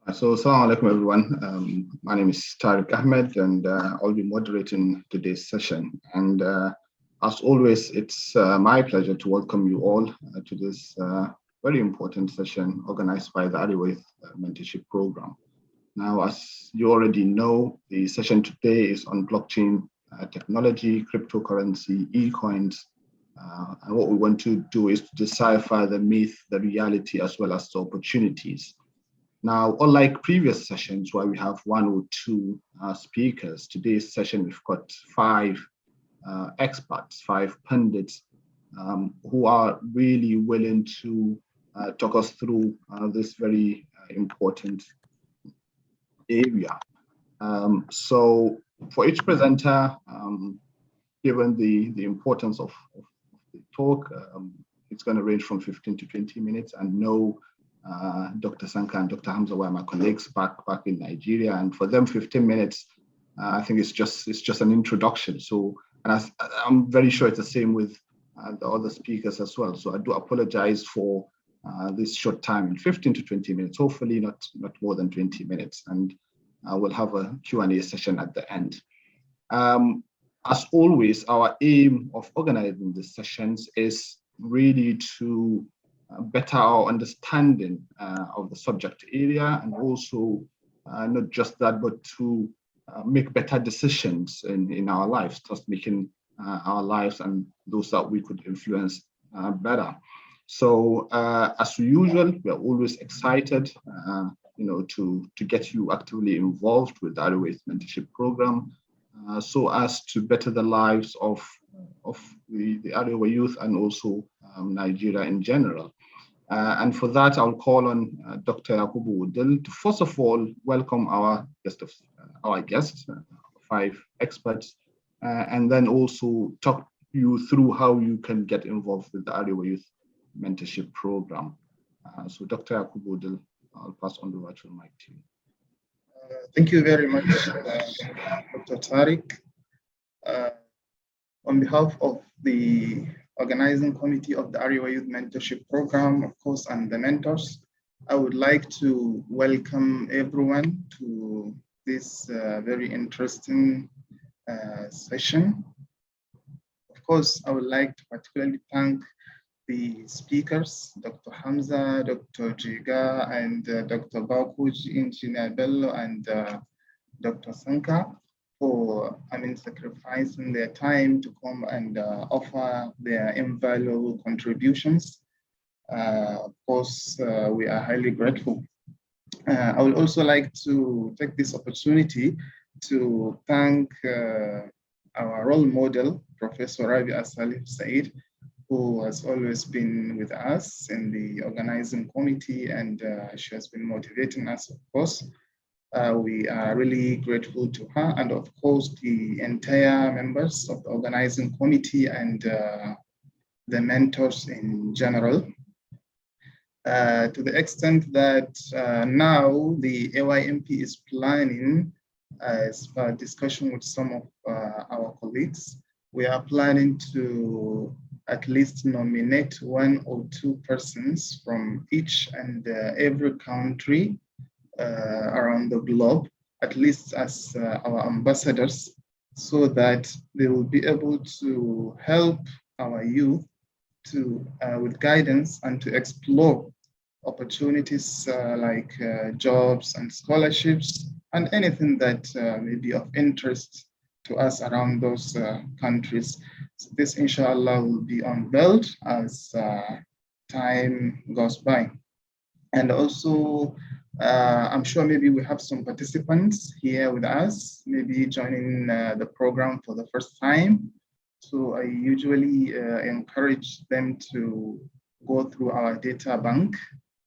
Assalamu alaikum, everyone. My name is Tariq Ahmed, and I'll be moderating today's session. And as always, it's my pleasure to welcome you all to this very important session organized by the Arewa Mentorship Program. Now, as you already know, the session today is on blockchain technology, cryptocurrency, e-coins. And what we want to do is to decipher the myth, the reality, as well as the opportunities. Now, unlike previous sessions where we have one or two speakers, today's session we've got five experts, five pundits who are really willing to talk us through this very important area. So for each presenter, given the importance of the talk, it's going to range from 15 to 20 minutes, and no Dr. Sanka and Dr. Hamza were my colleagues back in Nigeria, and for them 15 minutes, I think it's just an introduction. So, and I'm very sure it's the same with the other speakers as well. So I do apologize for this short time, in 15 to 20 minutes, hopefully not more than 20 minutes, and we'll have a Q&A session at the end. As always, our aim of organizing these sessions is really to better our understanding of the subject area, and also not just that, but to make better decisions in our lives, just making our lives and those that we could influence better. So as usual, we are always excited, to get you actively involved with the Arewa Mentorship Program, so as to better the lives of the Arewa youth and also Nigeria in general. And for that, I'll call on Dr. Yakubu Wudil to first of all welcome our guests, five experts, and then also talk you through how you can get involved with the Arewa Youth Mentorship Program. So Dr. Yakubu Wudil, I'll pass on the virtual mic to you. Thank you very much, Dr. Tariq. On behalf of the organizing committee of the Arewa Youth Mentorship Program, of course, and the mentors, I would like to welcome everyone to this very interesting session. Of course, I would like to particularly thank the speakers, Dr. Hamza, Dr. Jega, and Dr. Bakoji, Engineer Bello, and Dr. Sanka, for sacrificing their time to come and offer their invaluable contributions. Of course, we are highly grateful. I would also like to take this opportunity to thank our role model, Professor Rabia Said, who has always been with us in the organizing committee, and she has been motivating us, of course. We are really grateful to her, and of course the entire members of the organizing committee and the mentors in general. To the extent that now the AYMP is planning, as per discussion with some of our colleagues, we are planning to at least nominate one or two persons from each and every country around the globe, at least as our ambassadors, so that they will be able to help our youth to with guidance and to explore opportunities like jobs and scholarships and anything that may be of interest to us around those countries. So this, inshallah, will be unveiled as time goes by. And also, I'm sure maybe we have some participants here with us, maybe joining the program for the first time. So I usually encourage them to go through our data bank.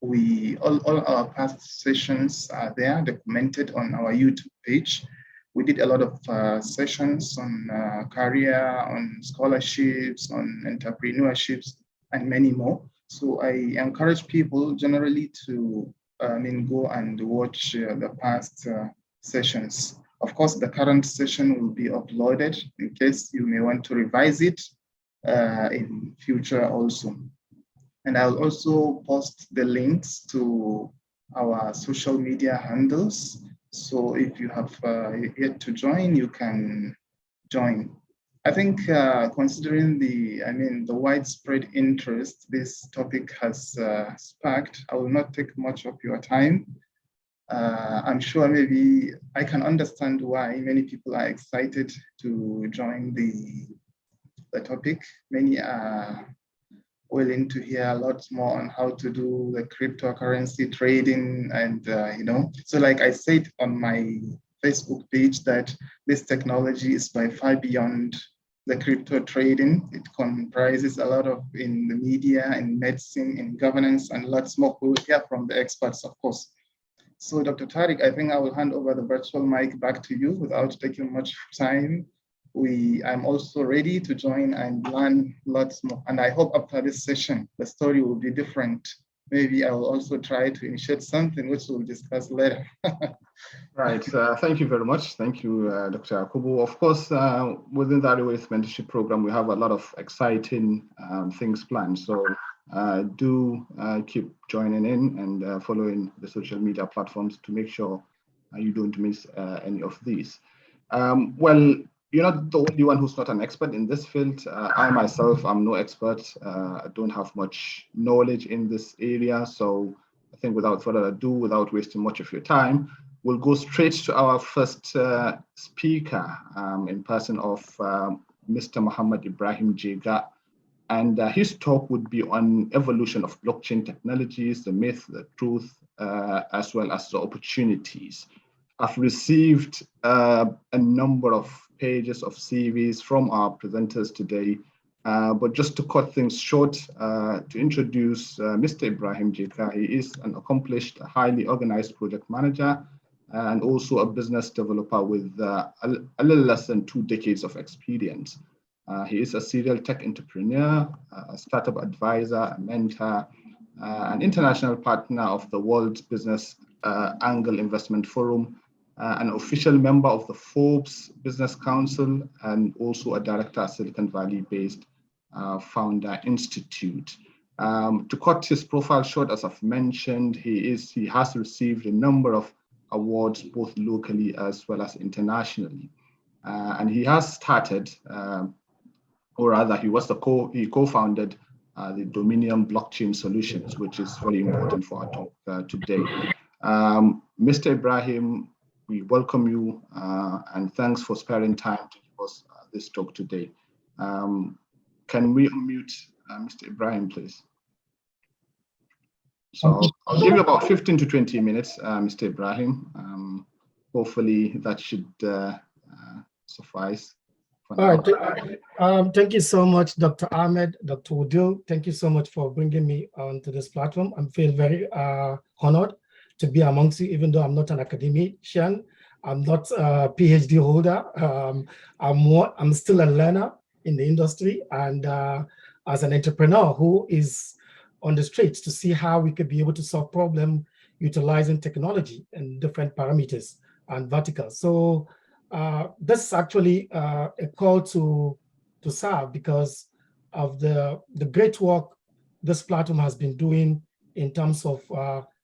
All our past sessions are there, documented on our YouTube page. We did a lot of sessions on career, on scholarships, on entrepreneurships, and many more. So I encourage people generally to go and watch the past sessions. Of course, the current session will be uploaded in case you may want to revise it in future also. And I'll also post the links to our social media handles. So if you have yet to join, you can join. I think considering the widespread interest this topic has sparked, I will not take much of your time. I'm sure maybe I can understand why many people are excited to join the topic. Many are willing to hear lots more on how to do the cryptocurrency trading and, so like I said on my Facebook page that this technology is by far beyond the crypto trading. It comprises a lot of in the media, in medicine, in governance, and lots more. We will hear from the experts, of course. So Dr. Tariq, I think I will hand over the virtual mic back to you without taking much time. I'm also ready to join and learn lots more. And I hope after this session, the story will be different. Maybe I will also try to initiate something which we'll discuss later. Right. Thank you very much. Thank you, Dr. Yakubu. Of course, within the Arewa Mentorship Program, we have a lot of exciting things planned. So do keep joining in and following the social media platforms to make sure you don't miss any of these. Well, you're not the only one who's not an expert in this field. I myself, I'm no expert. I don't have much knowledge in this area. So I think without further ado, without wasting much of your time, we'll go straight to our first speaker in person of Mr. Mohammed Ibrahim Jega. And his talk would be on evolution of blockchain technologies, the myth, the truth, as well as the opportunities. I've received a number of pages of CVs from our presenters today, but just to cut things short, to introduce Mr. Ibrahim Jega. He is an accomplished, highly organized project manager and also a business developer with a little less than 2 decades of experience. He is a serial tech entrepreneur, a startup advisor, a mentor, an international partner of the World Business Angel Investment Forum, an official member of the Forbes Business Council, and also a director at Silicon Valley-based Founder Institute. To cut his profile short, as I've mentioned, he has received a number of awards, both locally as well as internationally. And he has started, or rather he co-founded the Dominion Blockchain Solutions, which is very important for our talk today. Mr. Ibrahim, we welcome you and thanks for sparing time to give us this talk today. Can we unmute Mr. Ibrahim, please? So I'll give you about 15 to 20 minutes, Mr. Ibrahim. Hopefully that should suffice. All right. Thank you so much, Dr. Ahmed, Dr. Wudil. Thank you so much for bringing me onto this platform. I feel very honored to be amongst you, even though I'm not an academician. I'm not a PhD holder. I'm still a learner in the industry and as an entrepreneur who is on the streets to see how we could be able to solve problems utilizing technology and different parameters and verticals. So this is actually a call to serve because of the great work this platform has been doing in terms of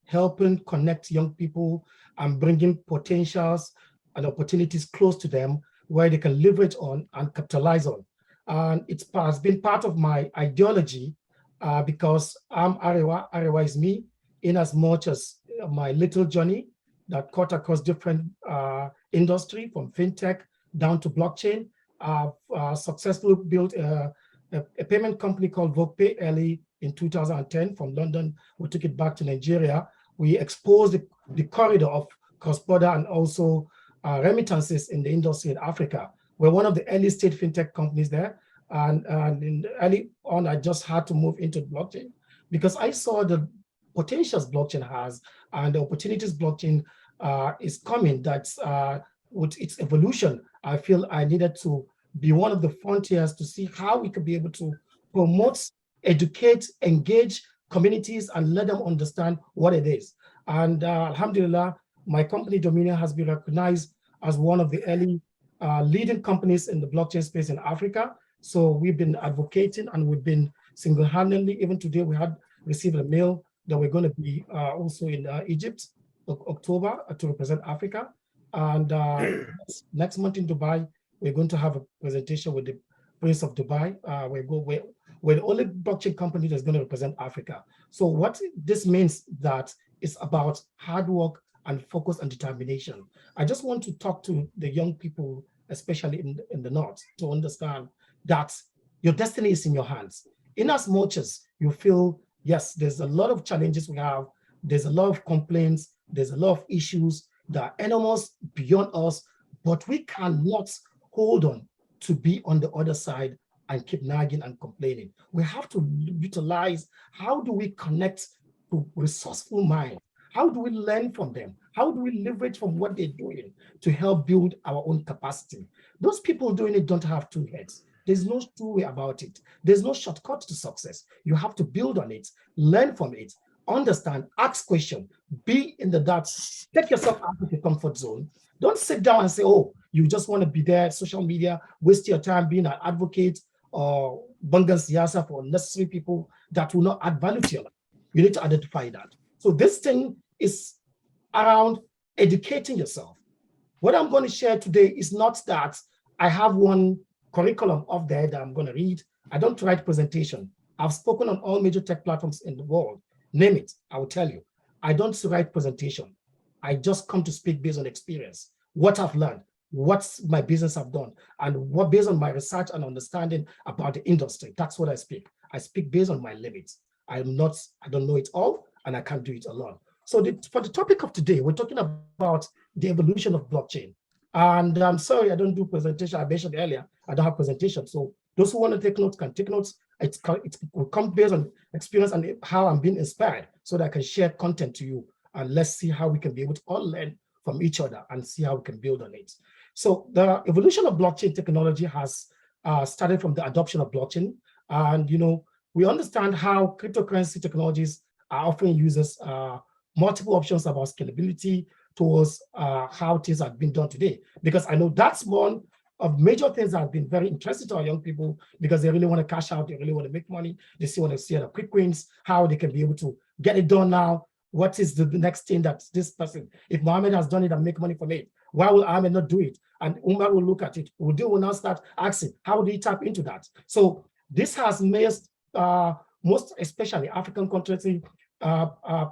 helping connect young people and bringing potentials and opportunities close to them where they can leverage on and capitalize on. And it has been part of my ideology because I'm Arewa. Arewa is me, in as much as my little journey that cut across different industry from fintech down to blockchain. I've successfully built a payment company called VoguePay early in 2010 from London. We took it back to Nigeria. We exposed the corridor of cross-border and also remittances in the industry in Africa. We're one of the early stage fintech companies there. And early on, I just had to move into blockchain because I saw the potentials blockchain has and the opportunities blockchain is coming. That's with its evolution. I feel I needed to be one of the frontiers to see how we could be able to promote, educate, engage communities and let them understand what it is. And alhamdulillah, my company Dominion has been recognized as one of the early leading companies in the blockchain space in Africa. So we've been advocating and we've been single-handedly, even today we had received a mail that we're going to be also in Egypt, October, to represent Africa. And next month in Dubai, we're going to have a presentation with the Prince of Dubai. We're the only blockchain company that's going to represent Africa. So what this means that it's about hard work and focus and determination. I just want to talk to the young people, especially in the North, to understand that your destiny is in your hands. In as much as you feel, yes, there's a lot of challenges we have, there's a lot of complaints, there's a lot of issues that are enormous beyond us, but we cannot hold on to be on the other side and keep nagging and complaining. We have to utilize, how do we connect to resourceful mind? How do we learn from them? How do we leverage from what they're doing to help build our own capacity? Those people doing it don't have two heads. There's no two way about it. There's no shortcut to success. You have to build on it, learn from it, understand, ask questions, be in the dark, take yourself out of your comfort zone. Don't sit down and say, oh, you just want to be there, social media, waste your time being an advocate or bangan siyasa for unnecessary people that will not add value to your life. You need to identify that. So this thing is around educating yourself. What I'm going to share today is not that I have one curriculum up there that I'm going to read. I don't write presentation. I've spoken on all major tech platforms in the world. Name it, I will tell you. I don't write presentation. I just come to speak based on experience, what I've learned, what my business have done, and what based on my research and understanding about the industry. That's what I speak. I speak based on my limits. I don't know it all, and I can't do it alone. So for the topic of today, we're talking about the evolution of blockchain. And I'm sorry, I don't do presentation. I mentioned earlier, I don't have presentation. So those who want to take notes can take notes. It will come based on experience and how I'm being inspired so that I can share content to you. And let's see how we can be able to all learn from each other and see how we can build on it. So the evolution of blockchain technology has started from the adoption of blockchain. And, we understand how cryptocurrency technologies are offering users multiple options about scalability towards how things have been done today. Because I know that's one of major things that have been very interesting to our young people because they really want to cash out, they really want to make money, they still want to see the quick wins, how they can be able to get it done now. What is the next thing that this person, if Mohammed has done it and make money from it, why will Ahmed not do it? And Umar will look at it. Wudil will now start asking, how do you tap into that? So this has made most especially African countries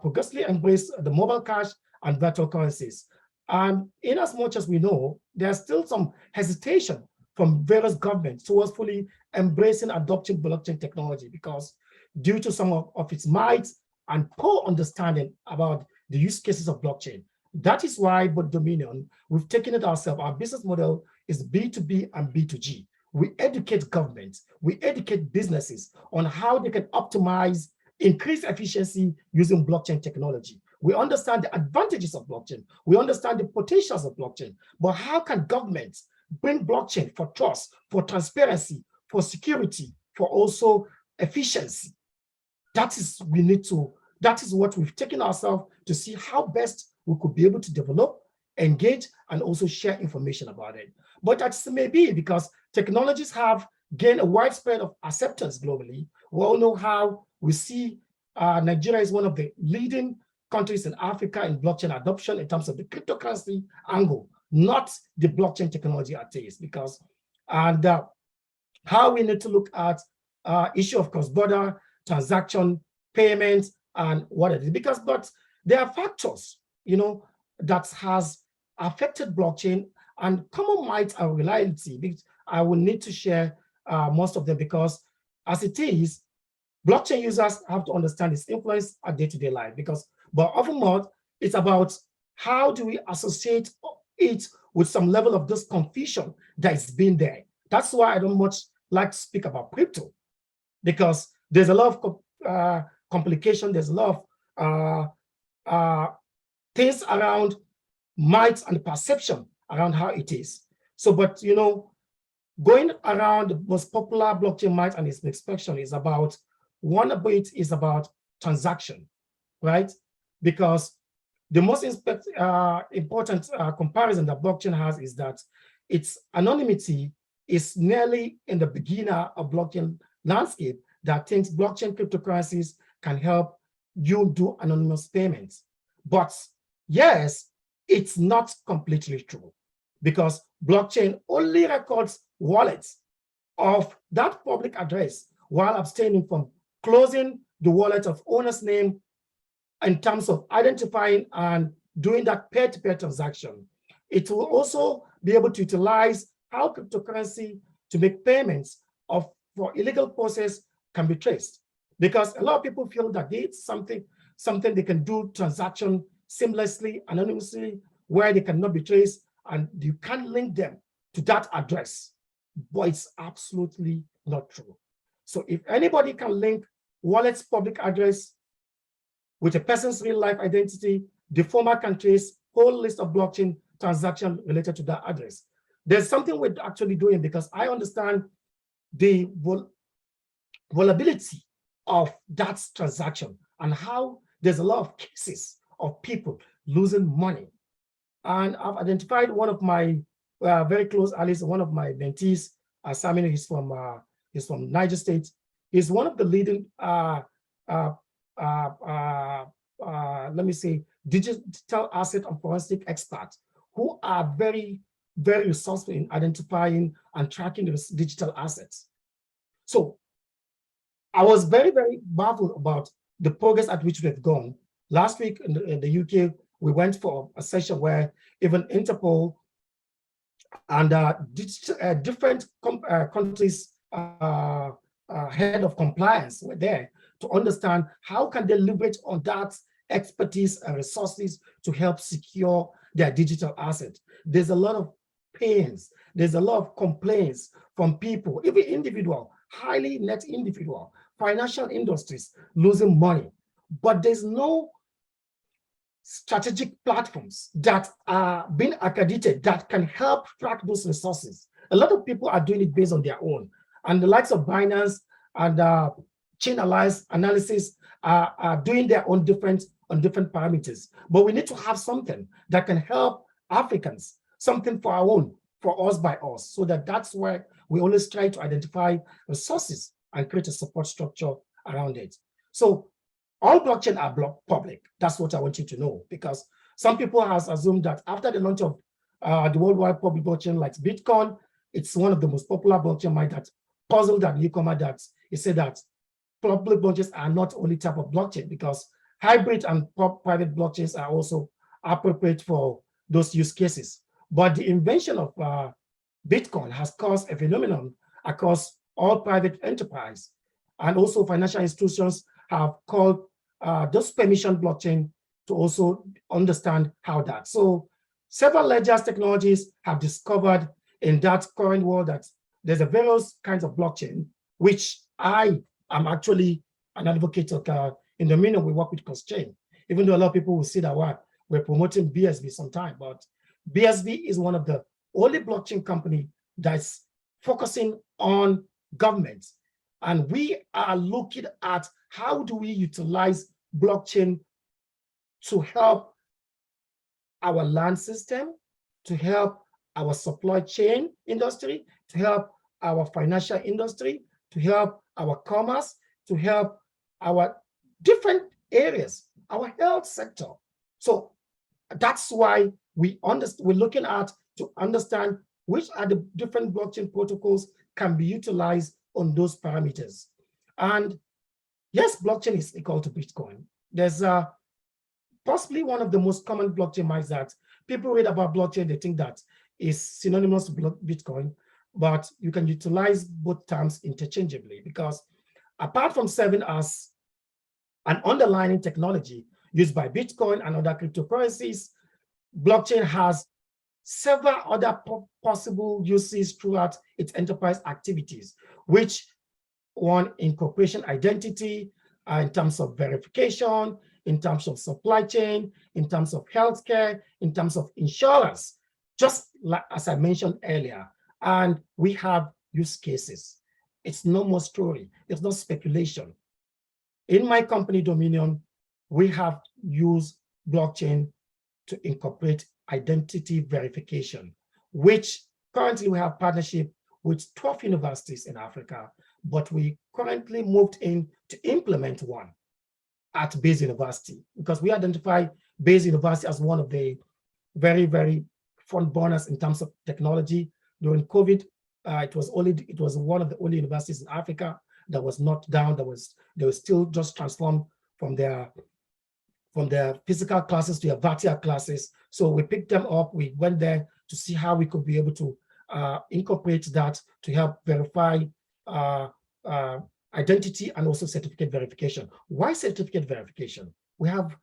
progressively embrace the mobile cash and virtual currencies. And in as much as we know, there's still some hesitation from various governments towards fully embracing adopting blockchain technology because due to some of its might and poor understanding about the use cases of blockchain. That is why, but Dominion, we've taken it ourselves. Our business model is B2B and B2G. We educate governments, we educate businesses on how they can optimize, increase efficiency using blockchain technology. We understand the advantages of blockchain. We understand the potentials of blockchain. But how can governments bring blockchain for trust, for transparency, for security, for also efficiency? That is what we've taken ourselves to see how best we could be able to develop, engage, and also share information about it. But that's maybe because technologies have gained a widespread of acceptance globally. We all know how we see Nigeria is one of the leading countries in Africa in blockchain adoption in terms of the cryptocurrency angle, not the blockchain technology at least, because and how we need to look at issue of cross-border transaction, payments, and what it is. But there are factors, that has affected blockchain and common might and reliability. Because I will need to share most of them because as it is, blockchain users have to understand its influence at day-to-day life but often more, it's about how do we associate it with some level of this confusion that is being there. That's why I don't much like to speak about crypto because there's a lot of complication, there's a lot of things around might and perception around how it is. So, but going around the most popular blockchain might and its inspection is about, one of it is about transaction, right? Because the most important comparison that blockchain has is that its anonymity is nearly in the beginner of blockchain landscape that thinks blockchain cryptocurrencies can help you do anonymous payments. But yes, it's not completely true, because blockchain only records wallets of that public address while abstaining from closing the wallet of owner's name in terms of identifying and doing that peer-to-peer transaction. It will also be able to utilize how cryptocurrency to make payments for illegal process can be traced. Because a lot of people feel that it's something they can do transaction seamlessly, anonymously, where they cannot be traced, and you can't link them to that address. But it's absolutely not true. So if anybody can link wallet's public address with a person's real life identity, the former can trace whole list of blockchain transactions related to that address. There's something we're actually doing, because I understand the vulnerability of that transaction and how there's a lot of cases of people losing money. And I've identified one of my very close allies, one of my mentees, Saminu, he's from Niger State. He's one of the leading, let me say, digital asset and forensic experts who are very, very resourceful in identifying and tracking the digital assets. So I was very, very marveled about the progress at which we've gone. Last week in the UK, we went for a session where even Interpol and different countries' head of compliance were there to understand how can they leverage on that expertise and resources to help secure their digital asset. There's a lot of pains, there's a lot of complaints from people, even individual, highly net individual, financial industries losing money, but there's no strategic platforms that are being accredited that can help track those resources. A lot of people are doing it based on their own, and the likes of Binance and Chain Analysis are doing their own different parameters. But we need to have something that can help Africans, something for our own, for us by us, so that's where we always try to identify resources and create a support structure around it. So all blockchain are public. That's what I want you to know, because some people have assumed that after the launch of the worldwide public blockchain like Bitcoin, it's one of the most popular blockchain mine that puzzled that newcomer that he said that public blockchains are not only type of blockchain, because hybrid and private blockchains are also appropriate for those use cases. But the invention of Bitcoin has caused a phenomenon across all private enterprise, and also financial institutions have called those permission blockchain to also understand how that. So several ledgers technologies have discovered in that current world that there's a various kinds of blockchain, which I am actually an advocate of. In the meaning we work with cross-chain, even though a lot of people will see that we're promoting BSV sometime, but BSV is one of the only blockchain company that's focusing on government. And we are looking at how do we utilize blockchain to help our land system, to help our supply chain industry, to help our financial industry, to help our commerce, to help our different areas, our health sector. So that's why we're looking at to understand which are the different blockchain protocols can be utilized on those parameters. And yes, blockchain is equal to Bitcoin. There's possibly one of the most common blockchain mines that people read about blockchain, they think that is synonymous to Bitcoin, but you can utilize both terms interchangeably, because apart from serving as an underlying technology used by Bitcoin and other cryptocurrencies, blockchain has several other possible uses throughout its enterprise activities, which one, incorporation identity, in terms of verification, in terms of supply chain, in terms of healthcare, in terms of insurance, just like as I mentioned earlier. And we have use cases. It's no more story. It's not speculation. In my company, Dominion, we have used blockchain to incorporate identity verification, which currently we have partnership with 12 universities in Africa, but we currently moved in to implement one. at Bayes University, because we identify Bayes University as one of the very, very front burners in terms of technology. During COVID, it was one of the only universities in Africa that was not down. They were still just transformed from their physical classes to their virtual classes. So we picked them up. We went there to see how we could be able to incorporate that to help verify identity and also certificate verification. Why certificate verification? We have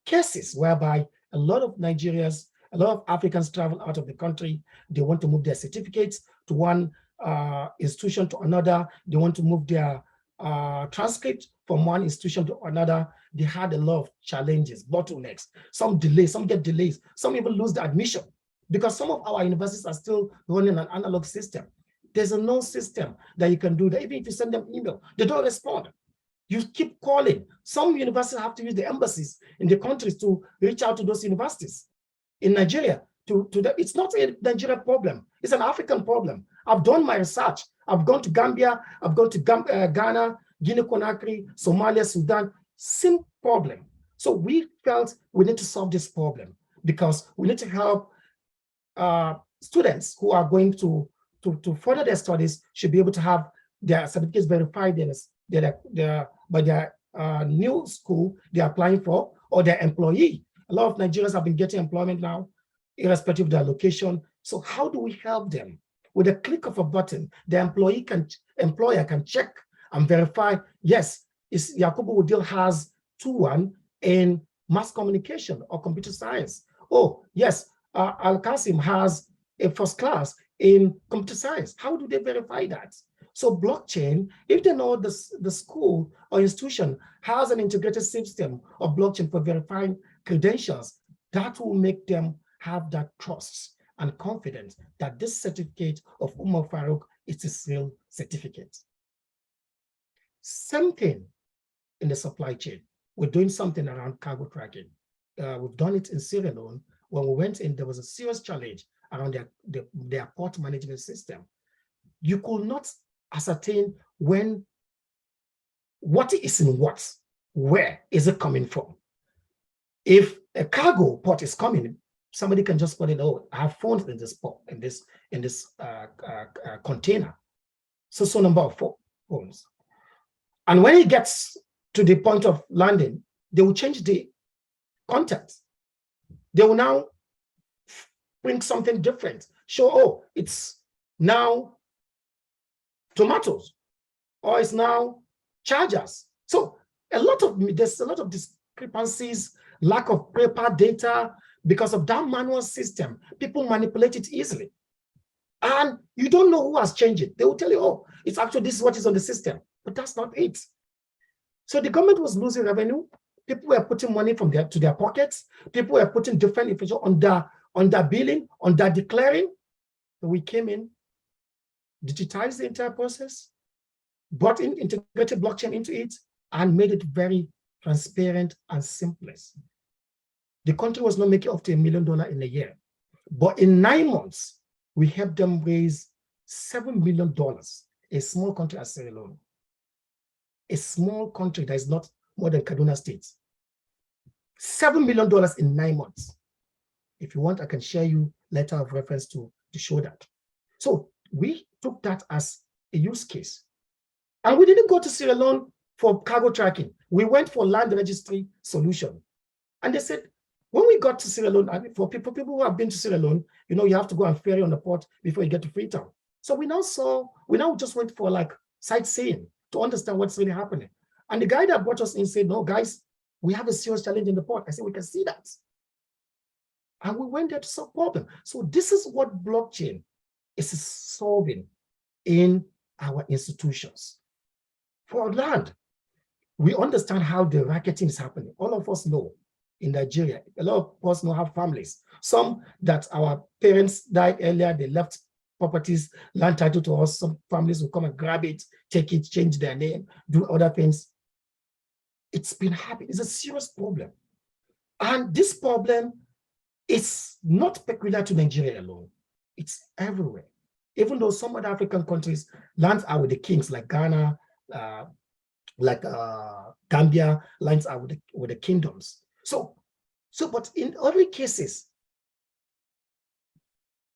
cases whereby a lot of Nigerians, a lot of Africans travel out of the country. They want to move their certificates to one institution to another. They want to move their transcript from one institution to another. They had a lot of challenges, bottlenecks, some delays, some get delays, some even lose the admission because some of our universities are still running an analog system. There's a known system that you can do that. Even if you send them email, they don't respond. You keep calling. Some universities have to use the embassies in the countries to reach out to those universities. In Nigeria, it's not a Nigeria problem. It's an African problem. I've done my research. I've gone to Gambia. I've gone to Ghana, Guinea-Conakry, Somalia, Sudan. Same problem. So we felt we need to solve this problem because we need to help students who are going to further their studies should be able to have their certificates verified by their new school they're applying for or their employee. A lot of Nigerians have been getting employment now, irrespective of their location. So how do we help them? With a click of a button, the employer can check and verify, yes, Yakubu Wudil has 2-1 in mass communication or computer science. Oh, yes, Al-Qasim has a first class in computer science. How do they verify that? So blockchain, if they know the school or institution has an integrated system of blockchain for verifying credentials, that will make them have that trust and confidence that this certificate of Umar Farouk is a real certificate. Same thing in the supply chain. We're doing something around cargo tracking. We've done it in Sierra Leone. When we went in, there was a serious challenge around their port management system. You could not ascertain what is in what, where is it coming from. If a cargo port is coming, somebody can just put it, oh, I have phones in this port, in this container. So number of phones. And when it gets to the point of landing, they will change the content. They will now bring something different. Show, oh, it's now tomatoes, or it's now chargers. So there's a lot of discrepancies, lack of paper data. Because of that manual system, people manipulate it easily. And you don't know who has changed it. They will tell you, oh, it's actually this is what is on the system, but that's not it. So the government was losing revenue. People were putting money to their pockets. People were putting different information on their billing, on their declaring. So we came in, digitized the entire process, brought in integrated blockchain into it, and made it very transparent and seamless. The country was not making up to $1 million in a year. But in 9 months, we helped them raise $7 million, a small country as Sierra Leone. A small country that is not more than Kaduna State. $7 million in 9 months. If you want, I can share you letter of reference to show that. So we took that as a use case. And we didn't go to Sierra Leone for cargo tracking. We went for land registry solution. And they said, when we got to Sierra Leone, and for people who have been to Sierra Leone, you have to go and ferry on the port before you get to Freetown. So we now just went for like sightseeing to understand what's really happening. And the guy that brought us in said, no, guys, we have a serious challenge in the port. I said, we can see that. And we went there to solve problem. So this is what blockchain is solving in our institutions. For land, we understand how the racketing is happening. All of us know. In Nigeria, a lot of us now have families. Some that our parents died earlier, they left properties, land title to us. Some families will come and grab it, take it, change their name, do other things. It's been happening. It's a serious problem. And this problem is not peculiar to Nigeria alone. It's everywhere. Even though some other African countries, lands are with the kings like Ghana, like Gambia lines are with the kingdoms. But in other cases,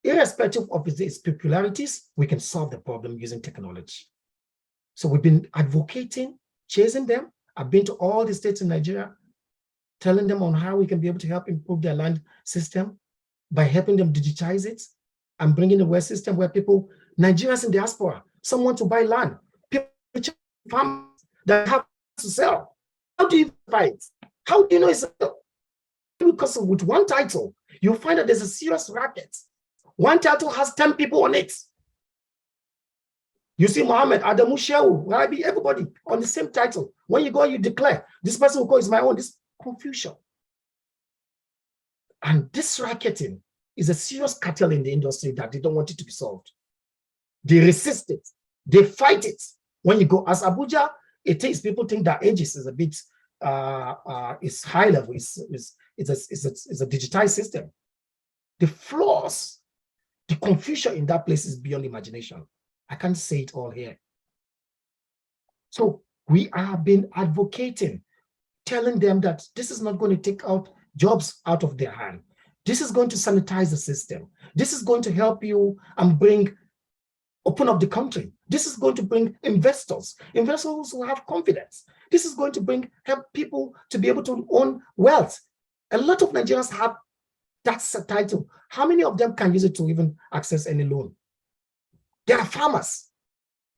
irrespective of its peculiarities, we can solve the problem using technology. So we've been advocating, chasing them. I've been to all the states in Nigeria, telling them on how we can be able to help improve their land system by helping them digitize it and bringing a West system where people, Nigerians in diaspora, some want to buy land, people, farmers that have to sell. How do you fight? How do you know it's a, because with one title, you'll find that there's a serious racket. One title has 10 people on it. You see Mohammed, Adamu, Shehu, Rabia, everybody on the same title. When you go, you declare, this person will call is my own, this confusion. And this racketing is a serious cartel in the industry that they don't want it to be solved. They resist it. They fight it. When you go as Abuja, it takes people think that Aegis is a bit, it's high level, it's a digitized system. The flaws, the confusion in that place is beyond imagination. I can't say it all here. So we have been advocating, telling them that this is not going to take out jobs out of their hand. This is going to sanitize the system. This is going to help you and open up the country. This is going to bring investors who have confidence. This is going to help people to be able to own wealth. A lot of Nigerians have that title. How many of them can use it to even access any loan? They are farmers.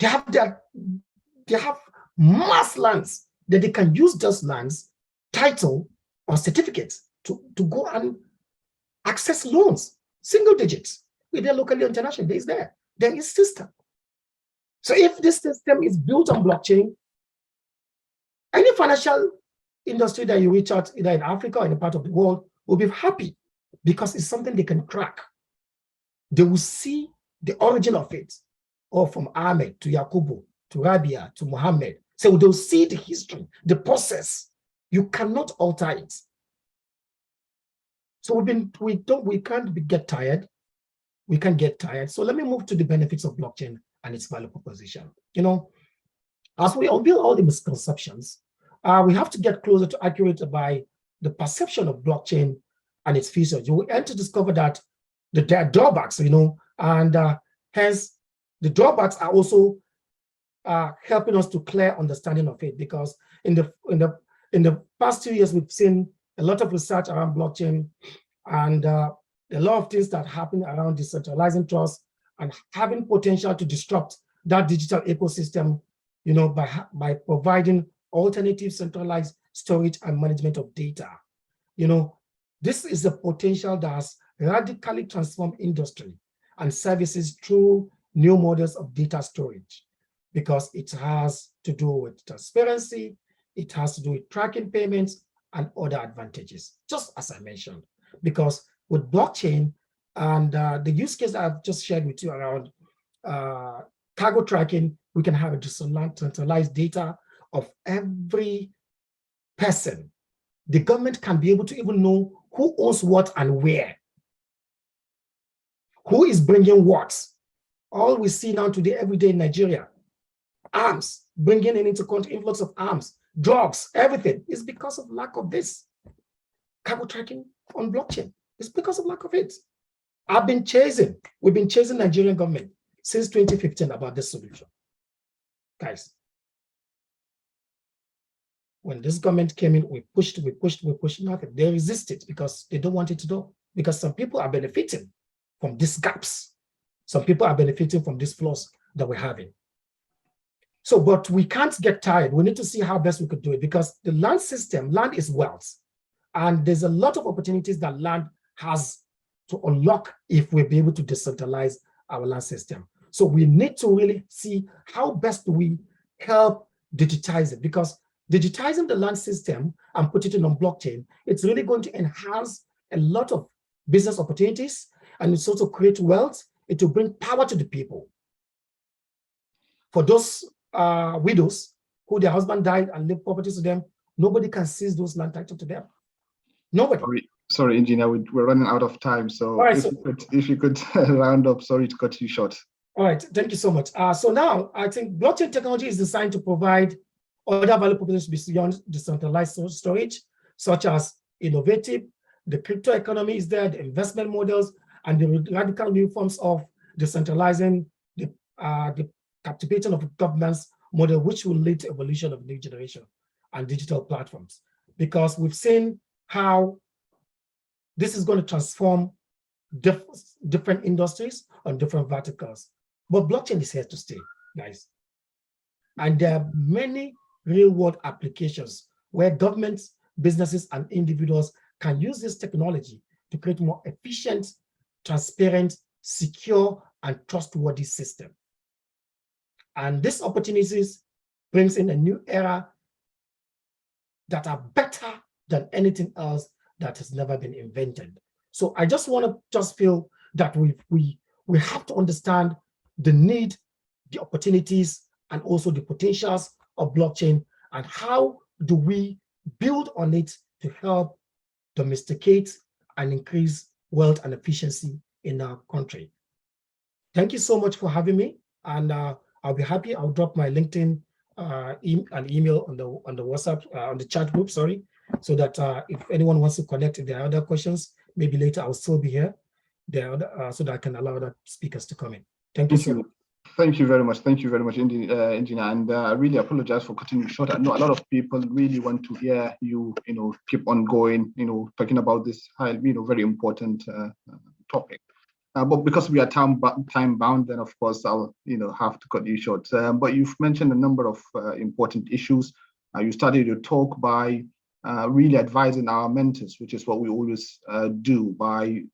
They have mass lands that they can use those lands, title or certificates to go and access loans, single digits, whether locally or internationally. There is system. So if this system is built on blockchain, any financial industry that you reach out, either in Africa or in a part of the world, will be happy because it's something they can crack. They will see the origin of it, or from Ahmed to Yakubu, to Rabia, to Mohammed. So they'll see the history, the process. You cannot alter it. So we can't get tired. We can't get tired. So let me move to the benefits of blockchain and its value proposition. You know, as we unveil all the misconceptions, we have to get closer to accurate by the perception of blockchain and its features. You will end to discover that there are drawbacks, you know, and hence the drawbacks are also helping us to clear understanding of it, because in the past 2 years we've seen a lot of research around blockchain and a lot of things that happen around decentralizing trust and having potential to disrupt that digital ecosystem, you know, by providing alternative centralized storage and management of data. You know, this is a potential that has radically transformed industry and services through new models of data storage, because it has to do with transparency, it has to do with tracking payments and other advantages, just as I mentioned. Because with blockchain and the use case that I've just shared with you around cargo tracking, we can have a decentralized data of every person. The government can be able to even know who owns what and where, who is bringing what. All we see now today, every day in Nigeria, arms, bringing in into country, influx of arms, drugs, everything is because of lack of this. Cargo tracking on blockchain is because of lack of it. We've been chasing Nigerian government since 2015 about this solution. Guys, when this government came in, we pushed nothing. They resisted because they don't want it to do. Because some people are benefiting from these gaps. Some people are benefiting from these flaws that we're having. So, but we can't get tired. We need to see how best we could do it, because the land system, land is wealth. And there's a lot of opportunities that land has to unlock if we're able to decentralize our land system. So we need to really see how best do we help digitize it, because digitizing the land system and put it on blockchain, it's really going to enhance a lot of business opportunities, and it's also create wealth. It will bring power to the people. For those widows who their husband died and left properties to them, nobody can seize those land titles to them. Nobody. Sorry, engineer, we're running out of time. So, right, if you could round up, sorry to cut you short. All right, thank you so much. So now I think blockchain technology is designed to provide Other value propositions beyond decentralized storage, such as innovative, the crypto economy is there, the investment models, and the radical new forms of decentralizing the captivating of governance model, which will lead to evolution of new generation and digital platforms. Because we've seen how this is going to transform different industries on different verticals. But blockchain is here to stay, guys. And there are many real-world applications where governments, businesses, and individuals can use this technology to create more efficient, transparent, secure, and trustworthy system. And these opportunities brings in a new era that are better than anything else that has never been invented. So I just want to feel that we have to understand the need, the opportunities, and also the potentials of blockchain, and how do we build on it to help domesticate and increase wealth and efficiency in our country. Thank you so much for having me, and I'll be happy. I'll drop my LinkedIn an email on the WhatsApp on the chat group. Sorry, so that if anyone wants to connect, if there are other questions, maybe later I'll still be here. So that I can allow other speakers to come in. Thank you so much. Thank you very much. Thank you very much, Engineer. And I really apologize for cutting you short. I know a lot of people really want to hear you, keep on going, talking about this, very important topic. But because we are time bound, then of course I'll, have to cut you short. But you've mentioned a number of important issues. You started your talk by really advising our mentors, which is what we always do, by,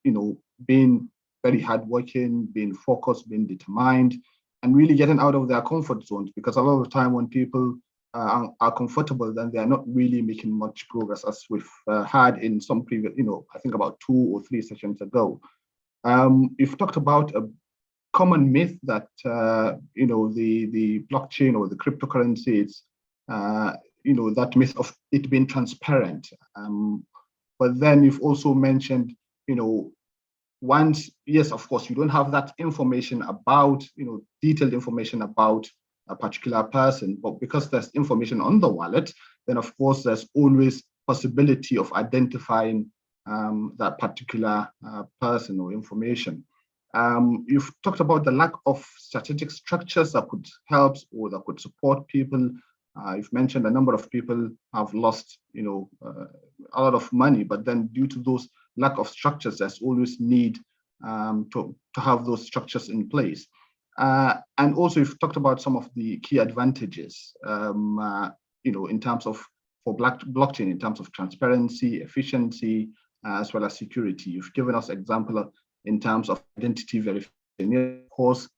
being very hardworking, being focused, being determined, and really getting out of their comfort zones. Because a lot of the time when people are comfortable, then they are not really making much progress, as we've had in some previous, I think about 2 or 3 sessions ago. You've talked about a common myth that, the blockchain or the cryptocurrency is, that myth of it being transparent. But then you've also mentioned, once, yes, of course, you don't have that information about, detailed information about a particular person, but because there's information on the wallet, then of course, there's always possibility of identifying that particular person or information. You've talked about the lack of strategic structures that could help or that could support people. You've mentioned a number of people have lost, a lot of money, but then due to those lack of structures, there's always need to have those structures in place. And also you've talked about some of the key advantages, in terms of, for blockchain, in terms of transparency, efficiency, as well as security. You've given us example in terms of identity verification. Of course,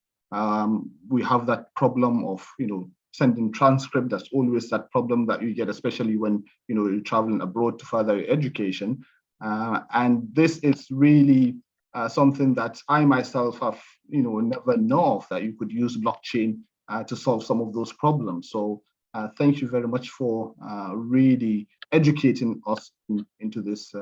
we have that problem of, sending transcript. That's always that problem that you get, especially when, you're traveling abroad to further education. And this is really something that I myself have, never know of, that you could use blockchain to solve some of those problems. So thank you very much for really educating us into this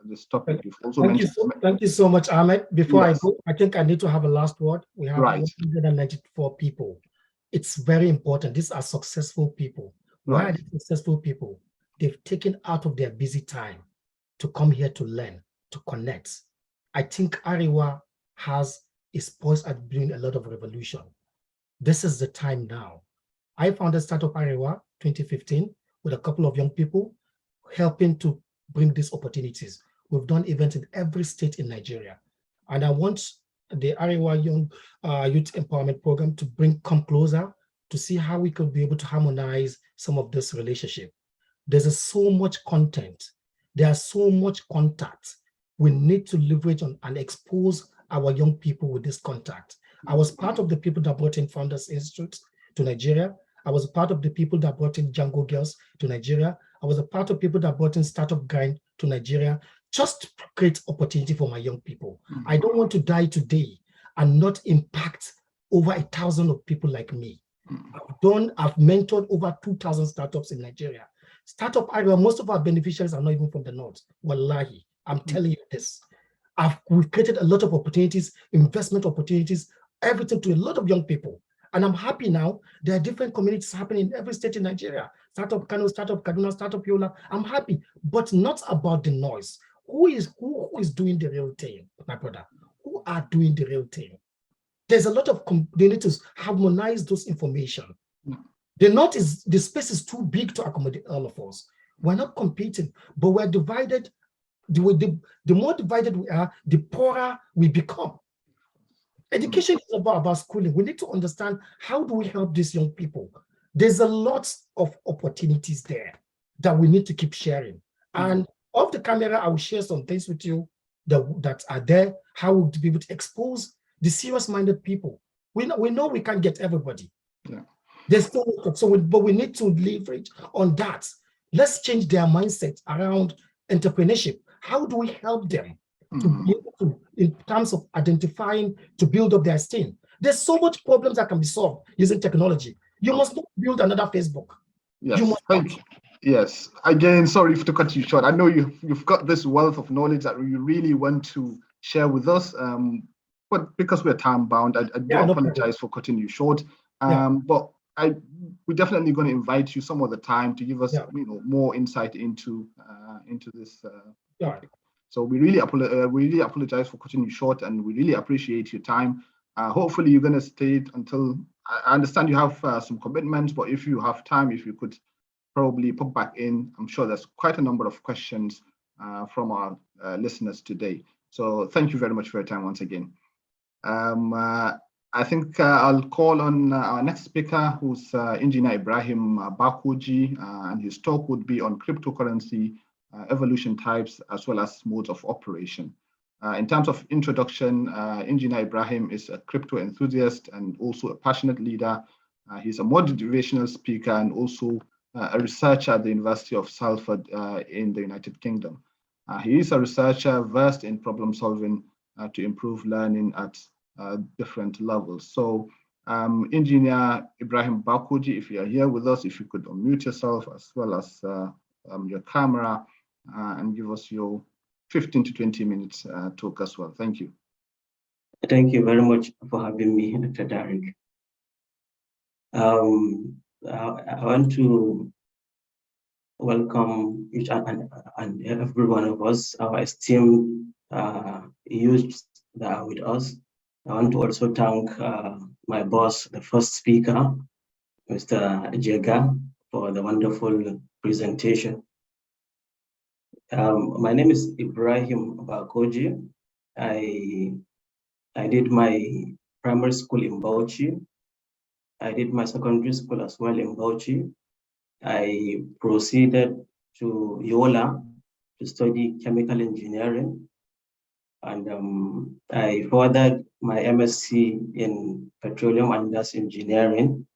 this topic. You've also mentioned. Thank you so much, Ahmed. Before Yes. I go, I think I need to have a last word. We have Right. 194 people. It's very important. These are successful people. Why Right. are they successful people? They've taken out of their busy time to come here to learn, to connect. I think Arewa is poised at doing a lot of revolution. This is the time now. I founded Startup Arewa 2015 with a couple of young people helping to bring these opportunities. We've done events in every state in Nigeria. And I want the Arewa Young Youth Empowerment Program to come closer to see how we could be able to harmonize some of this relationship. There's so much content. There's so much contact. We need to leverage on and expose our young people with this contact. I was part of the people that brought in Founders Institute to Nigeria. I was a part of the people that brought in Django Girls to Nigeria. I was a part of people that brought in Startup Grind to Nigeria, just to create opportunity for my young people. Mm-hmm. I don't want to die today and not impact over 1,000 of people like me. Mm-hmm. I've mentored over 2,000 startups in Nigeria. Startup Arewa, most of our beneficiaries are not even from the north. Wallahi, I'm telling you this. We've created a lot of opportunities, investment opportunities, everything to a lot of young people. And I'm happy now. There are different communities happening in every state in Nigeria. Startup Kano, startup Kaduna, startup Yola. I'm happy, but not about the noise. Who is doing the real thing, my brother? Who are doing the real thing? There's a lot of they need to harmonize those information. The space is too big to accommodate all of us. We're not competing, but we're divided. The more divided we are, the poorer we become. Education is about schooling. We need to understand, how do we help these young people? There's a lot of opportunities there that we need to keep sharing. And off the camera, I will share some things with you that are there, how we'll be able to expose the serious-minded people. We know we can't get everybody. Yeah. There's still, but we need to leverage on that. Let's change their mindset around entrepreneurship. How do we help them to be able to, in terms of identifying, to build up their esteem? There's so much problems that can be solved using technology. You must not build another Facebook. Yes, you must thank you. Yes, again, sorry to cut you short. I know you've got this wealth of knowledge that you really want to share with us, but because we're time bound, I do apologize for cutting you short. But we're definitely going to invite you some other time to give us more insight into this topic. So we really apologize for cutting you short, and we really appreciate your time. Hopefully you're going to stay until, I understand you have some commitments, but if you have time, if you could probably pop back in, I'm sure there's quite a number of questions from our listeners today. So thank you very much for your time once again. I think I'll call on our next speaker, who's Engineer Ibrahim Bakoji, and his talk would be on cryptocurrency evolution types as well as modes of operation. In terms of introduction, Engineer Ibrahim is a crypto enthusiast and also a passionate leader. He's a motivational speaker and also a researcher at the University of Salford in the United Kingdom. He is a researcher versed in problem solving to improve learning at different levels. So Engineer Ibrahim Bakoji, if you are here with us, if you could unmute yourself as well as your camera and give us your 15 to 20 minutes talk as well. Thank you. Thank you very much for having me, Dr. Tariq. I want to welcome each and every one of us, our esteemed youths that are with us. I want to also thank my boss, the first speaker, Mr. Jega, for the wonderful presentation. My name is Ibrahim Bakoji. I did my primary school in Bauchi. I did my secondary school as well in Bauchi. I proceeded to Yola to study chemical engineering. And I furthered my MSc in petroleum and gas engineering.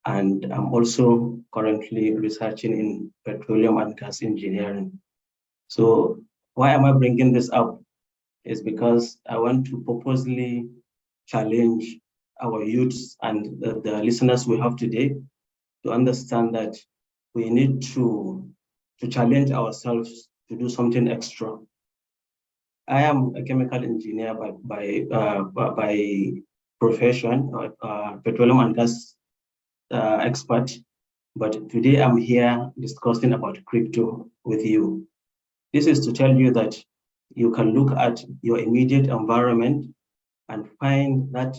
And I'm also currently researching in petroleum and gas engineering. So why am I bringing this up? Is because I want to purposely challenge our youths and the listeners we have today to understand that we need to challenge ourselves to do something extra. I am a chemical engineer by profession, petroleum and gas expert, but today I'm here discussing about crypto with you. This is to tell you that you can look at your immediate environment and find that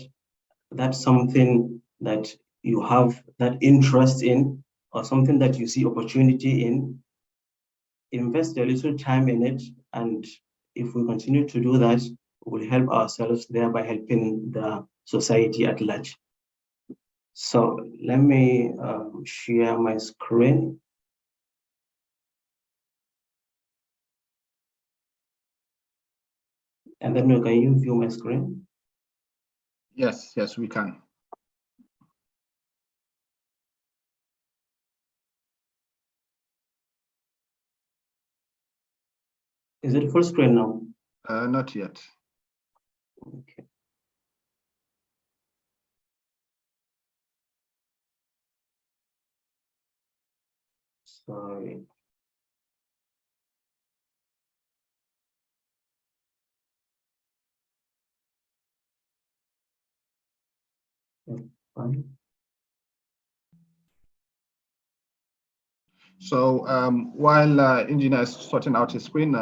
that's something that you have that interest in, or something that you see opportunity in. Invest a little time in it, and if we continue to do that, we'll help ourselves, thereby helping the society at large. So let me share my screen. And then can you view my screen? Yes, we can. Is it full screen now? Not yet. Okay. Sorry. Fine. So while engineer is sorting out his screen,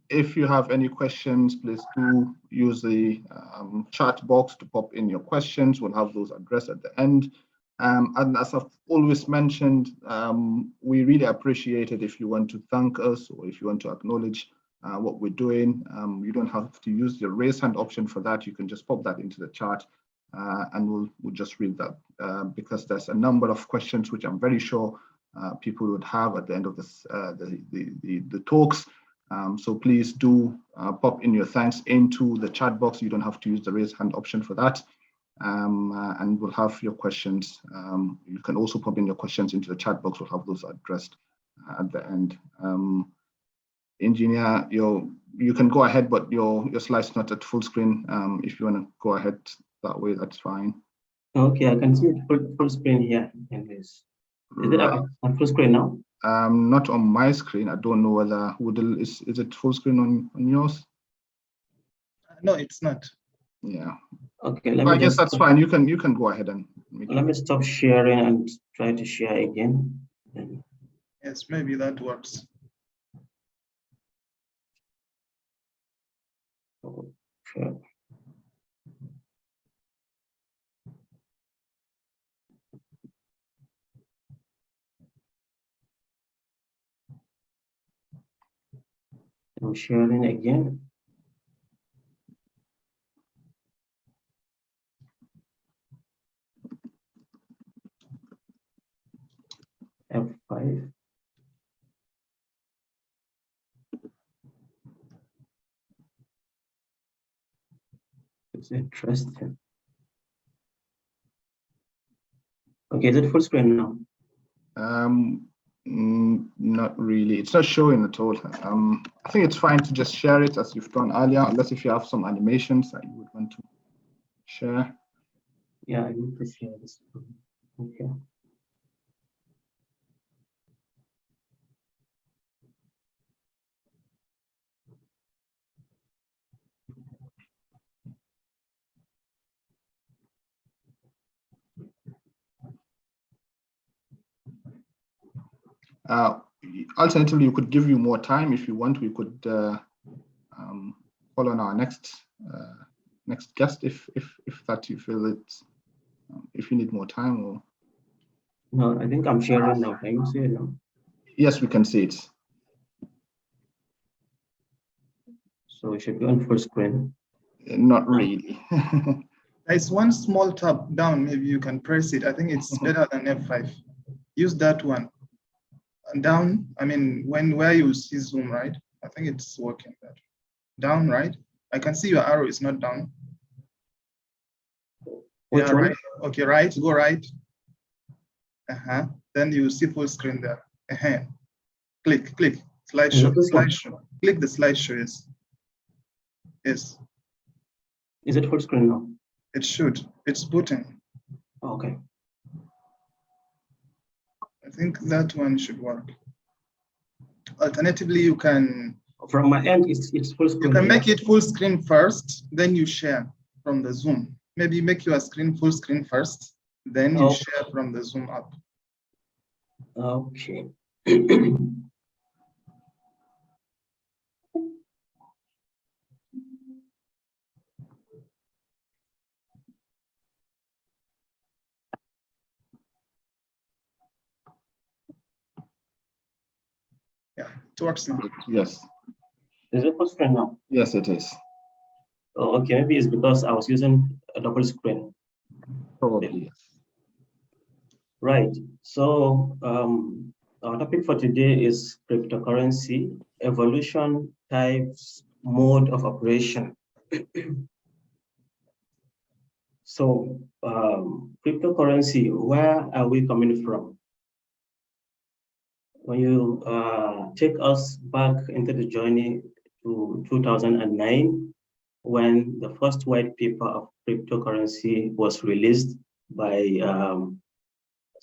if you have any questions, please do use the chat box to pop in your questions. We'll have those addressed at the end. And as I've always mentioned, we really appreciate it if you want to thank us or if you want to acknowledge what we're doing. You don't have to use the raise hand option for that. You can just pop that into the chat and we'll just read that because there's a number of questions which I'm very sure people would have at the end of this, the talks. So please do pop in your thanks into the chat box. You don't have to use the raise hand option for that. And we'll have your questions. You can also pop in your questions into the chat box. We'll have those addressed at the end. Engineer, you can go ahead, but your slide's not at full screen. If you want to go ahead that way, that's fine. Okay, I can see it full screen here. Anyways. Is it on full screen now? Not on my screen. I don't know whether Wudil is it full screen on yours? No, it's not. Yeah. Okay, I guess that's fine. You can go ahead and let me stop sharing and try to share again. Yes, maybe that works. Okay. I'm sharing again. F5. It's interesting. Okay, is it full screen now? Not really. It's not showing at all. I think it's fine to just share it as you've done earlier, unless if you have some animations that you would want to share. Yeah, I need to share this. Okay. Alternatively, you could give you more time if you want. We could call on our next guest if that you feel it's if you need more time or. No, I think I'm sharing now. Can you see it now? Yes, we can see it. So it should be on full screen. Not really. There's one small tab down. Maybe you can press it. I think it's better than F5. Use that one. And down, I mean, where you see Zoom, right? I think it's working better. Down, right? I can see your arrow is not down. Which yeah, one? right. Okay, right. Go right. Then you see full screen there. Click. Slideshow. Slideshow. Click the slideshow. Yes. Yes. Is it full screen now? It should. It's booting. Okay. I think that one should work. Alternatively, you can. From my end, it's full screen. You can make it full screen first, then you share from the Zoom. Maybe make your screen full screen first, then you share from the Zoom app. Okay. Yeah, it works now. Yes. Is it full screen now? Yes, it is. Oh, okay, maybe it's because I was using a double screen. Probably, yes. Right. So our topic for today is cryptocurrency, evolution, types, mode of operation. So cryptocurrency, where are we coming from? When you take us back into the journey to 2009, when the first white paper of cryptocurrency was released by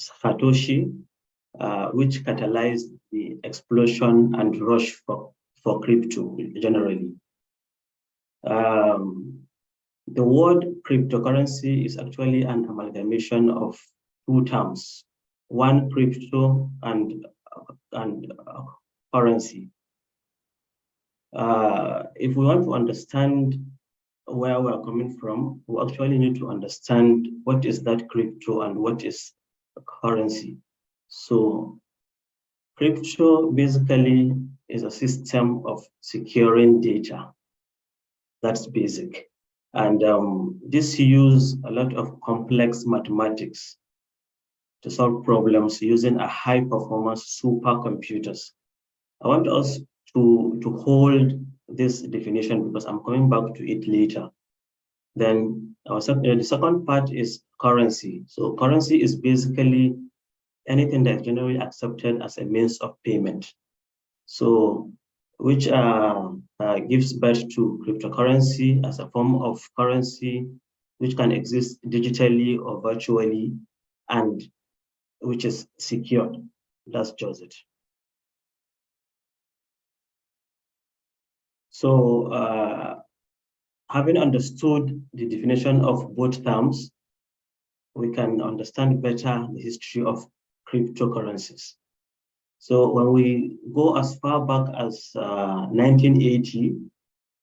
Satoshi, which catalyzed the explosion and rush for crypto generally. The word cryptocurrency is actually an amalgamation of two terms, one crypto and currency. If we want to understand where we're coming from, we actually need to understand what is that crypto and what is currency. So crypto basically is a system of securing data. That's basic. And this use a lot of complex mathematics to solve problems using a high performance supercomputers. I want us to hold this definition because I'm coming back to it later. Then the second part is currency. So currency is basically anything that is generally accepted as a means of payment. So which gives birth to cryptocurrency as a form of currency which can exist digitally or virtually and which is secured. That's just it. So having understood the definition of both terms, we can understand better the history of cryptocurrencies. So when we go as far back as 1980,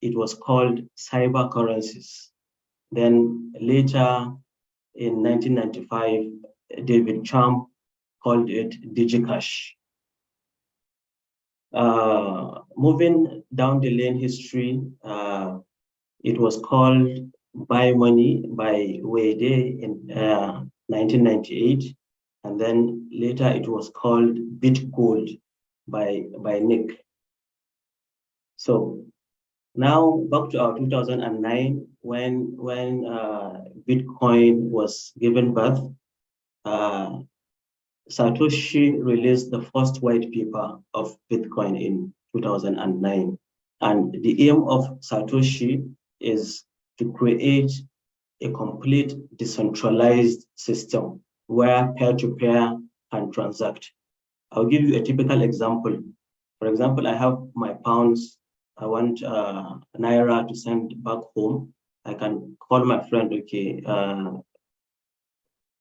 it was called cyber currencies. Then later in 1995, David Trump called it DigiCash. Moving down the lane history, it was called Buy Money by Wudil in 1998. And then later it was called BitGold by Nick. So now back to our 2009, when Bitcoin was given birth, Satoshi released the first white paper of Bitcoin in 2009. And the aim of Satoshi is to create a complete decentralized system where peer-to-peer can transact. I'll give you a typical example. For example, I have my pounds. I want Naira to send back home. I can call my friend, okay,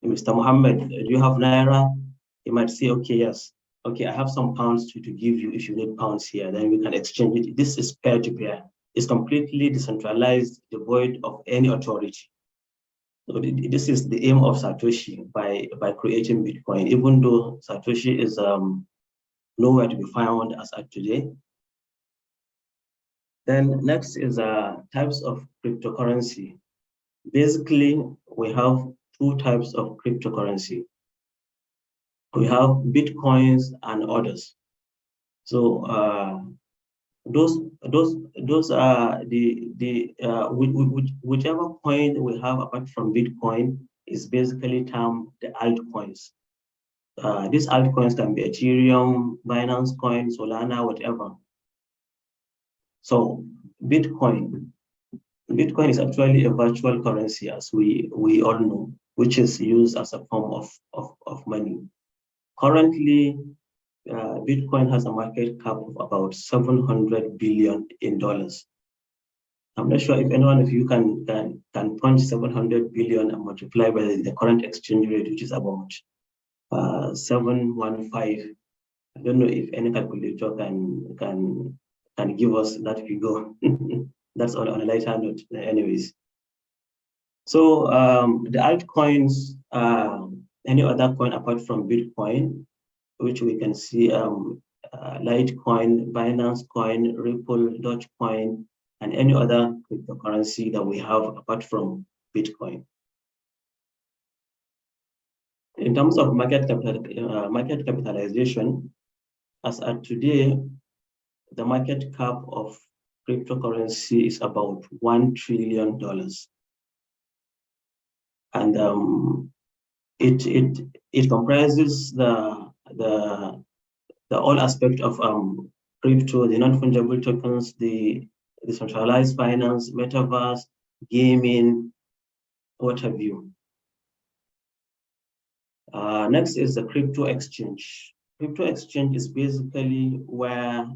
Mr. Mohammed, do you have Naira? He might say, okay, yes. Okay, I have some pounds to give you if you need pounds here, then we can exchange it. This is peer-to-peer. It's completely decentralized, devoid of any authority. So this is the aim of Satoshi by creating Bitcoin, even though Satoshi is nowhere to be found as at today. Then next is types of cryptocurrency. Basically, we have two types of cryptocurrency. We have Bitcoins and others. So those are whichever coin we have apart from Bitcoin is basically termed the altcoins. These altcoins can be Ethereum, Binance Coin, Solana, whatever. So Bitcoin is actually a virtual currency, as we all know, which is used as a form of money. Currently, Bitcoin has a market cap of about $700 billion in dollars. I'm not sure if anyone of you can punch 700 billion and multiply by the current exchange rate, which is about 715. I don't know if any calculator can give us that figure. That's on a lighter note, anyways. So the altcoins, any other coin apart from Bitcoin, which we can see Litecoin, Binance Coin, Ripple, Dogecoin, and any other cryptocurrency that we have apart from Bitcoin. In terms of market capitalization, as at today, the market cap of cryptocurrency is about $1 trillion. And it comprises the all aspect of crypto, the non-fungible tokens, the decentralized finance, metaverse, gaming, what have you. Next is the crypto exchange. Crypto exchange is basically where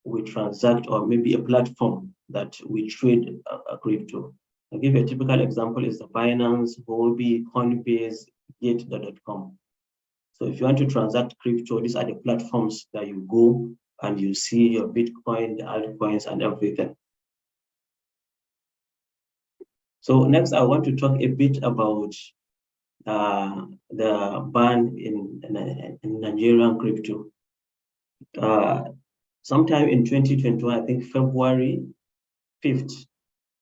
we transact, or maybe a platform that we trade a crypto. I'll give you a typical example is the Binance, Huobi, Coinbase, Gate.com. So if you want to transact crypto, these are the platforms that you go and you see your Bitcoin, the altcoins, and everything. So next, I want to talk a bit about the ban in Nigerian crypto. Sometime in 2021, I think February 5th,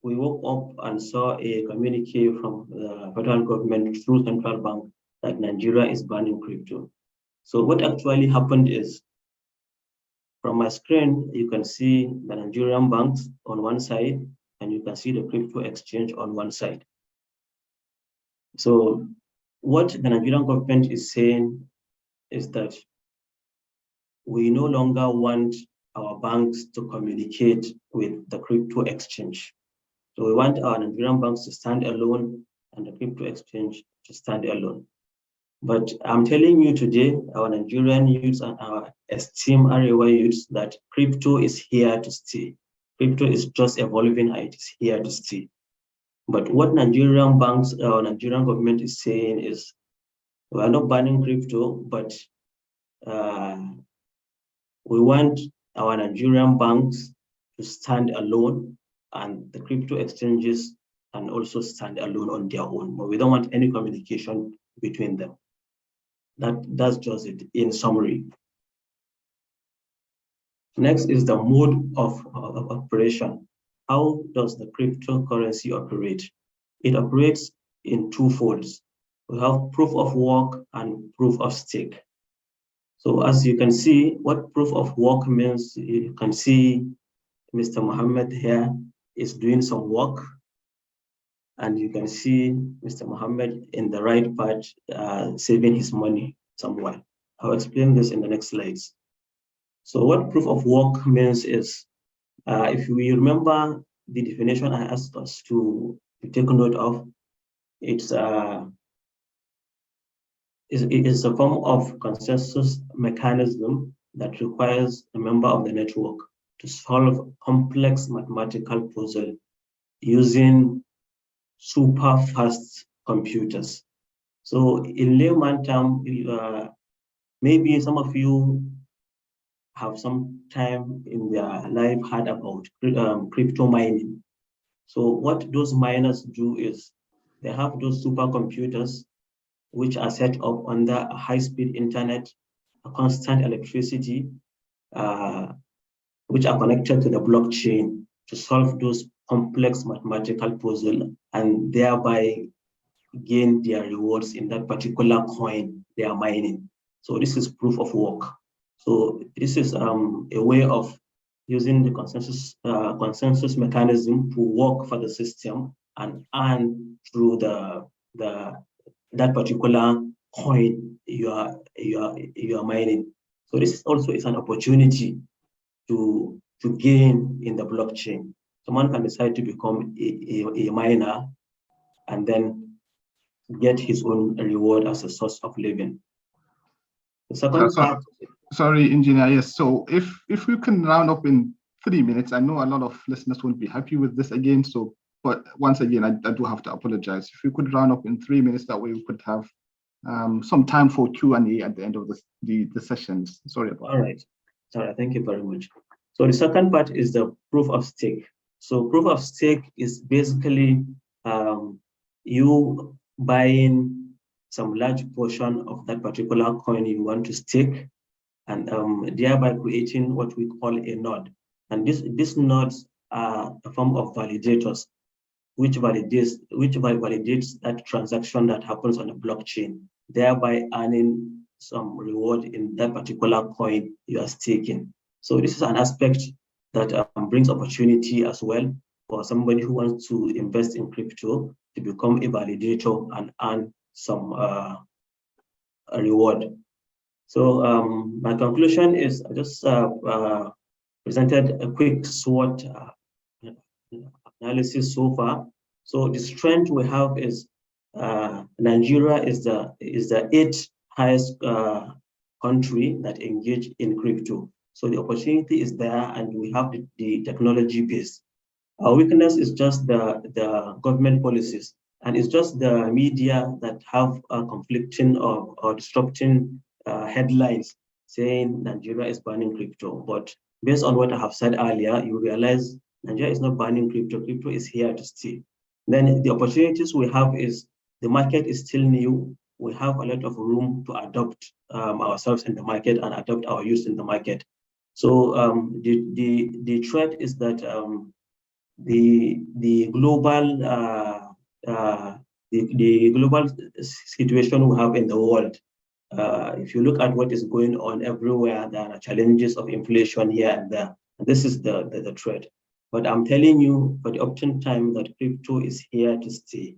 we woke up and saw a communique from the federal government through central bank that Nigeria is banning crypto. So what actually happened is, from my screen, you can see the Nigerian banks on one side, and you can see the crypto exchange on one side. So what the Nigerian government is saying is that we no longer want our banks to communicate with the crypto exchange. So we want our Nigerian banks to stand alone and the crypto exchange to stand alone. But I'm telling you today, our Nigerian youths and our esteemed Arewa youths, that crypto is here to stay. Crypto is just evolving and it is here to stay. But what Nigerian banks or Nigerian government is saying is, we are not banning crypto, but we want our Nigerian banks to stand alone and the crypto exchanges can also stand alone on their own, but we don't want any communication between them. That's just it in summary. Next is the mode of operation. How does the cryptocurrency operate? It operates in two folds. We have proof of work and proof of stake. So as you can see, what proof of work means, you can see Mr. Mohammed here is doing some work. And you can see Mr. Mohammed in the right part saving his money somewhere. I'll explain this in the next slides. So what proof of work means is, if we remember the definition I asked us to take note of, it is a form of consensus mechanism that requires a member of the network to solve complex mathematical puzzle using super fast computers. So in layman term, maybe some of you have some time in their life heard about crypto mining. So what those miners do is they have those supercomputers which are set up under a high-speed internet, a constant electricity, which are connected to the blockchain to solve those complex mathematical puzzle and thereby gain their rewards in that particular coin they are mining. So this is proof of work. So this is a way of using the consensus mechanism to work for the system and earn through that particular coin you are mining. So this also is an opportunity to gain in the blockchain. Someone can decide to become a miner and then get his own reward as a source of living. The second part. Sorry, engineer. Yes. So if we can round up in 3 minutes, I know a lot of listeners won't be happy with this again. So, but once again, I do have to apologize. If we could round up in 3 minutes, that way we could have some time for Q&A at the end of the sessions. Sorry about that. All right. Sorry. Thank you very much. So the second part is the proof of stake. So proof of stake is basically you buying some large portion of that particular coin you want to stake, and thereby creating what we call a node. And these nodes are a form of validators, which validates that transaction that happens on the blockchain, thereby earning some reward in that particular coin you are staking. So this is an aspect that brings opportunity as well for somebody who wants to invest in crypto to become a validator and earn some a reward. So my conclusion is I just presented a quick SWOT analysis so far. So the strength we have is Nigeria is the 8th highest country that engage in crypto. So the opportunity is there, and we have the technology base. Our weakness is just the government policies, and it's just the media that have conflicting or disrupting headlines saying Nigeria is banning crypto. But based on what I have said earlier, you realize Nigeria is not banning crypto. Crypto is here to stay. Then the opportunities we have is the market is still new. We have a lot of room to adopt ourselves in the market and adopt our use in the market. So the threat is that the global the global situation we have in the world. If you look at what is going on everywhere, there are challenges of inflation here and there. And this is the threat. But I'm telling you, for the option time, that crypto is here to stay.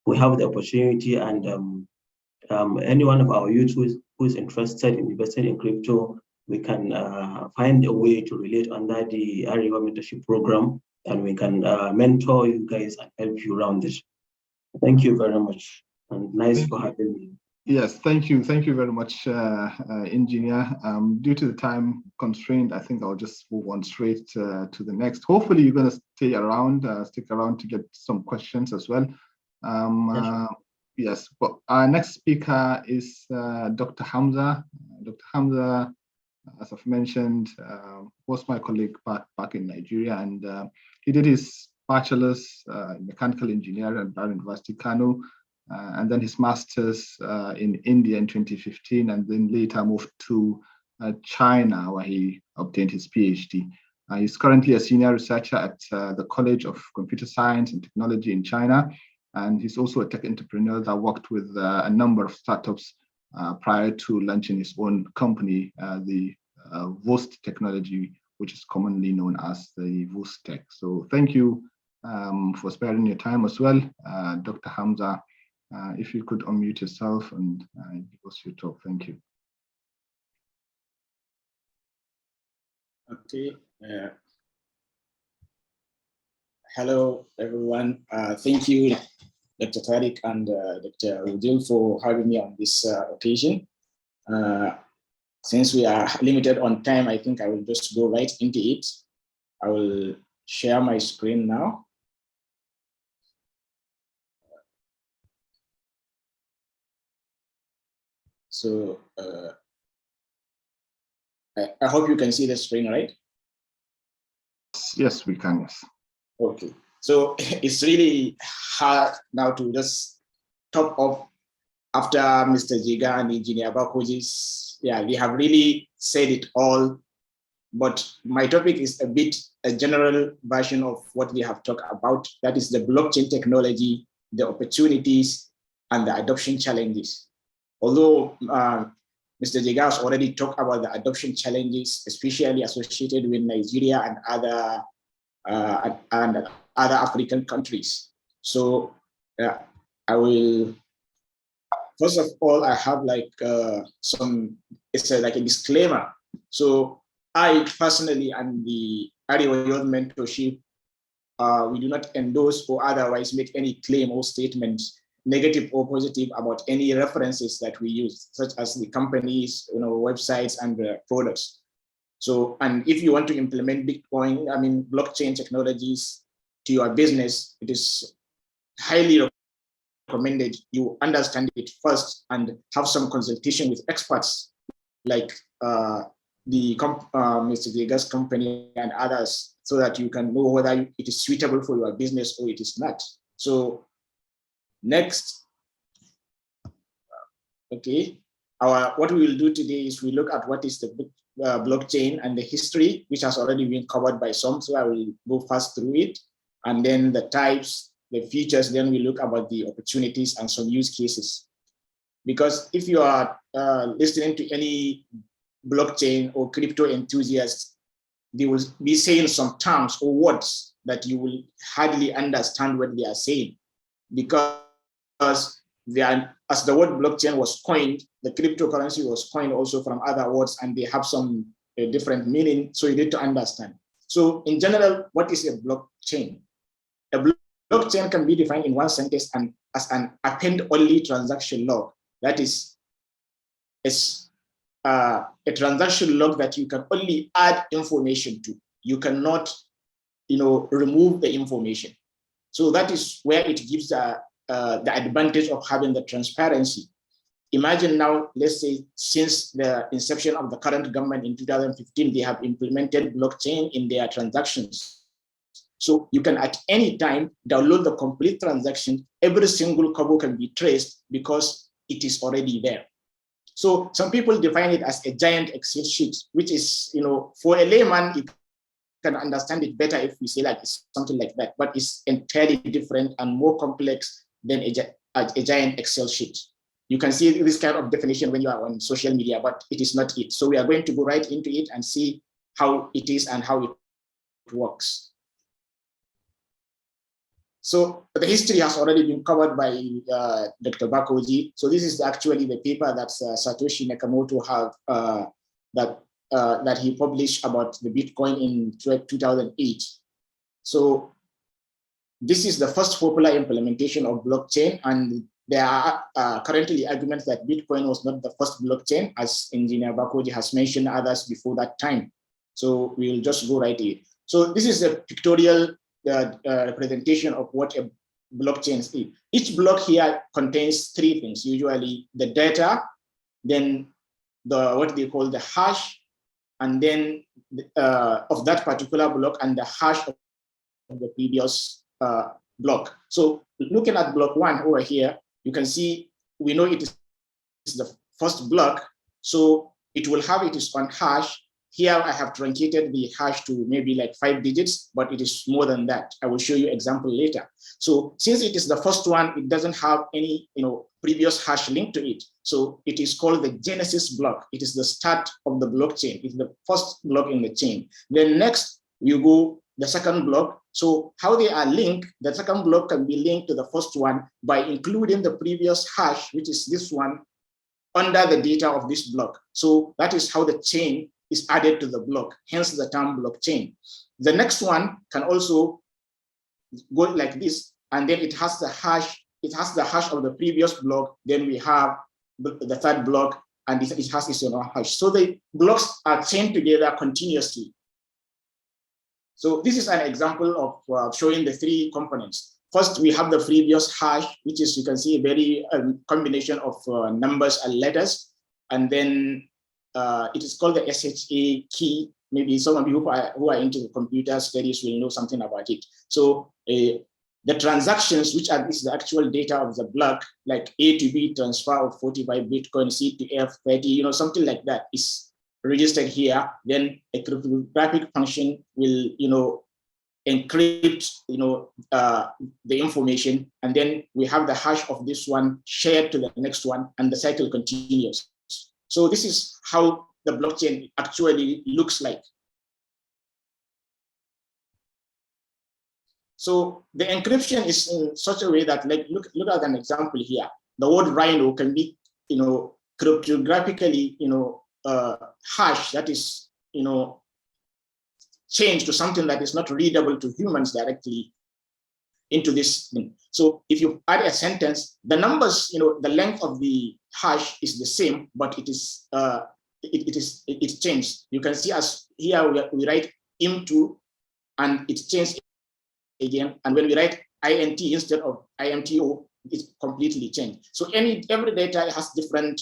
We have the opportunity, and any one of our youth who is interested in investing in crypto, we can find a way to relate under the Arewa Mentorship program, and we can mentor you guys and help you around this. Thank you very much, and nice for having me. Yes, thank you. Thank you very much, Engineer. Due to the time constraint, I think I'll just move on straight to the next. Hopefully you're going to stay around, stick around to get some questions as well. Yes, but our next speaker is Dr. Hamza. Dr. Hamza, as I've mentioned, was my colleague back in Nigeria, and he did his bachelor's in mechanical engineering at Bayero University, Kano, and then his master's in India in 2015, and then later moved to China, where he obtained his PhD. He's currently a senior researcher at the College of Computer Science and Technology in China, and he's also a tech entrepreneur that worked with a number of startups prior to launching his own company, the VOST technology, which is commonly known as the VOST Tech. So thank you for sparing your time as well, Dr. Hamza. If you could unmute yourself and give us your talk. Thank you. Okay. Hello, everyone. Thank you, Dr. Tariq and Dr. Wudil, for having me on this occasion. Since we are limited on time, I think I will just go right into it. I will share my screen now. So I hope you can see the screen, right? Yes, we can, yes. Okay, so it's really hard now to just top up after Mr. Jega and Engineer Bakoji's. Yeah, we have really said it all, but my topic is a bit a general version of what we have talked about. That is the blockchain technology, the opportunities, and the adoption challenges. Although Mr. Jega has already talked about the adoption challenges, especially associated with Nigeria and other African countries. So I will, first of all, I have like like a disclaimer. So I personally and the Arewa Youth Mentorship, we do not endorse or otherwise make any claim or statements, negative or positive, about any references that we use, such as the companies, websites and products. So, and if you want to implement Bitcoin, blockchain technologies to your business, it is highly recommended you understand it first and have some consultation with experts like Mr. Jega's company and others, so that you can know whether it is suitable for your business or it is not. So next, okay, what we will do today is we look at what is the blockchain and the history, which has already been covered by some, so I will go fast through it, and then the types, the features, then we look about the opportunities and some use cases. Because if you are listening to any blockchain or crypto enthusiasts, they will be saying some terms or words that you will hardly understand what they are saying, because they are, as the word blockchain was coined, the cryptocurrency was coined also from other words, and they have some different meaning, so you need to understand. So in general, what is a blockchain? A blockchain can be defined in one sentence and as an append-only transaction log. That is a transaction log that you can only add information to. You cannot remove the information. So that is where it gives the advantage of having the transparency. Imagine now, let's say, since the inception of the current government in 2015, they have implemented blockchain in their transactions. So you can at any time download the complete transaction. Every single kobo can be traced because it is already there. So some people define it as a giant Excel sheet, which is, for a layman, you can understand it better if we say like it's something like that, but it's entirely different and more complex than a giant Excel sheet. You can see this kind of definition when you are on social media, but it is not it. So we are going to go right into it and see how it is and how it works. So the history has already been covered by Dr. Bakoji. So this is actually the paper that Satoshi Nakamoto have that he published about the Bitcoin in 2008. So this is the first popular implementation of blockchain, and there are currently arguments that Bitcoin was not the first blockchain, as Engineer Bakoji has mentioned others before that time. So we'll just go right in. So this is a pictorial representation of what a blockchain is. Each block here contains three things, usually the data, then what they call the hash, and then of that particular block and the hash of the previous block. So looking at block one over here, you can see, we know it is the first block, so it will have its own hash. Here I have truncated the hash to maybe like 5 digits, but it is more than that. I will show you example later. So since it is the first one, it doesn't have any previous hash linked to it. So it is called the genesis block. It is the start of the blockchain. It's the first block in the chain. Then next you go the second block. So how they are linked, the second block can be linked to the first one by including the previous hash, which is this one, under the data of this block. So that is how the chain is added to the block, hence the term blockchain. The next one can also go like this, and then it has the hash. It has the hash of the previous block. Then we have the third block, and it has its own hash. So the blocks are chained together continuously. So this is an example of showing the three components. First, we have the previous hash, which is, you can see, a very combination of numbers and letters, and then it is called the SHA key. Maybe some of you who are into the computer studies will know something about it. So the transactions, which is the actual data of the block, like A to B transfer of 45 Bitcoin, C to F 30, something like that, is registered here. Then a cryptographic function will, encrypt, the information, and then we have the hash of this one shared to the next one, and the cycle continues. So this is how the blockchain actually looks like. So the encryption is in such a way that, like, look at an example here. The word rhino can be, cryptographically, hash, that is, changed to something that is not readable to humans directly into this thing. So if you add a sentence, the numbers, the length of the hash is the same, but it's changed. You can see as here we write IM2 and it's changed again. And when we write INT instead of IMTO, it's completely changed. So every data has different,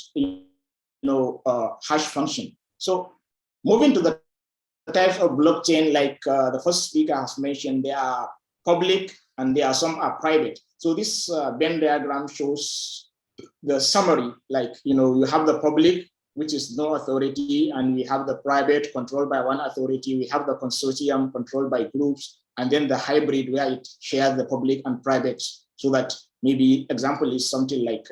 hash function. So moving to the types of blockchain, like the first speaker has mentioned, they are public and there are some are private. So this Venn diagram shows the summary, like, you have the public, which is no authority, and we have the private controlled by one authority. We have the consortium controlled by groups, and then the hybrid where it shares the public and private. So that maybe example is something like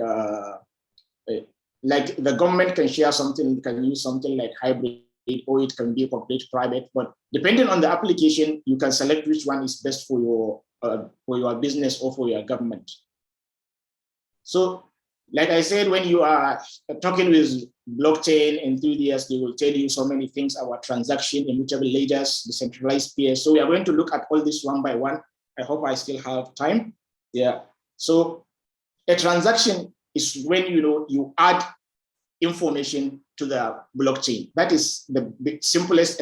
the government can share something, can use something like hybrid, or it can be complete private. But depending on the application, you can select which one is best for your business or for your government. So, like I said, when you are talking with blockchain enthusiasts, they will tell you so many things about transaction, immutable ledgers, decentralized peers. So we are going to look at all this one by one. I hope I still have time. Yeah. So a transaction is when you add information to the blockchain. That is the simplest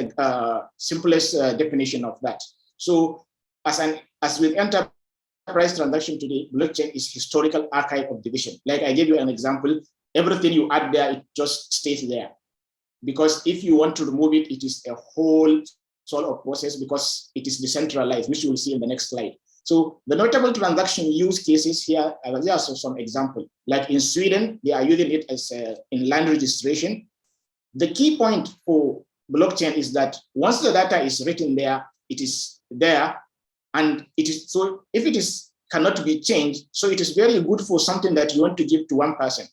definition of that. So as with enterprise transaction today, blockchain is historical archive of division. Like I gave you an example, everything you add there, it just stays there. Because if you want to remove it, it is a whole sort of process because it is decentralized, which you will see in the next slide. So the notable transaction use cases here, there are some example. Like in Sweden, they are using it as in land registration. The key point for blockchain is that once the data is written there, it is there, and it is so if it is cannot be changed, so it is very good for something that you want to give to one person.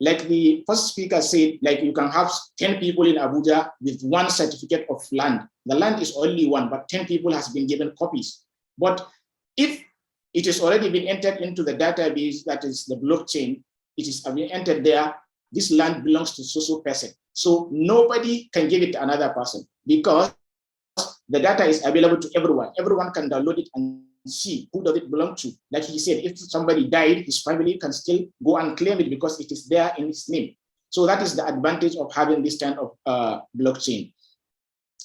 Like the first speaker said, like you can have 10 people in Abuja with one certificate of land. The land is only one, but 10 people has been given copies. But if it has already been entered into the database, that is the blockchain, it is been entered there, this land belongs to so-so person. So nobody can give it to another person because the data is available to everyone. Everyone can download it and see who does it belong to. Like he said, if somebody died, his family can still go and claim it because it is there in his name. So that is the advantage of having this kind of blockchain.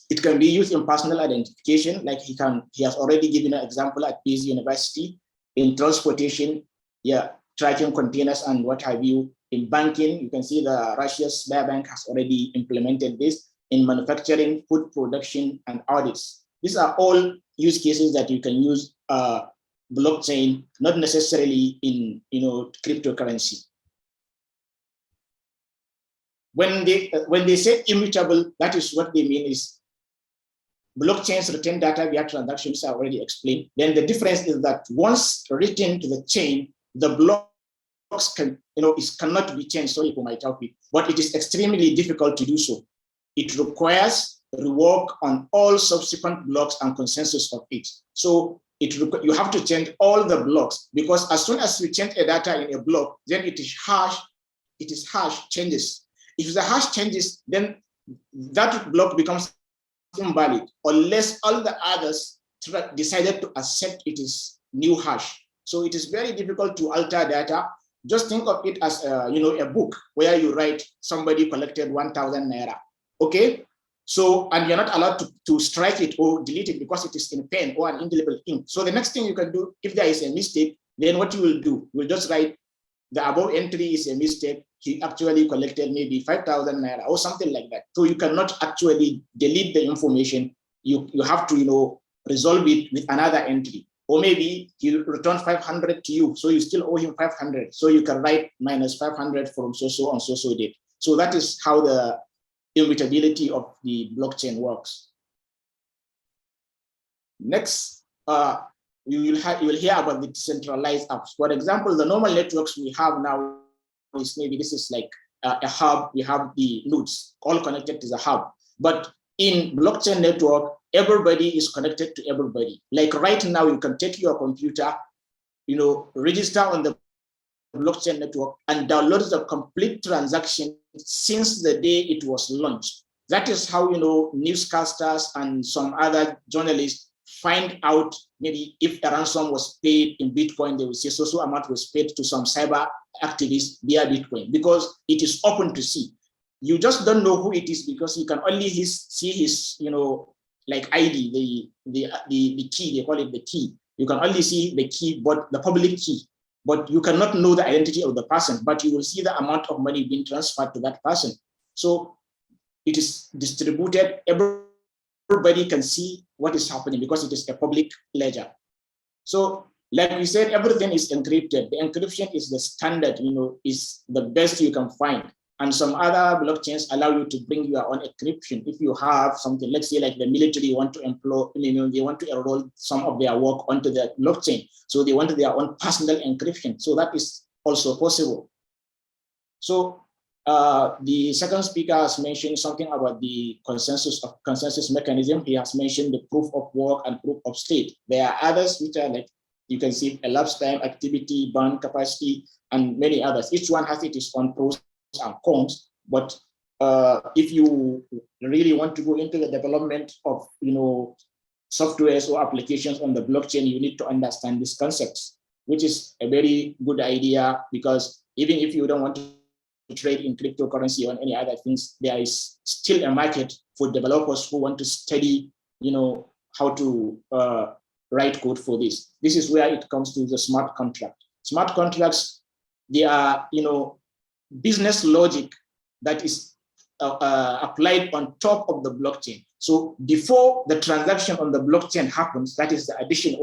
It can be used in personal identification, like he has already given an example at PZ University, in transportation, tracking containers and what have you. In banking, you can see the Russia's Bank has already implemented this. In manufacturing, food production, and audits. These are all use cases that you can use blockchain, not necessarily in cryptocurrency. When they say immutable, that is what they mean is blockchains retain data via transactions, I already explained. Then the difference is that once written to the chain, the blocks cannot be changed. Sorry for my topic, but it is extremely difficult to do so. It requires rework on all subsequent blocks and consensus of it. So you have to change all the blocks, because as soon as you change a data in a block, then it is hash changes. If the hash changes, then that block becomes invalid unless all the others decided to accept it is new hash. So it is very difficult to alter data. Just think of it as a book where you write somebody collected 1,000 naira. Okay, so and you're not allowed to strike it or delete it because it is in pen or an indelible ink. So the next thing you can do, if there is a mistake, then what you will do, you will just write the above entry is a mistake. He actually collected maybe 5,000 naira or something like that. So you cannot actually delete the information. You have to resolve it with another entry. Or maybe he returned 500 to you, so you still owe him 500. So you can write minus 500 from so-so on so-so date. So that is how the immutability of the blockchain works. Next, you will hear about the decentralized apps. For example, the normal networks we have now is maybe this is like a hub. We have the nodes all connected to the hub. But in blockchain network, everybody is connected to everybody. Like right now, you can take your computer, register on the blockchain network and download the complete transaction since the day it was launched. That is how newscasters and some other journalists find out maybe if a ransom was paid in Bitcoin. They will say so amount was paid to some cyber activists via Bitcoin, because it is open to see. You just don't know who it is because you can only see his like ID, the key, they call it the key. You can only see the key, but the public key. But you cannot know the identity of the person, but you will see the amount of money being transferred to that person. So it is distributed. Everybody can see what is happening because it is a public ledger. So like we said, everything is encrypted. The encryption is the standard, is the best you can find. And some other blockchains allow you to bring your own encryption. If you have something, let's say like the military want to employ, they want to enroll some of their work onto the blockchain. So they want their own personal encryption. So that is also possible. So the second speaker has mentioned something about the consensus mechanism. He has mentioned the proof of work and proof of state. There are others which are like, you can see elapsed time, activity, burn capacity, and many others. Each one has its own pros and cons, but if you really want to go into the development of softwares or applications on the blockchain, you need to understand these concepts, which is a very good idea, because even if you don't want to trade in cryptocurrency or any other things, there is still a market for developers who want to study how to write code for this. This is where it comes to the smart contract. Smart contracts, they are, business logic that is applied on top of the blockchain. So before the transaction on the blockchain happens, that is the addition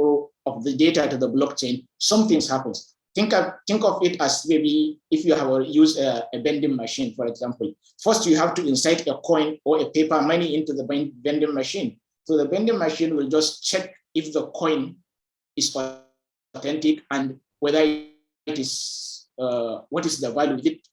of the data to the blockchain, something happens. Think of it as maybe if you have used a vending machine, for example. First, you have to insert a coin or a paper money into the vending machine. So the vending machine will just check if the coin is authentic and whether it is, what is the value, is it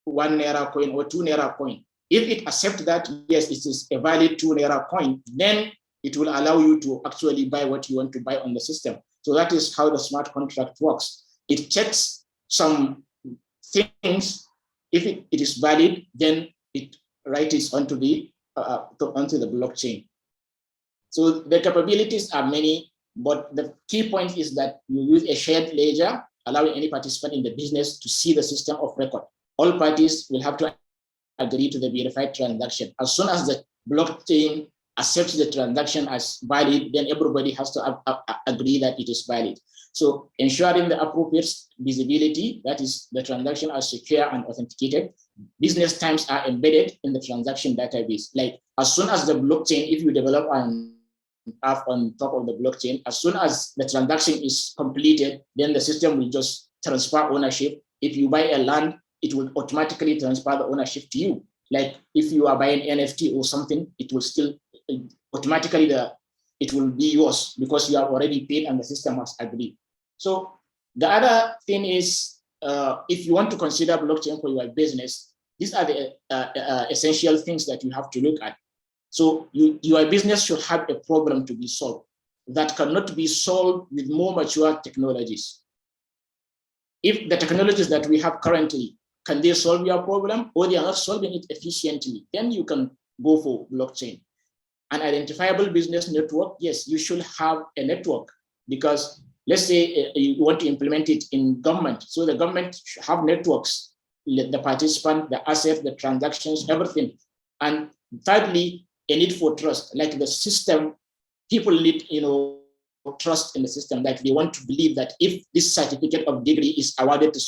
1 naira coin or 2 naira coin. If it accepts that, yes, it is a valid 2 naira coin, then it will allow you to actually buy what you want to buy on the system. So that is how the smart contract works. It checks some things. If it is valid, then it writes onto the blockchain. So the capabilities are many, but the key point is that you use a shared ledger, allowing any participant in the business to see the system of record. All parties will have to agree to the verified transaction. As soon as the blockchain accepts the transaction as valid, then everybody has to agree that it is valid. So ensuring the appropriate visibility, that is the transaction are secure and authenticated. Business times are embedded in the transaction database. Like as soon as the blockchain, if you develop an app on top of the blockchain, as soon as the transaction is completed, then the system will just transfer ownership. If you buy a land, it will automatically transfer the ownership to you. Like if you are buying NFT or something, it will still automatically it will be yours because you have already paid and the system has agreed. So the other thing is, if you want to consider blockchain for your business, these are the essential things that you have to look at. So your business should have a problem to be solved that cannot be solved with more mature technologies. If the technologies that we have currently, can they solve your problem or they are not solving it efficiently, then you can go for blockchain. An identifiable business network, yes, you should have a network because let's say you want to implement it in government. So the government should have networks, the participant, the assets, the transactions, everything. And thirdly, a need for trust, like the system, people need, trust in the system, like they want to believe that if this certificate of degree is awarded to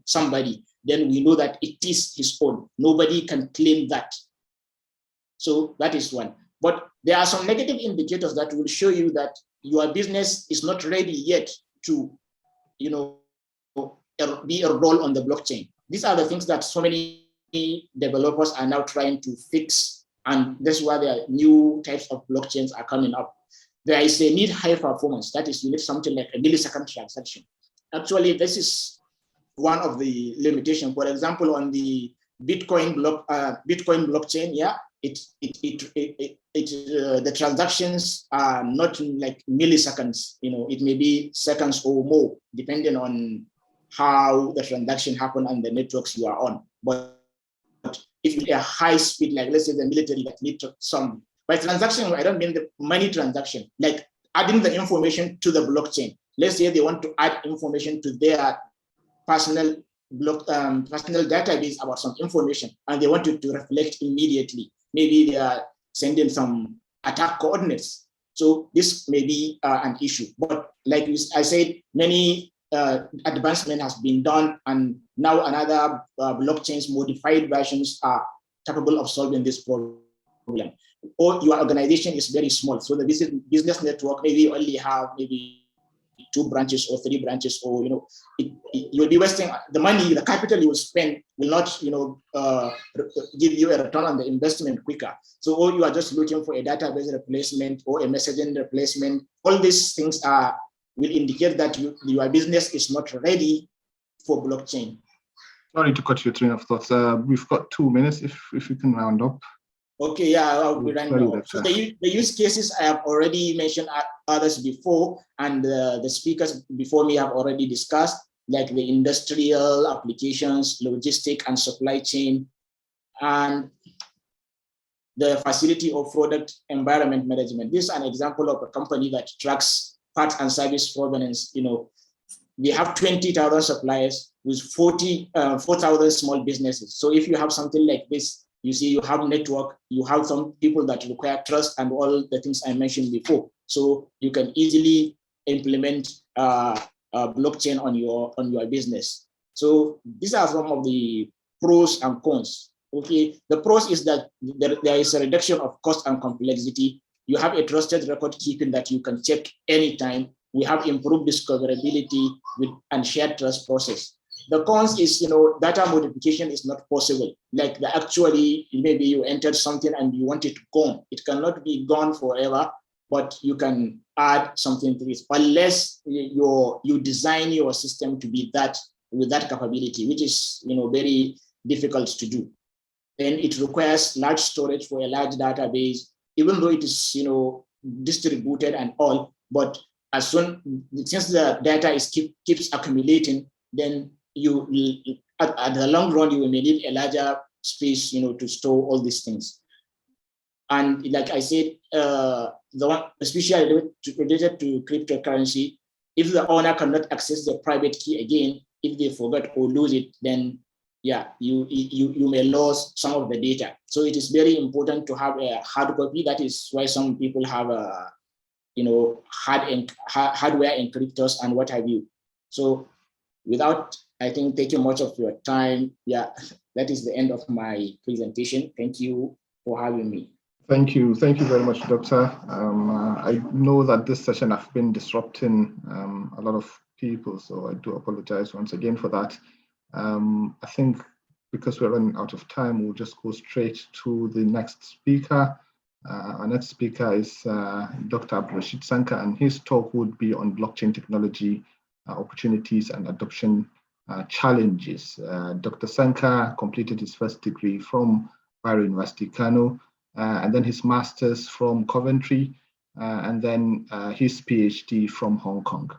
somebody, then we know that it is his own. Nobody can claim that. So that is one. But there are some negative indicators that will show you that your business is not ready yet to, be a role on the blockchain. These are the things that so many developers are now trying to fix. And that's why there are new types of blockchains are coming up. There is a need high performance. That is, you need something like a millisecond transaction. Actually, this is one of the limitations. For example, on the Bitcoin blockchain, yeah, the transactions are not like milliseconds. It may be seconds or more, depending on how the transaction happened and the networks you are on. But if you are high speed, like let's say the military that need some. By transaction, I don't mean the money transaction, like adding the information to the blockchain. Let's say they want to add information to their personal database about some information, and they want it to reflect immediately. Maybe they are sending some attack coordinates. So this may be an issue. But like I said, many advancement has been done, and now another blockchains modified versions are capable of solving this problem. Or your organization is very small, so the business network maybe only have maybe 2 branches or 3 branches, or you'll be wasting the money, the capital you will spend will not give you a return on the investment quicker. So or you are just looking for a database replacement or a messaging replacement. All these things will indicate that your business is not ready for blockchain. Sorry to cut your train of thoughts. We've got 2 minutes if you can round up. Okay, yeah, I'll be running up. So the use cases I have already mentioned others before, and the speakers before me have already discussed, like the industrial applications, logistic and supply chain, and the facility of product environment management. This is an example of a company that tracks parts and service provenance. We have 20,000 suppliers with 4,000 small businesses. So if you have something like this, you see, you have network, you have some people that require trust and all the things I mentioned before. so you can easily implement blockchain on your business. So these are some of the pros and cons. Okay, the pros is that there is a reduction of cost and complexity. You have a trusted record keeping that you can check anytime. We have improved discoverability and shared trust process. The cons is, data modification is not possible. Like actually, maybe you entered something and you want it gone. It cannot be gone forever, but you can add something to it, unless you design your system to be with that capability, which is very difficult to do. Then it requires large storage for a large database, even though it is distributed and all. But since the data keeps accumulating, then at the long run you may need a larger space to store all these things. And like I said, the one especially related to cryptocurrency, if the owner cannot access the private key again, if they forget or lose it, then yeah, you may lose some of the data. So it is very important to have a hard copy. That is why some people have hardware encryptors and what have you. So without, I think, taking much of your time, yeah, that is the end of my presentation. Thank you for having me. Thank you very much, Doctor. I know that this session has been disrupting a lot of people, so I do apologize once again for that. I think because we're running out of time, we'll just go straight to the next speaker. Our next speaker is Dr. Abdurrashid Sanka, and his talk would be on blockchain technology, opportunities and adoption challenges. Dr. Sanka completed his first degree from Bayero University, Kano, and then his master's from Coventry, and then his PhD from Hong Kong.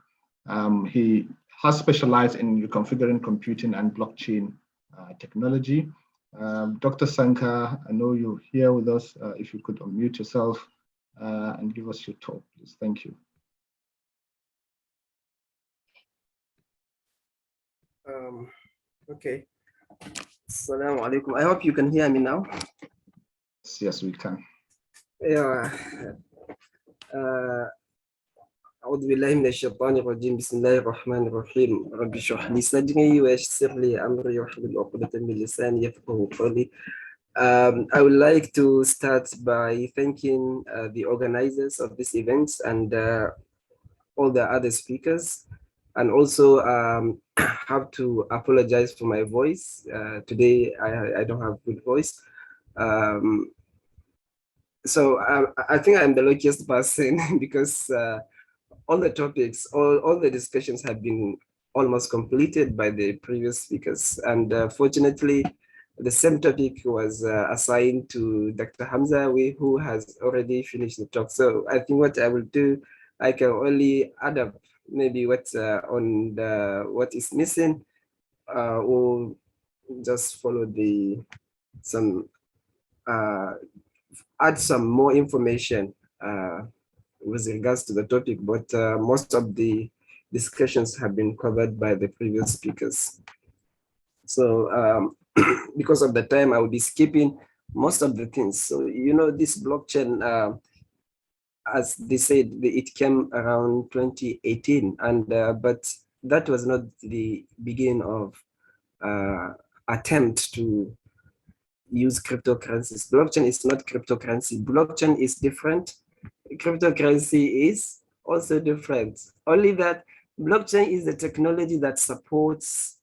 He has specialized in reconfiguring computing and blockchain technology. Dr. Sanka, I know you're here with us. If you could unmute yourself and give us your talk, please. Thank you. Okay. Assalamu alaikum. I hope you can hear me now. Yes, we can. Yeah. أعوذ بالله من الشيطان الرجيم بسم الله الرحمن الرحيم رب اشرح لي صدري ويسر لي أمري واحلل عقدة من لساني يفقهوا قولي. I would like to start by thanking the organizers of this event and all the other speakers, and also have to apologize for my voice. Today I don't have good voice. So I think I'm the luckiest person because all the topics, all the discussions have been almost completed by the previous speakers. And fortunately, the same topic was assigned to Dr. Hamza, who has already finished the talk. So I think what I will do, I can only add up maybe what's on what is missing, or just follow add some more information with regards to the topic, but most of the discussions have been covered by the previous speakers. So because of the time, I will be skipping most of the things. So, this blockchain, as they said, it came around 2018, and but that was not the beginning of attempt to use cryptocurrencies. Blockchain is not cryptocurrency. Blockchain is different. Cryptocurrency is also different. Only that blockchain is the technology that supports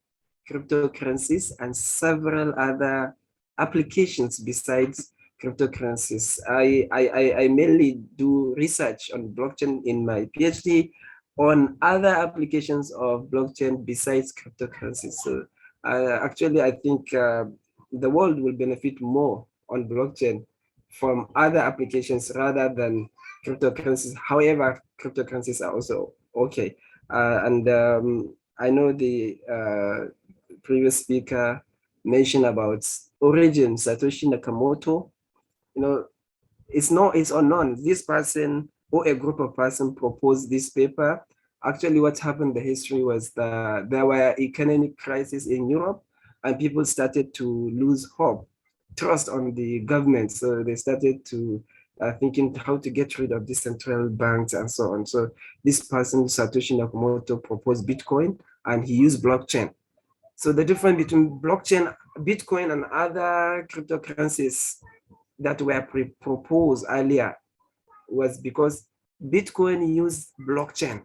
cryptocurrencies and several other applications besides cryptocurrencies. I mainly do research on blockchain in my PhD on other applications of blockchain besides cryptocurrencies. So actually, I think the world will benefit more on blockchain from other applications rather than cryptocurrencies. However, cryptocurrencies are also okay. And I know the previous speaker mentioned about origin, Satoshi Nakamoto. It's unknown. This person or a group of persons proposed this paper. Actually, what happened in the history was that there were economic crises in Europe, and people started to lose hope, trust on the government. So they started to thinking how to get rid of these central banks and so on. So this person, Satoshi Nakamoto, proposed Bitcoin, and he used blockchain. So the difference between blockchain, Bitcoin, and other cryptocurrencies that were proposed earlier was because Bitcoin used blockchain.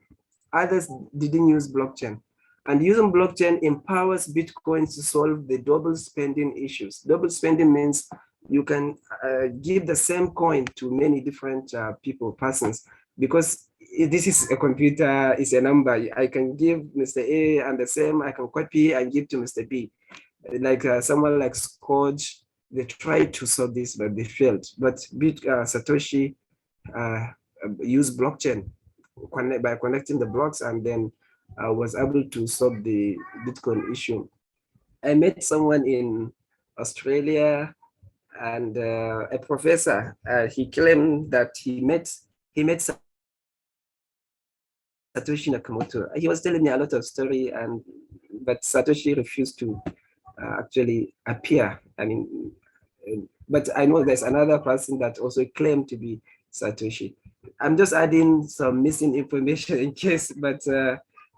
Others didn't use blockchain. And using blockchain empowers Bitcoin to solve the double spending issues. Double spending means you can give the same coin to many different people, persons, because this is a computer, it's a number. I can give Mr. A and the same, I can copy and give to Mr. B. Like someone like Scotch, they tried to solve this, but they failed. But Satoshi used blockchain by connecting the blocks, and then was able to solve the Bitcoin issue. I met someone in Australia, and a professor. He claimed that he met Satoshi Nakamoto. He was telling me a lot of story, but Satoshi refused to actually appear. I mean, but I know there's another person that also claimed to be Satoshi. I'm just adding some missing information in case, but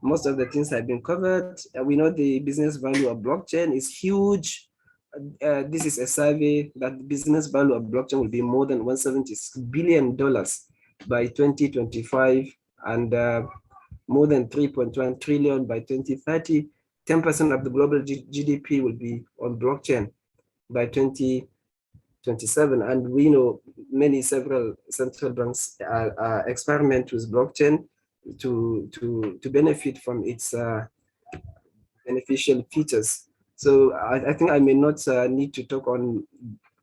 most of the things have been covered. We know the business value of blockchain is huge. This is a survey that the business value of blockchain will be more than $176 billion by 2025, and more than 3.1 trillion by 2030. 10% of the global GDP will be on blockchain by 2027. And we know several central banks experiment with blockchain to benefit from its beneficial features. So I think I may not need to talk on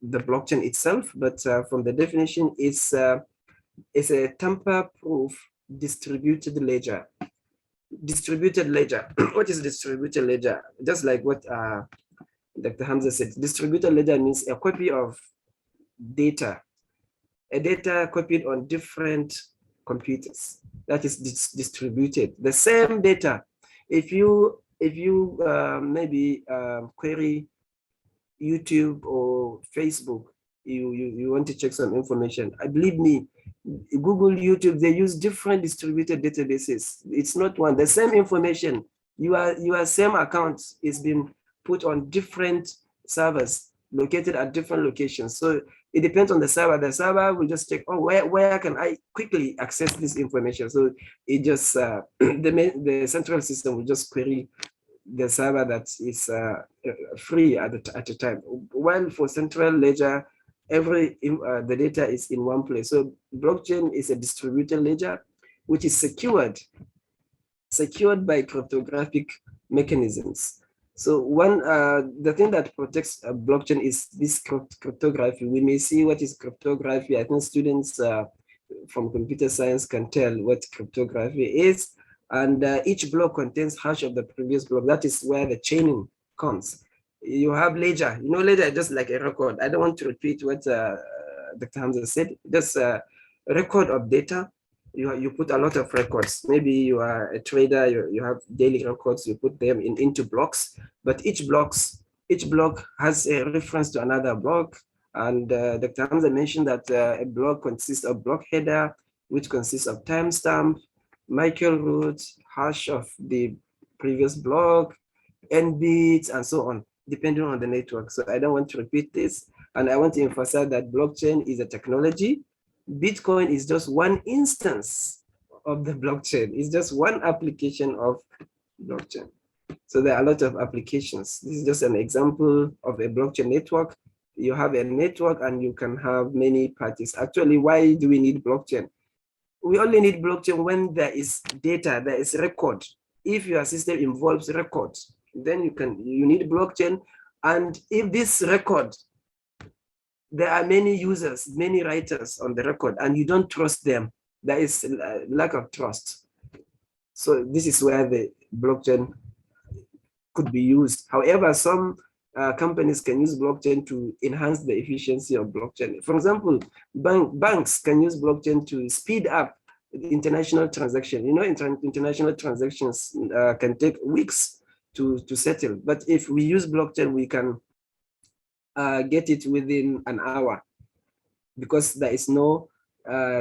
the blockchain itself, but from the definition, it's a tamper-proof distributed ledger. Distributed ledger. What is distributed ledger? Just like what Dr. Hamza said, distributed ledger means a copy of data, a data copied on different computers. That is distributed. The same data. If you maybe query YouTube or Facebook, you want to check some information. Believe me, Google, YouTube, they use different distributed databases. It's not one. The same information, your same account is being put on different servers located at different locations. So it depends on the server. The server will just check, oh, where can I quickly access this information? So it just, the central system will just query the server that is free at the time. While for central ledger, the data is in one place. So blockchain is a distributed ledger, which is secured by cryptographic mechanisms. So the thing that protects a blockchain is this cryptography. We may see what is cryptography. I think students from computer science can tell what cryptography is. And each block contains hash of the previous block. That is where the chaining comes. You have ledger. You know, ledger is just like a record. I don't want to repeat what Dr. Hamza said. Just a record of data. You put a lot of records. Maybe you are a trader. You have daily records. You put them into blocks. But each block has a reference to another block. And Dr. Hamza mentioned that a block consists of block header, which consists of timestamp, Michael root, hash of the previous block, n bits, and so on, depending on the network. So I don't want to repeat this. And I want to emphasize that blockchain is a technology. Bitcoin is just one instance of the blockchain. It's just one application of blockchain. So there are a lot of applications. This is just an example of a blockchain network. You have a network and you can have many parties. Actually, why do we need blockchain? We only need blockchain when there is data, there is record. If your system involves records, then you need blockchain. And if this record, there are many users, many writers on the record, and you don't trust them, there is a lack of trust. So this is where the blockchain could be used. However, some companies can use blockchain to enhance the efficiency of blockchain. For example, banks can use blockchain to speed up international transactions. You know, international transactions can take weeks to settle. But if we use blockchain, we can get it within an hour. because there is no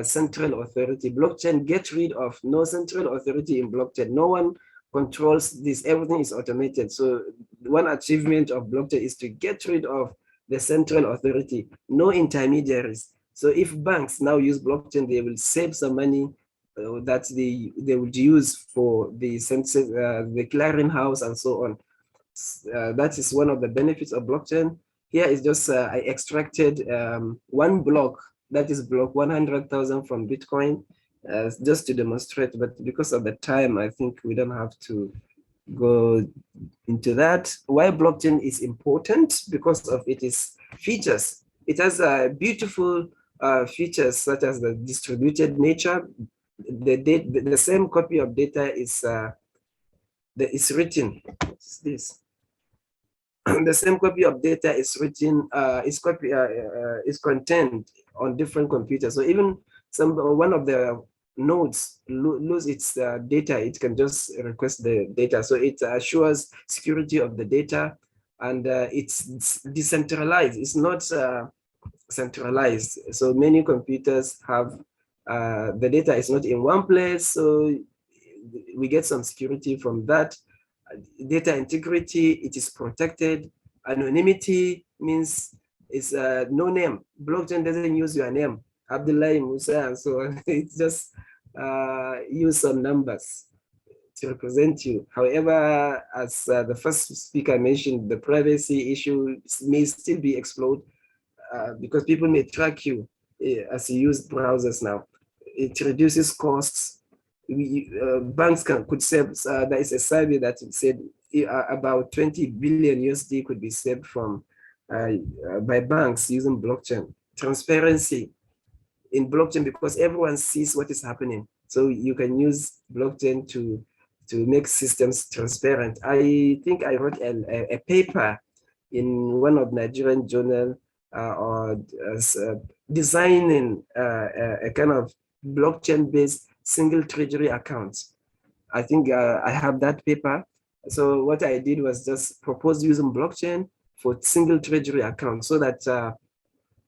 central authority. Blockchain gets rid of no central authority in blockchain. No one controls this. Everything is automated. So one achievement of blockchain is to get rid of the central authority, no intermediaries. So if banks now use blockchain, they will save some money that they would use for the census, the clearinghouse and so on. That is one of the benefits of blockchain. Here is just, I extracted one block, that is block 100,000 from Bitcoin, just to demonstrate, but because of the time, I think we don't have to go into that. Why blockchain is important? Because of its features. It has beautiful features such as the distributed nature. The same copy of data is written. It's this. The same copy of data is written, is contained on different computers. So even one of the nodes lose its data, it can just request the data. So it assures security of the data, and it's decentralized. It's not centralized. So many computers have the data is not in one place. So we get some security from that. Data integrity, it is protected. Anonymity means it's no name. Blockchain doesn't use your name, Abdullah, Musa, and so on. It's just use some numbers to represent you. However, as the first speaker mentioned, the privacy issue may still be explored because people may track you as you use browsers now. It reduces costs. Banks could save, there is a survey that said about 20 billion USD could be saved from by banks using blockchain. Transparency in blockchain, because everyone sees what is happening. So you can use blockchain to make systems transparent. I think I wrote a paper in one of Nigerian journal designing a kind of blockchain-based single treasury accounts. I think I have that paper. So what I did was just propose using blockchain for single treasury accounts, so that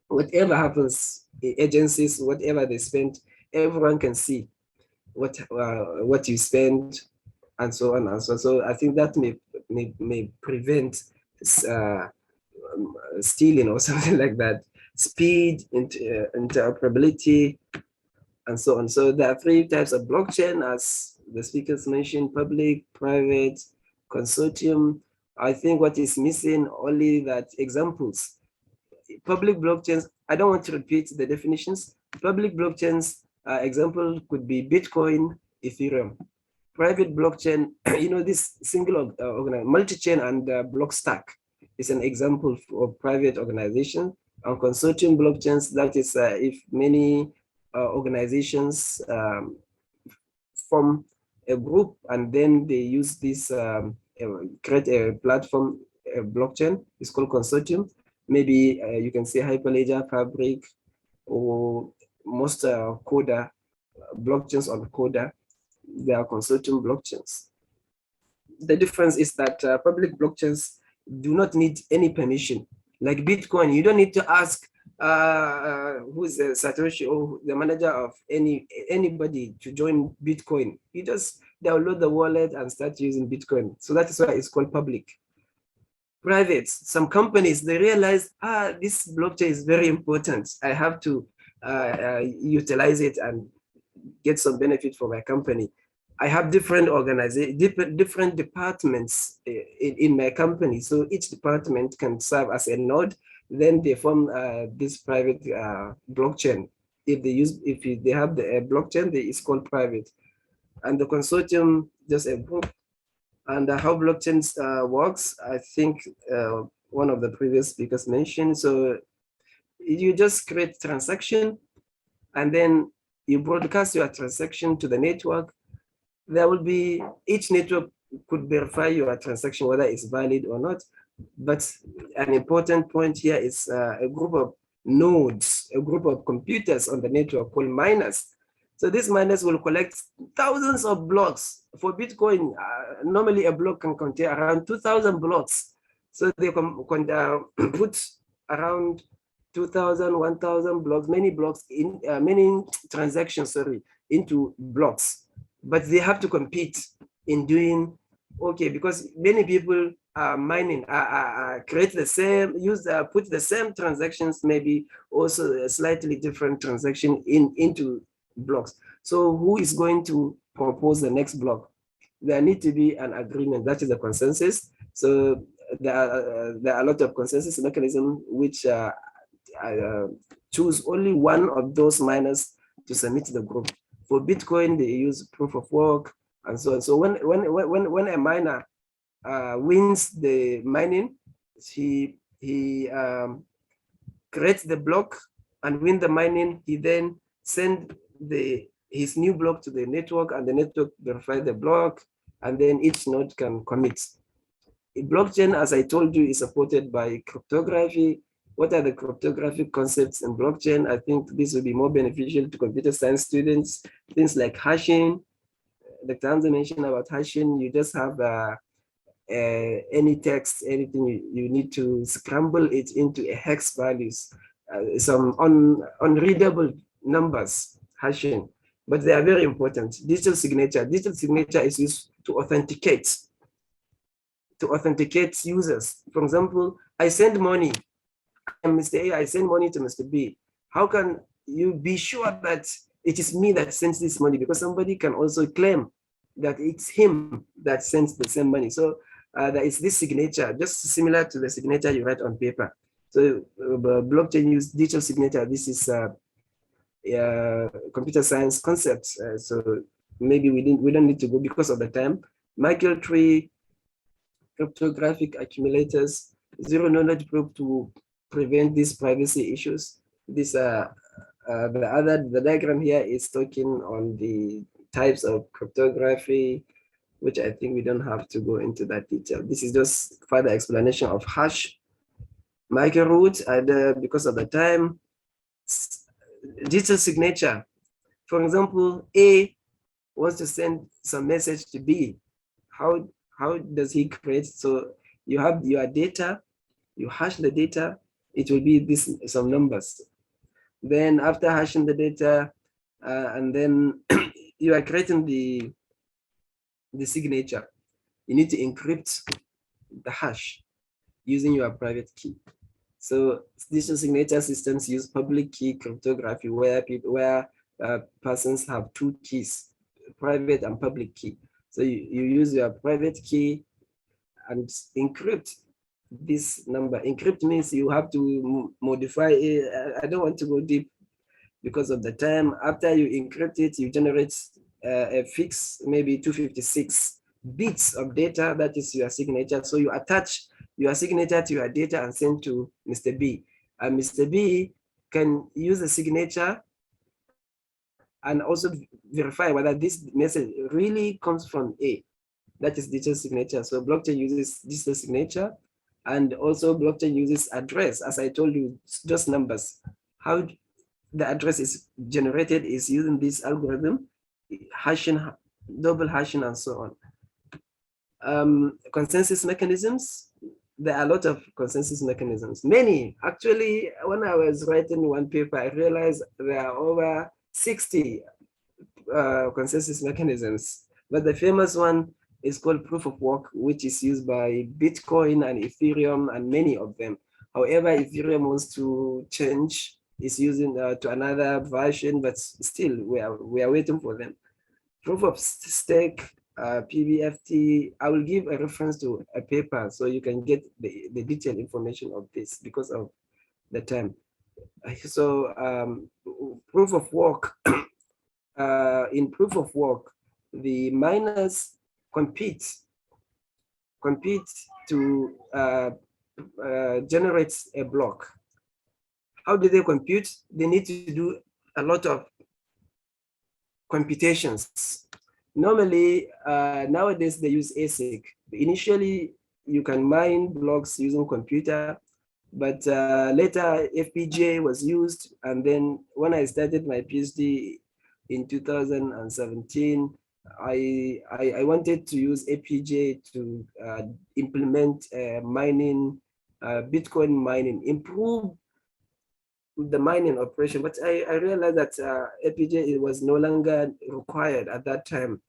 whatever happens, agencies, whatever they spend, everyone can see what you spend, and so on and so on. So I think that may prevent stealing or something like that. Speed, interoperability, and so on. So there are three types of blockchain, as the speakers mentioned: public, private, consortium. I think what is missing only that examples. Public blockchains, I don't want to repeat the definitions. Public blockchains, example could be Bitcoin, Ethereum. Private blockchain, this single multi-chain and block stack is an example of private organization. And consortium blockchains, that is if many organizations form a group and then they use this, create a platform, a blockchain, it's called consortium. Maybe you can say Hyperledger, Fabric, or most Coda, blockchains on Coda, they are consortium blockchains. The difference is that public blockchains do not need any permission. Like Bitcoin, you don't need to ask who's the Satoshi or the manager of anybody to join Bitcoin. You just download the wallet and start using Bitcoin. So that is why it's called public. Private, some companies, they realize, this blockchain is very important. I have to utilize it and get some benefit for my company. I have different organizations, different departments in my company. So each department can serve as a node. Then they form this private blockchain. If they have the blockchain, it's called private. And the consortium, just a group. And how blockchains works, I think one of the previous speakers mentioned. So you just create transaction, and then you broadcast your transaction to the network. There will be, each network could verify your transaction, whether it's valid or not. But an important point here is a group of nodes, a group of computers on the network called miners. So these miners will collect thousands of blocks. For Bitcoin, normally a block can contain around 2,000 blocks. So they can put around 2,000, 1,000 blocks, many blocks in many transactions, sorry, into blocks, but they have to compete in doing okay, because many people are mining, create the same, put the same transactions, maybe also a slightly different transaction into blocks. So who is going to propose the next block? There need to be an agreement, that is a consensus. So there are a lot of consensus mechanisms which choose only one of those miners to submit to the group. For Bitcoin, they use proof of work and so on. So when a miner wins the mining, he creates the block and win the mining. He then send his new block to the network, and the network verify the block, and then each node can commit. Blockchain, as I told you, is supported by cryptography. What are the cryptographic concepts in blockchain? I think this will be more beneficial to computer science students. Things like hashing. Dr. Hamza mentioned about hashing. You just have any text, anything, you need to scramble it into a hex values, some unreadable numbers, hashing, but they are very important. Digital signature is used to authenticate users. For example, I send money, I'm Mr. A, I send money to Mr. B. How can you be sure that it is me that sends this money? Because somebody can also claim that it's him that sends the same money. So there is this signature, just similar to the signature you write on paper. So blockchain use digital signature. This is computer science concepts. So maybe we don't need to go because of the time. Michael tree, cryptographic accumulators, zero knowledge proof to prevent these privacy issues. This the diagram here is talking on the types of cryptography, which I think we don't have to go into that detail. This is just further explanation of hash, micro-root, and because of the time, digital signature. For example, A wants to send some message to B. How does he create? So you have your data, you hash the data, it will be some numbers. Then after hashing the data, and then you are creating the signature. You need to encrypt the hash using your private key. So digital signature systems use public key cryptography where persons have two keys, private and public key. So you use your private key and encrypt this number. Encrypt means you have to modify it. I don't want to go deep because of the time. After you encrypt it, you generate a fix, maybe 256 bits of data, that is your signature. So you attach your signature to your data and send to Mr. B. And Mr. B can use the signature and also verify whether this message really comes from A. That is digital signature. So blockchain uses digital signature, and also blockchain uses address. As I told you, just numbers. How the address is generated is using this algorithm, hashing, double hashing, and so on. Consensus mechanisms. There are a lot of consensus mechanisms. Many. Actually, when I was writing one paper, I realized there are over 60 consensus mechanisms. But the famous one is called proof of work, which is used by Bitcoin and Ethereum and many of them. However, Ethereum wants to change, is using to another version, but still we are waiting for them. Proof of stake, PBFT, I will give a reference to a paper so you can get the detailed information of this because of the time. So proof of work, in proof of work, the miners compete to generate a block. How do they compute? They need to do a lot of computations. Normally, nowadays they use ASIC. Initially, you can mine blocks using computer, but later FPGA was used. And then when I started my PhD in 2017, I wanted to use FPGA to implement mining, Bitcoin mining, improve the mining operation, but I realized that FPGA it was no longer required at that time,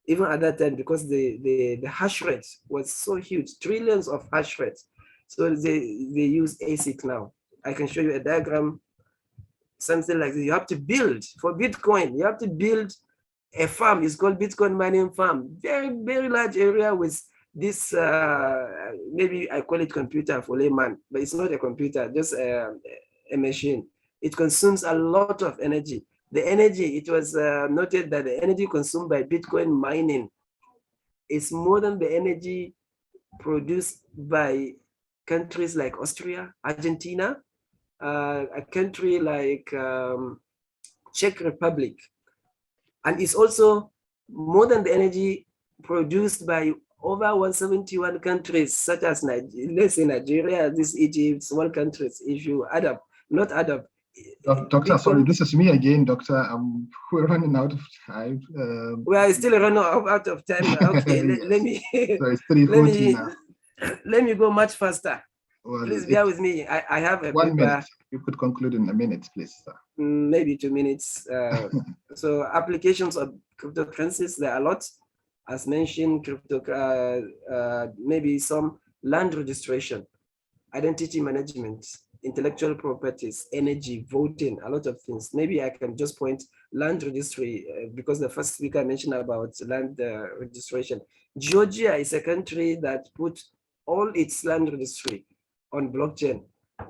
even at that time, because the hash rate was so huge, trillions of hash rates. So they use ASIC now. I can show you a diagram, something like this. You have to build for Bitcoin. You have to build a farm. It's called Bitcoin mining farm. Very, very large area with this, maybe I call it computer for layman, but it's not a computer, just a machine. It consumes a lot of energy. The energy, it was noted that the energy consumed by Bitcoin mining is more than the energy produced by countries like Austria, Argentina, a country like Czech Republic. And it's also more than the energy produced by over 171 countries, such as let's say Nigeria, this Egypt, small countries, if you add up, not add up. Doctor, sorry, this is me again, Doctor. We're running out of time. We are still running out of time. Okay, yes. let me So it's 3:40 now. Let me go much faster. Well, please bear with me. I have a 1 minute. You could conclude in a minute, please, sir. Maybe 2 minutes. So applications of cryptocurrencies, there are a lot. As mentioned, maybe some land registration, identity management, intellectual properties, energy, voting, a lot of things. Maybe I can just point land registry because the first speaker mentioned about land registration. Georgia is a country that put all its land registry on blockchain.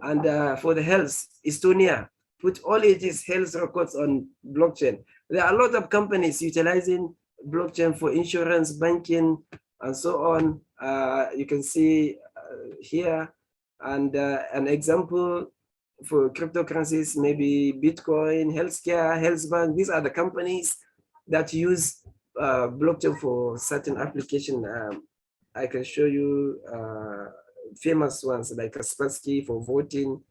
And for the health, Estonia put all its health records on blockchain. There are a lot of companies utilizing blockchain for insurance, banking, and so on. You can see here, and an example for cryptocurrencies, maybe Bitcoin, healthcare, health bank. These are the companies that use blockchain for certain application. I can show you famous ones like Kaspersky for voting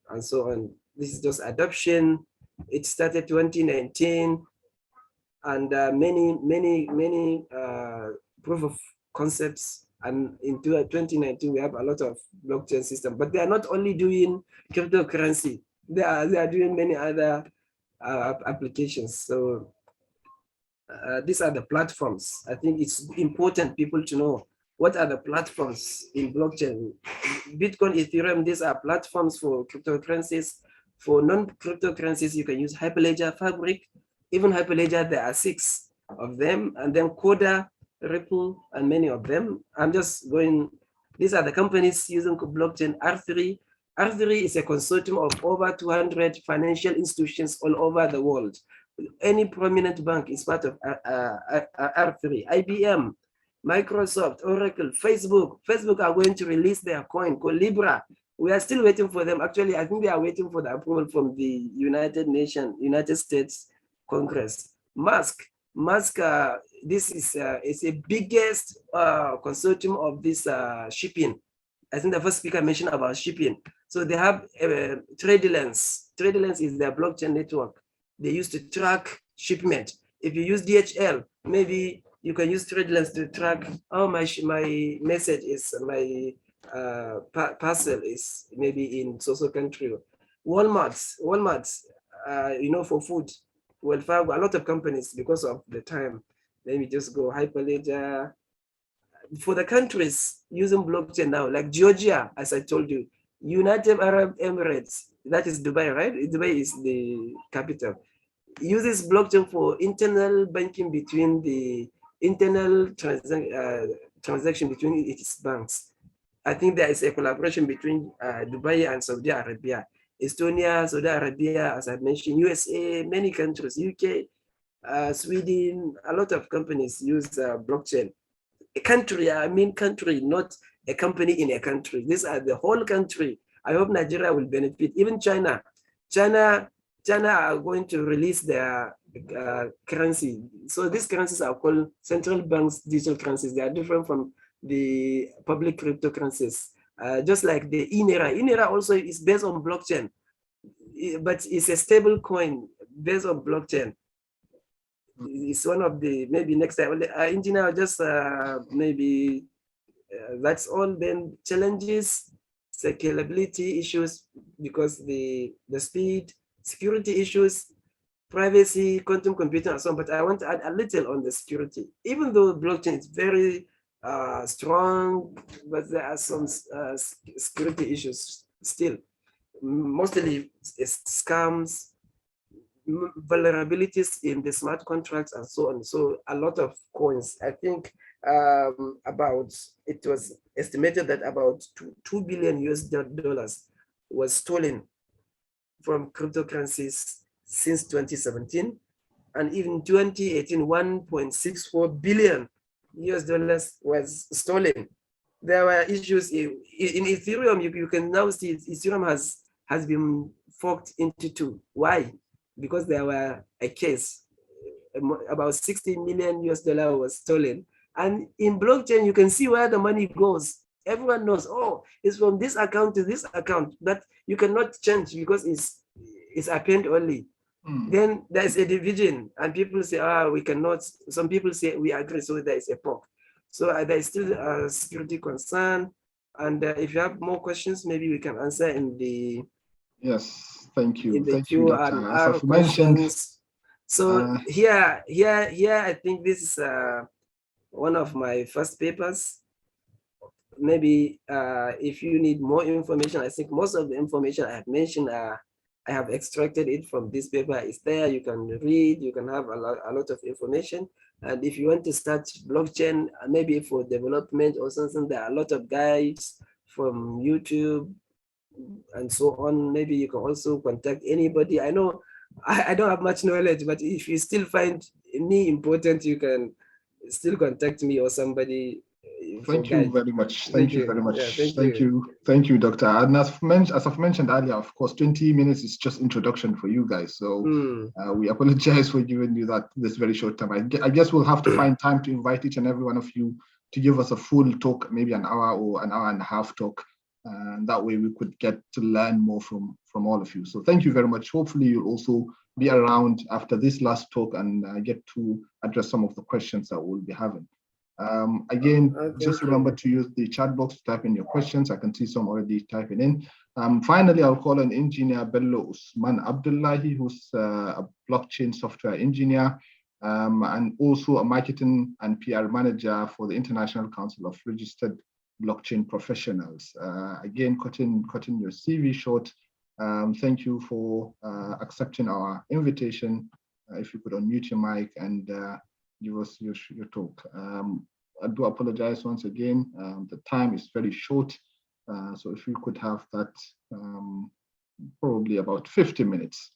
and so on. This is just adoption. It started 2019, and many proof of concepts. And in 2019, we have a lot of blockchain system, but they are not only doing cryptocurrency. They are doing many other applications. So these are the platforms. I think it's important people to know what are the platforms in blockchain. Bitcoin, Ethereum, these are platforms for cryptocurrencies. For non-cryptocurrencies, you can use Hyperledger, Fabric. Even Hyperledger, there are 6 of them, and then Coda, Ripple, and many of them. I'm just going, these are the companies using blockchain. R3 is a consortium of over 200 financial institutions all over the world. Any prominent bank is part of R3. IBM, Microsoft, Oracle, Facebook are going to release their coin called Libra. We are still waiting for them. Actually, I think they are waiting for the approval from the United States Congress. Musk, this is the biggest consortium of this shipping. I think the first speaker mentioned about shipping. So they have TradeLens. TradeLens is their blockchain network. They used to track shipment. If you use DHL, maybe you can use TradeLens to track, oh, my message is, my parcel is maybe in so-so country. Walmart, for food. Well, a lot of companies, because of the time, let me just go Hyperledger. For the countries using blockchain now, like Georgia, as I told you, United Arab Emirates, that is Dubai, right? Dubai is the capital. Uses blockchain for internal banking between the internal transaction between its banks. I think there is a collaboration between Dubai and Saudi Arabia. Estonia, Saudi Arabia, as I mentioned, USA, many countries, UK, Sweden, a lot of companies use blockchain. A country, I mean country, not a company in a country. These are the whole country. I hope Nigeria will benefit. Even China are going to release their currency. So these currencies are called central banks digital currencies. They are different from the public cryptocurrencies. Just like the Enr. Enr also is based on blockchain, but it's a stable coin based on blockchain. It's one of the, maybe next time, engineer, just maybe that's all. Then challenges, scalability issues because the speed, security issues, privacy, quantum computing, and so on. But I want to add a little on the security. Even though blockchain is very strong, but there are some security issues still. Mostly scams, vulnerabilities in the smart contracts, and so on. So a lot of coins. I think it was estimated that about $2 billion US was stolen from cryptocurrencies since 2017, and even 2018, $1.64 billion US was stolen. There were issues in Ethereum. You can now see Ethereum has been forked into two. Why? Because there were a case about $60 million US was stolen. And in blockchain, you can see where the money goes. Everyone knows, oh, it's from this account to this account, but you cannot change because it's append only. Then there's a division, and people say, we cannot. Some people say we agree, so there is a fork. So there is still a security concern. And if you have more questions, maybe we can answer in the thank you. In the thank you, Dr. As I've mentioned. So here, I think this is one of my first papers. Maybe if you need more information, I think most of the information I have mentioned, I have extracted it from this paper. It's there. You can read. You can have a lot of information. And if you want to start blockchain, maybe for development or something, there are a lot of guides from YouTube and so on. Maybe you can also contact anybody. I know I don't have much knowledge, but if you still find me important, you can still contact me or somebody. Thank you very much. Thank you very much. Yeah, thank you, Doctor. And as I've mentioned earlier, of course, 20 minutes is just introduction for you guys. So we apologize for giving you this very short time. I guess we'll have to find time to invite each and every one of you to give us a full talk, maybe an hour or an hour and a half talk. And that way we could get to learn more from all of you. So thank you very much. Hopefully you'll also be around after this last talk and get to address some of the questions that we'll be having. Again, just remember to use the chat box to type in your questions. I can see some already typing in. Finally, I'll call on Engineer Bello Usman Abdullahi, who's a blockchain software engineer and also a marketing and PR manager for the International Council of Registered Blockchain Professionals. Again, cutting your CV short. Thank you for accepting our invitation. If you could unmute your mic and give us your talk. I do apologize once again. The time is very short, so if we could have that probably about 50 minutes.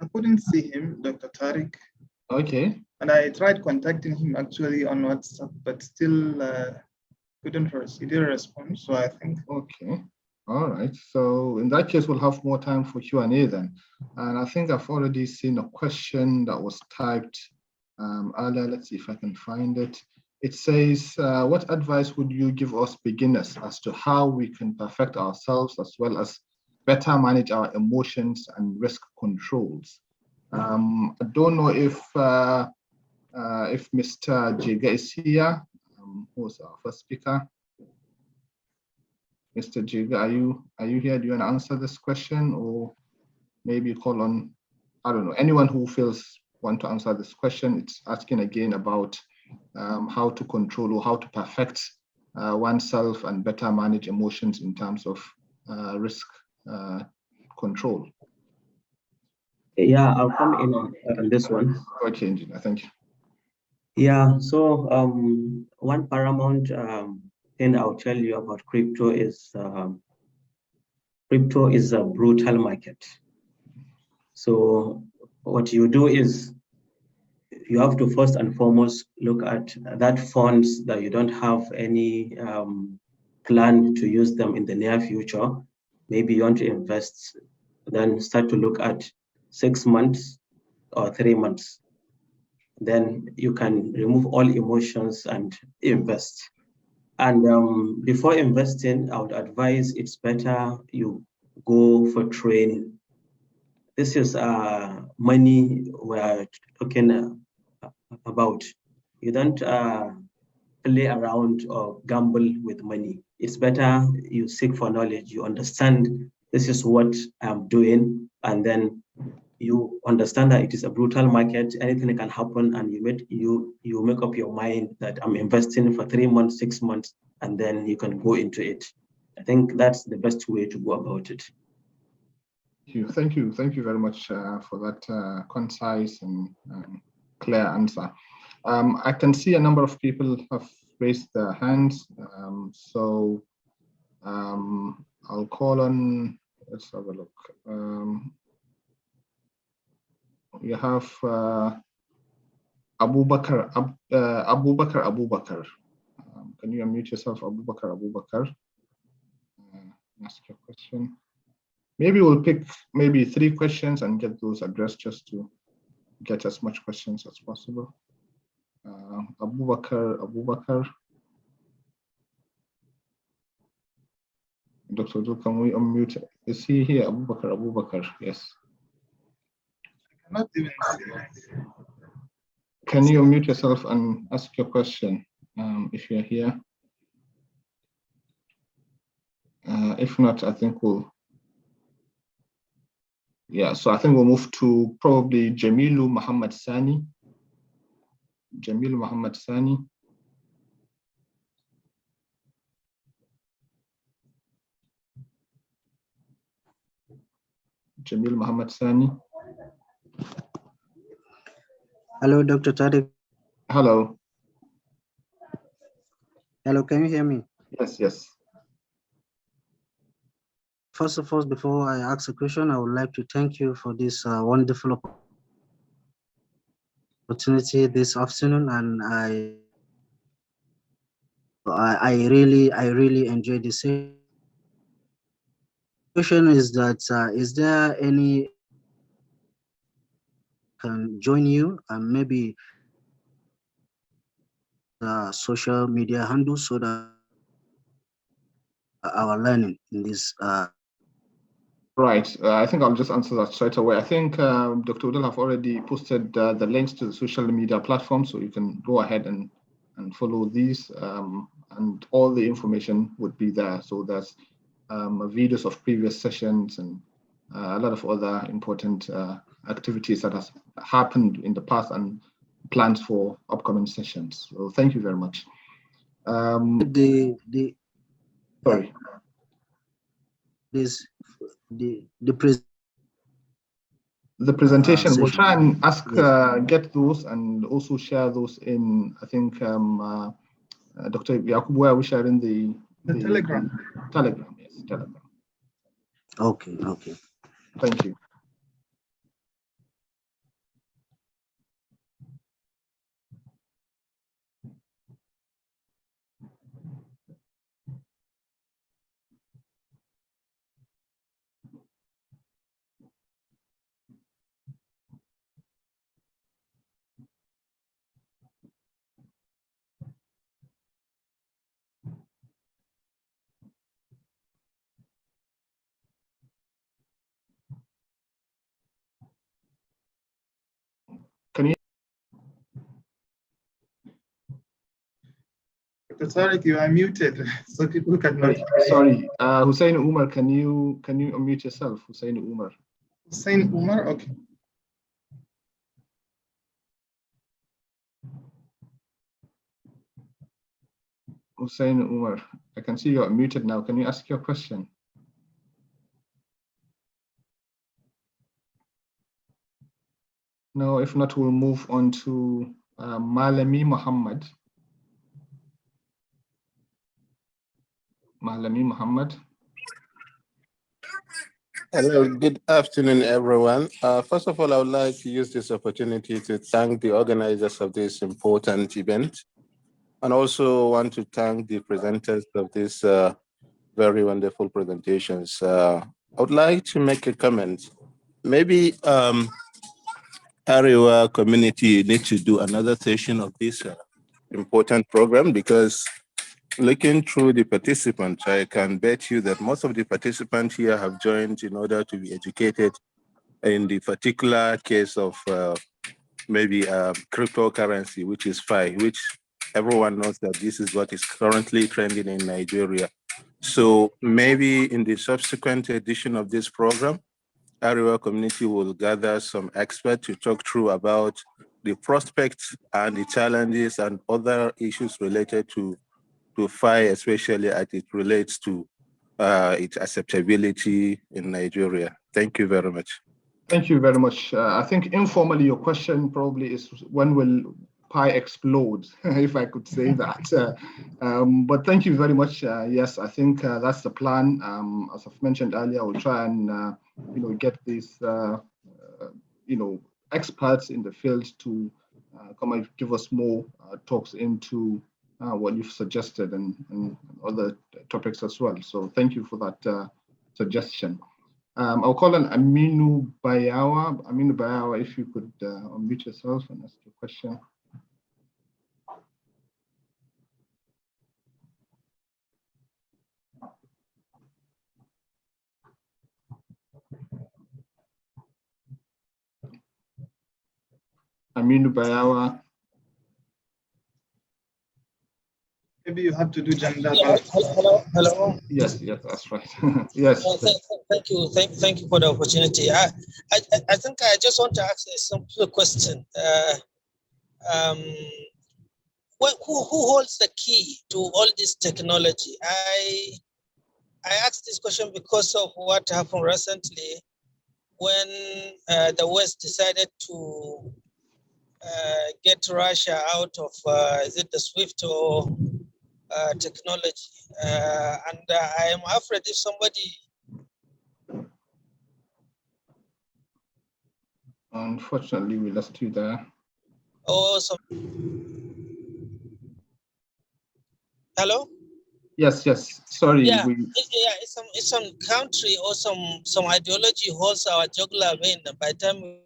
I couldn't see him, Dr. Tariq. Okay. And I tried contacting him actually on WhatsApp, but still couldn't receive a response. So I think. Okay. All right. So in that case, we'll have more time for Q&A then. And I think I've already seen a question that was typed earlier. Let's see if I can find it. It says, what advice would you give us beginners as to how we can perfect ourselves as well as better manage our emotions and risk controls? I don't know if Mr. Jega is here, who's our first speaker. Mr. Jega, are you here? Do you want to answer this question, or maybe call on, I don't know, anyone who feels want to answer this question? It's asking again about how to control or how to perfect oneself and better manage emotions in terms of risk control. Yeah, I'll come in on this one. Okay, Engineer, thank you. Yeah, so one paramount thing I'll tell you about crypto is a brutal market. So what you do is you have to first and foremost look at that funds that you don't have any plan to use them in the near future. Maybe you want to invest, then start to look at 6 months or 3 months. Then you can remove all emotions and invest. And before investing, I would advise it's better you go for training. This is money we're talking about. You don't play around or gamble with money. It's better you seek for knowledge, you understand this is what I'm doing, and then you understand that it is a brutal market, anything can happen, and you make up your mind that I'm investing for 3 months, 6 months, and then you can go into it. I think that's the best way to go about it. Thank you very much for that concise and clear answer. I can see a number of people have raised their hands, so I'll call on, let's have a look. You have Abubakar. Can you unmute yourself, Abubakar? Ask your question. Maybe we'll pick maybe 3 questions and get those addressed just to get as much questions as possible. Abubakar. Dr. Wudil, can we unmute? Is he here? Abubakar, yes. I cannot even see. Can you unmute yourself and ask your question if you're here? If not, I think we'll, so I think we'll move to probably Jamilu Muhammad Sani. Jamil Muhammad Sani. Jamil Muhammad Sani. Hello, Dr. Tariq. Hello. Hello, can you hear me? Yes. First of all, before I ask a question, I would like to thank you for this wonderful opportunity this afternoon, and I really enjoyed this. Question is that is there any can join you and maybe the social media handles so that our learning in this Right. I think I'll just answer that straight away. I think Dr. Wudil have already posted the links to the social media platform, so you can go ahead and follow these, and all the information would be there. So there's videos of previous sessions and a lot of other important activities that has happened in the past and plans for upcoming sessions. So thank you very much. Sorry. The presentation, we'll try and ask, get those and also share those in, I think, Dr. Yakubu, where we share in the Telegram. Telegram, yes, Telegram. Okay. Thank you. Can you? Dr. Tariq, you are muted, so people cannot. Sorry, Hussein Umar, can you unmute yourself, Hussein Umar? Hussein Umar, okay. Hussein Umar, I can see you're muted now. Can you ask your question? No, if not, we'll move on to Malami Mohammed. Malami Mohammed. Hello, good afternoon, everyone. First of all, I would like to use this opportunity to thank the organizers of this important event, and also want to thank the presenters of this very wonderful presentations. I would like to make a comment. Maybe Arewa community need to do another session of this important program, because looking through the participants, I can bet you that most of the participants here have joined in order to be educated in the particular case of maybe cryptocurrency, which is FI, which everyone knows that this is what is currently trending in Nigeria. So maybe in the subsequent edition of this program, Arewa community will gather some experts to talk through about the prospects and the challenges and other issues related to FI, especially as it relates to its acceptability in Nigeria. Thank you very much. Thank you very much. I think informally your question probably is when will Pi explode, if I could say that. But thank you very much. Yes, I think that's the plan. As I've mentioned earlier, we'll try and get these experts in the field to come and give us more talks into what you've suggested and other topics as well. So thank you for that suggestion. I'll call on Aminu Bayawa. Aminu Bayawa, if you could unmute yourself and ask your question. Aminu Bayawa. Maybe you have to do gender. Yeah, hello. Yes, that's right. Yes. Thank you for the opportunity. I think I just want to ask a simple question. Who holds the key to all this technology? I asked this question because of what happened recently when the West decided to get Russia out of is it the SWIFT or technology, and I am afraid if somebody. Unfortunately, we lost you there. Oh, hello. Yes. Sorry. Yeah, it's some country or some ideology holds our jugular vein. By the time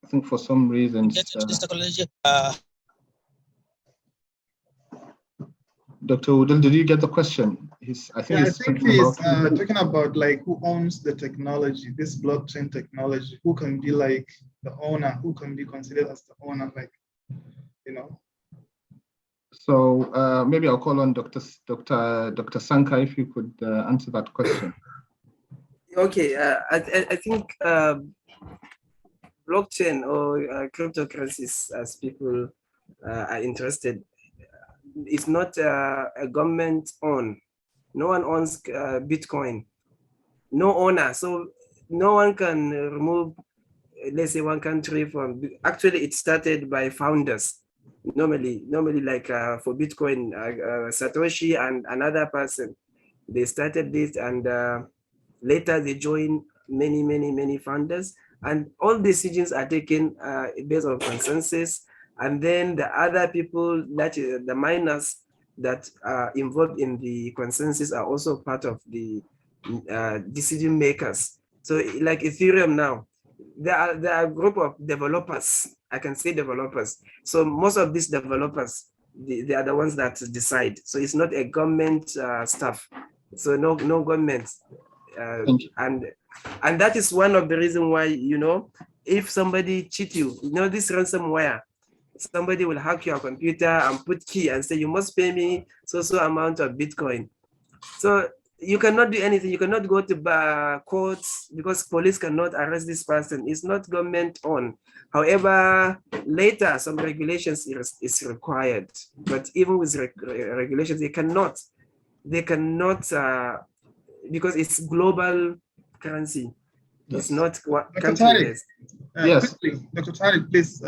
I think for some reason. Get into this technology. Dr. Wudil, did you get the question? I think he's talking about like who owns the technology, this blockchain technology, who can be like the owner, who can be considered as the owner, like, So maybe I'll call on Dr. Sanka if you could answer that question. Okay, I think blockchain or cryptocurrencies, as people are interested, it's not a government owned. No one owns Bitcoin. No owner. So no one can remove, let's say, one country from. Actually, it started by founders. Normally, like for Bitcoin, Satoshi and another person, they started this, and later they joined many founders, and all decisions are taken based on consensus. And then the other people, that is the miners that are involved in the consensus, are also part of the decision makers. So like Ethereum now, there are a group of developers. I can say developers. So most of these developers, they are the ones that decide. So it's not a government stuff. So no government. And that is one of the reasons why, if somebody cheat you, this ransomware, somebody will hack your computer and put key and say, you must pay me so amount of Bitcoin. So you cannot do anything. You cannot go to courts because police cannot arrest this person. It's not government owned. However, later some regulations is required. But even with regulations, they cannot because it's global currency. It's not what country is. Yes. Quickly, Dr. Tariq, please.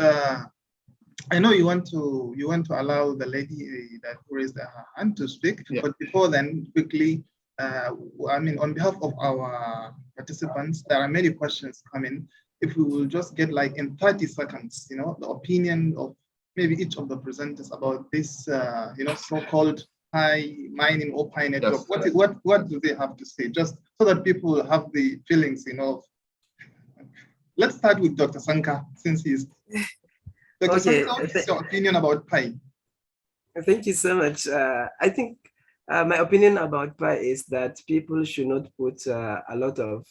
I know you want to allow the lady that raised her hand to speak, but before then, quickly, on behalf of our participants, there are many questions coming. If we will just get like in 30 seconds, the opinion of maybe each of the presenters about this, so-called high mining or Pi network. Yes. What do they have to say? Just so that people have the feelings, Let's start with Dr. Sanka, since he's. Dr. Sanka, what is your opinion about Pi? Thank you so much. I think my opinion about Pi is that people should not put a lot of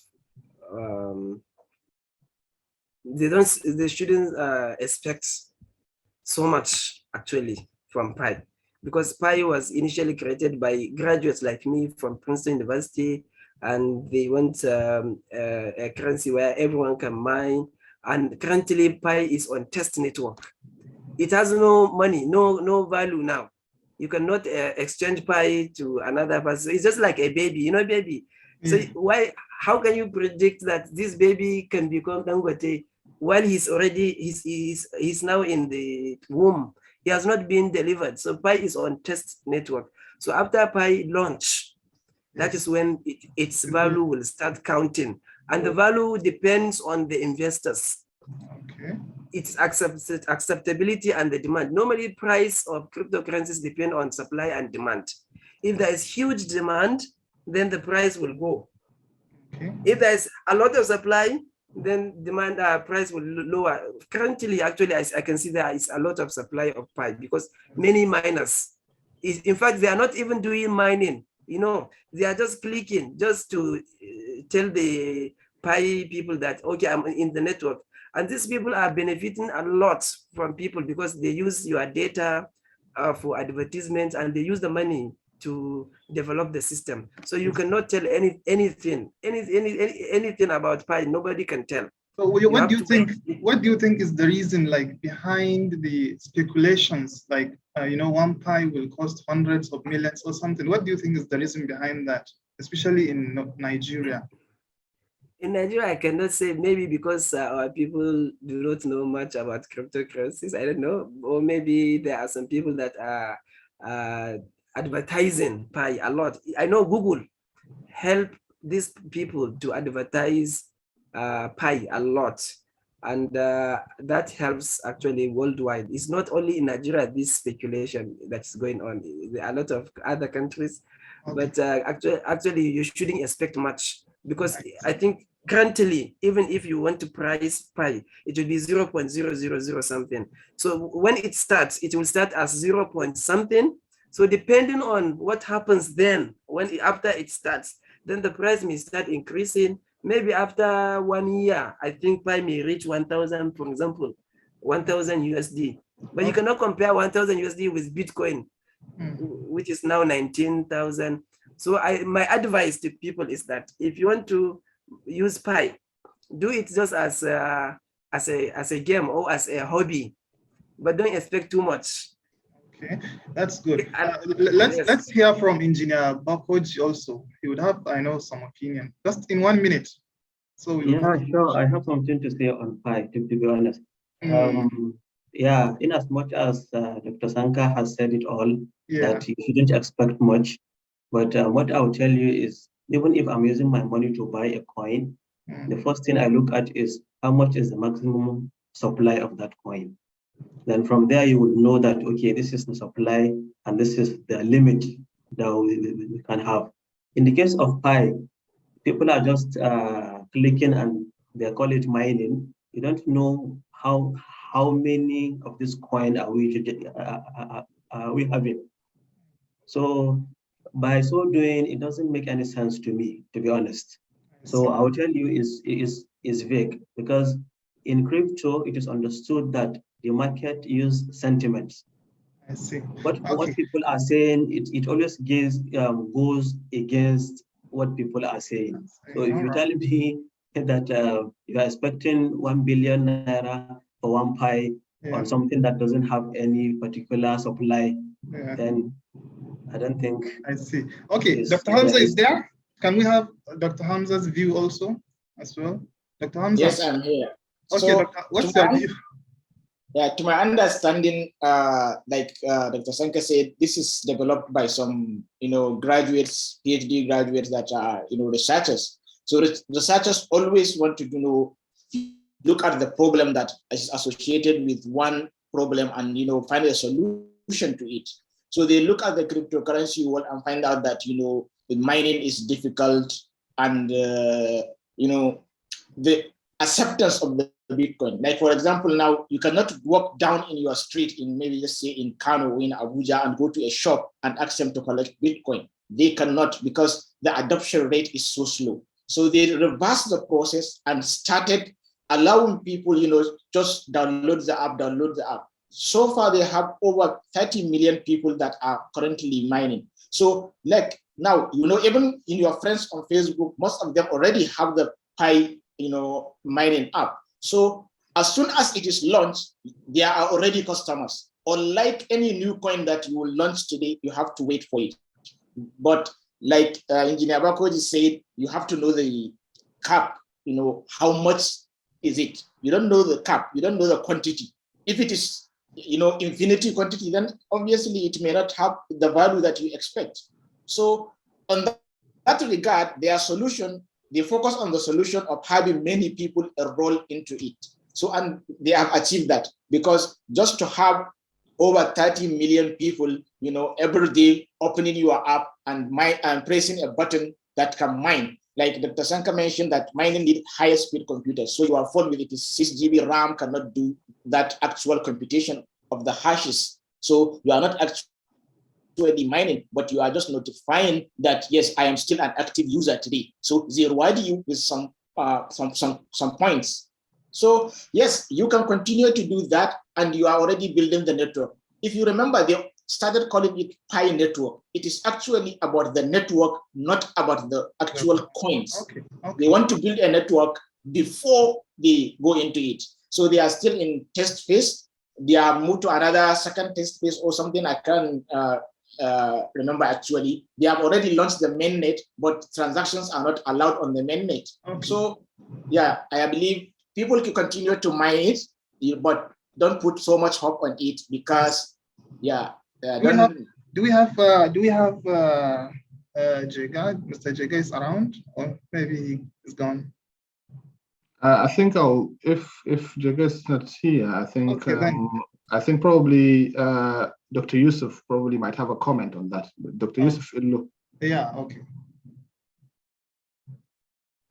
they shouldn't expect so much actually from Pi, because Pi was initially created by graduates like me from Princeton University, and they want a currency where everyone can mine. And currently Pi is on test network. It has no money, no value now. You cannot exchange Pi to another person. It's just like a baby, you know, baby. So how can you predict that this baby can become Dangote while he's now in the womb? He has not been delivered. So Pi is on test network. So after Pi launch, that is when its value will start counting. And the value depends on the investors. Okay. Its acceptability and the demand. Normally, price of cryptocurrencies depend on supply and demand. If there is huge demand, then the price will go. Okay. If there is a lot of supply, then demand price will lower. Currently, actually, I can see there is a lot of supply of Pi because many miners, in fact, they are not even doing mining. You know, they are just clicking just to tell the Pi people that, okay, I'm in the network. And these people are benefiting a lot from people because they use your data for advertisements, and they use the money to develop the system. So you cannot tell anything about Pi. Nobody can tell. So what do you think? What do you think is the reason, like, behind the speculations, like one Pi will cost hundreds of millions or something? What do you think is the reason behind that, especially in Nigeria? In Nigeria, I cannot say, maybe because our people do not know much about cryptocurrencies. I don't know, or maybe there are some people that are advertising Pi a lot. I know Google help these people to advertise Pi a lot, and that helps actually worldwide. It's not only in Nigeria this speculation that's going on. There are a lot of other countries, but actually you shouldn't expect much, because I think currently, even if you want to price Pi, it will be 0.000 something. So when it starts, it will start as 0 point something. So depending on what happens then, after it starts, then the price may start increasing. Maybe after 1 year, I think Pi may reach 1,000, for example, 1,000 USD. But you cannot compare 1,000 USD with Bitcoin, which is now 19,000. So my advice to people is that if you want to use Pi, do it just as a game or as a hobby, but don't expect too much. Okay, that's good. Let's hear from Engineer Bakoji also. He would have, I know, some opinion. Just in 1 minute. So yeah, sure. I have something to say on Pi, to be honest. Yeah, in as much as Dr. Sanka has said it all, that you shouldn't expect much. But what I'll tell you is, even if I'm using my money to buy a coin, the first thing I look at is how much is the maximum supply of that coin. Then from there, you would know that, okay, this is the supply and this is the limit that we can have. In the case of Pi, people are just clicking and they call it mining. You don't know how many of this coin are we having. So by so doing, it doesn't make any sense to me, to be honest. So I will tell you is vague, because in crypto, it is understood that the market uses sentiments. I see. What people are saying, it always goes against what people are saying. So if you tell me that you are expecting 1 billion naira for 1 Pi on something that doesn't have any particular supply, then I don't think. I see. Okay, Dr. Hamza is there. Can we have Dr. Hamza's view also as well? Dr. Hamza? Yes, I'm here. Okay, so, Doctor, what's your view? Yeah, to my understanding, like Dr. Sanka said, this is developed by some, graduates, PhD graduates that are, researchers. So researchers always want to, look at the problem that is associated with one problem and, find a solution to it. So they look at the cryptocurrency world and find out that, the mining is difficult and, the acceptance of the Bitcoin. Like, for example, now you cannot walk down in your street in maybe, let's say, in Kano or in Abuja and go to a shop and ask them to collect Bitcoin. They cannot, because the adoption rate is so slow. So they reversed the process and started, allowing people, just download the app. So far, they have over 30 million people that are currently mining. So like now, even in your friends on Facebook, most of them already have the Pi, mining app. So as soon as it is launched, there are already customers. Unlike any new coin that you will launch today, you have to wait for it. But like Engineer Bakoji said, you have to know the cap, how much is it? You don't know the cap, you don't know the quantity. If it is, infinity quantity, then obviously it may not have the value that you expect. So on that regard, their solution, they focus on the solution of having many people enroll into it. So, and they have achieved that, because just to have over 30 million people, every day opening your app and pressing a button that can mine. Like Dr. Sanka mentioned, that mining needs higher speed computers. So your phone with it is 6 GB RAM cannot do that actual computation of the hashes. So you are not actually mining, but you are just notifying that, yes, I am still an active user today. So they reward you with some points. So yes, you can continue to do that, and you are already building the network. If you remember, they started calling it Pi network. It is actually about the network, not about the actual coins. Okay. They want to build a network before they go into it. So they are still in test phase. They are moved to another second test phase or something. I can't remember actually. They have already launched the mainnet, but transactions are not allowed on the mainnet. Okay. So yeah, I believe people can continue to mine it, but don't put so much hope on it, because yeah. Do we have Jega? Mr. Jega is around, or maybe he's gone. I think if Jega is not here, I think I think probably Dr. Yusuf probably might have a comment on that. Dr. Yusuf, yeah, okay.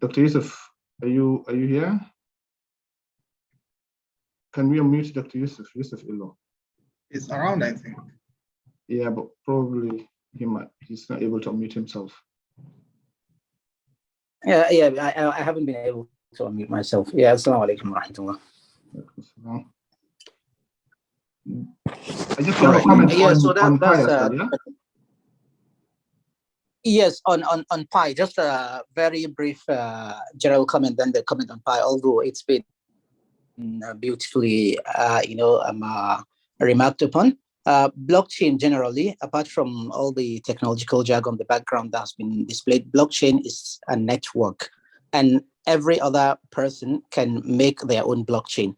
Dr. Yusuf, are you here? Can we unmute Dr. Yusuf? Yusuf Illo. He's around, I think. Yeah, but probably he's not able to unmute himself. Yeah, I haven't been able to unmute myself. Yeah, assalamu alaikum wa rahmatullah. I just want to comment on Pi as well, yeah? Yes, on Pi, just a very brief general comment, then the comment on Pi, although it's been beautifully, remarked upon. Blockchain generally, apart from all the technological jargon on the background that has been displayed, blockchain is a network, and every other person can make their own blockchain.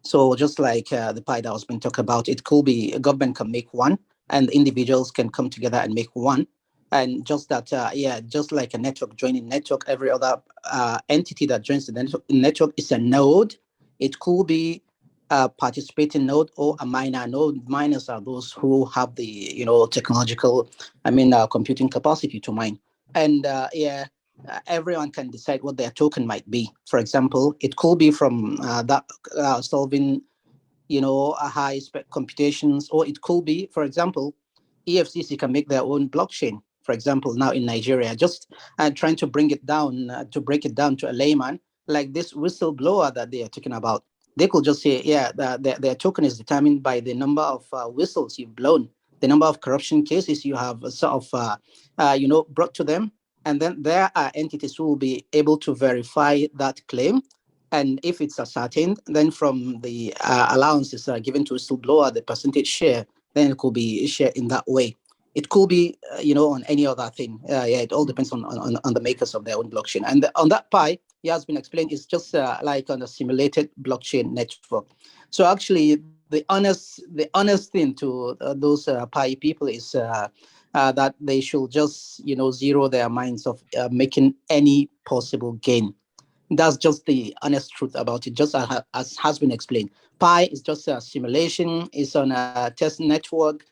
So just like the Pi that was being talked about, it could be a government can make one, and individuals can come together and make one. And just that, just like a network joining network, every other entity that joins the network is a node. It could be a participating node or a miner node. Miners are those who have the technological, computing capacity to mine. And everyone can decide what their token might be. For example, it could be from solving, a high spec computations, or it could be, for example, EFCC can make their own blockchain. For example, now in Nigeria, just trying to break it down to a layman, like this whistleblower that they are talking about. They could just say, their token is determined by the number of whistles you've blown, the number of corruption cases you have brought to them. And then there are entities who will be able to verify that claim. And if it's ascertained, then from the allowances given to whistleblower, the percentage share, then it could be shared in that way. It could be, on any other thing. It all depends on the makers of their own blockchain. And on that Pi, it has been explained, it's just like on a simulated blockchain network. So actually, the honest thing to those Pi people is that they should just, zero their minds of making any possible gain. That's just the honest truth about it, just as has been explained. Pi is just a simulation. It's on a test network,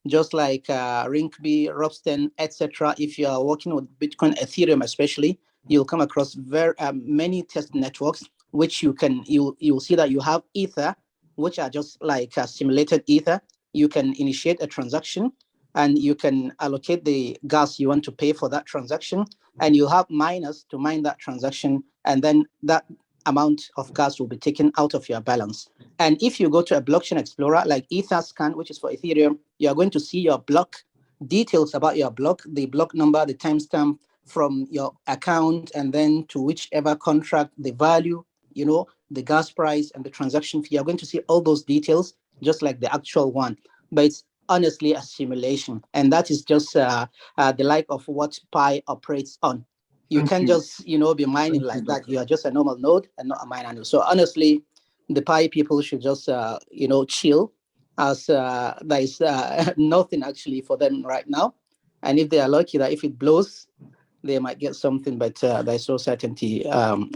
just like Rinkeby, Ropsten, etc. If you are working with Bitcoin, Ethereum especially, you'll come across very many test networks, which you'll see that you have Ether, which are just like simulated Ether. You can initiate a transaction, and you can allocate the gas you want to pay for that transaction, and you have miners to mine that transaction, and then that amount of gas will be taken out of your balance. And if you go to a blockchain explorer like Etherscan, which is for Ethereum, you are going to see your block details about your block, the block number, the timestamp from your account, and then to whichever contract, the value, you know, the gas price and the transaction fee. You're going to see all those details just like the actual one, but it's honestly a simulation, and that is just the like of what Pi operates on. You can't just, you know, be mining like that. You are just a normal node and not a miner node. So honestly, the Pi people should just, you know, chill, as there is nothing actually for them right now. And if they are lucky that if it blows, they might get something, but there's no certainty,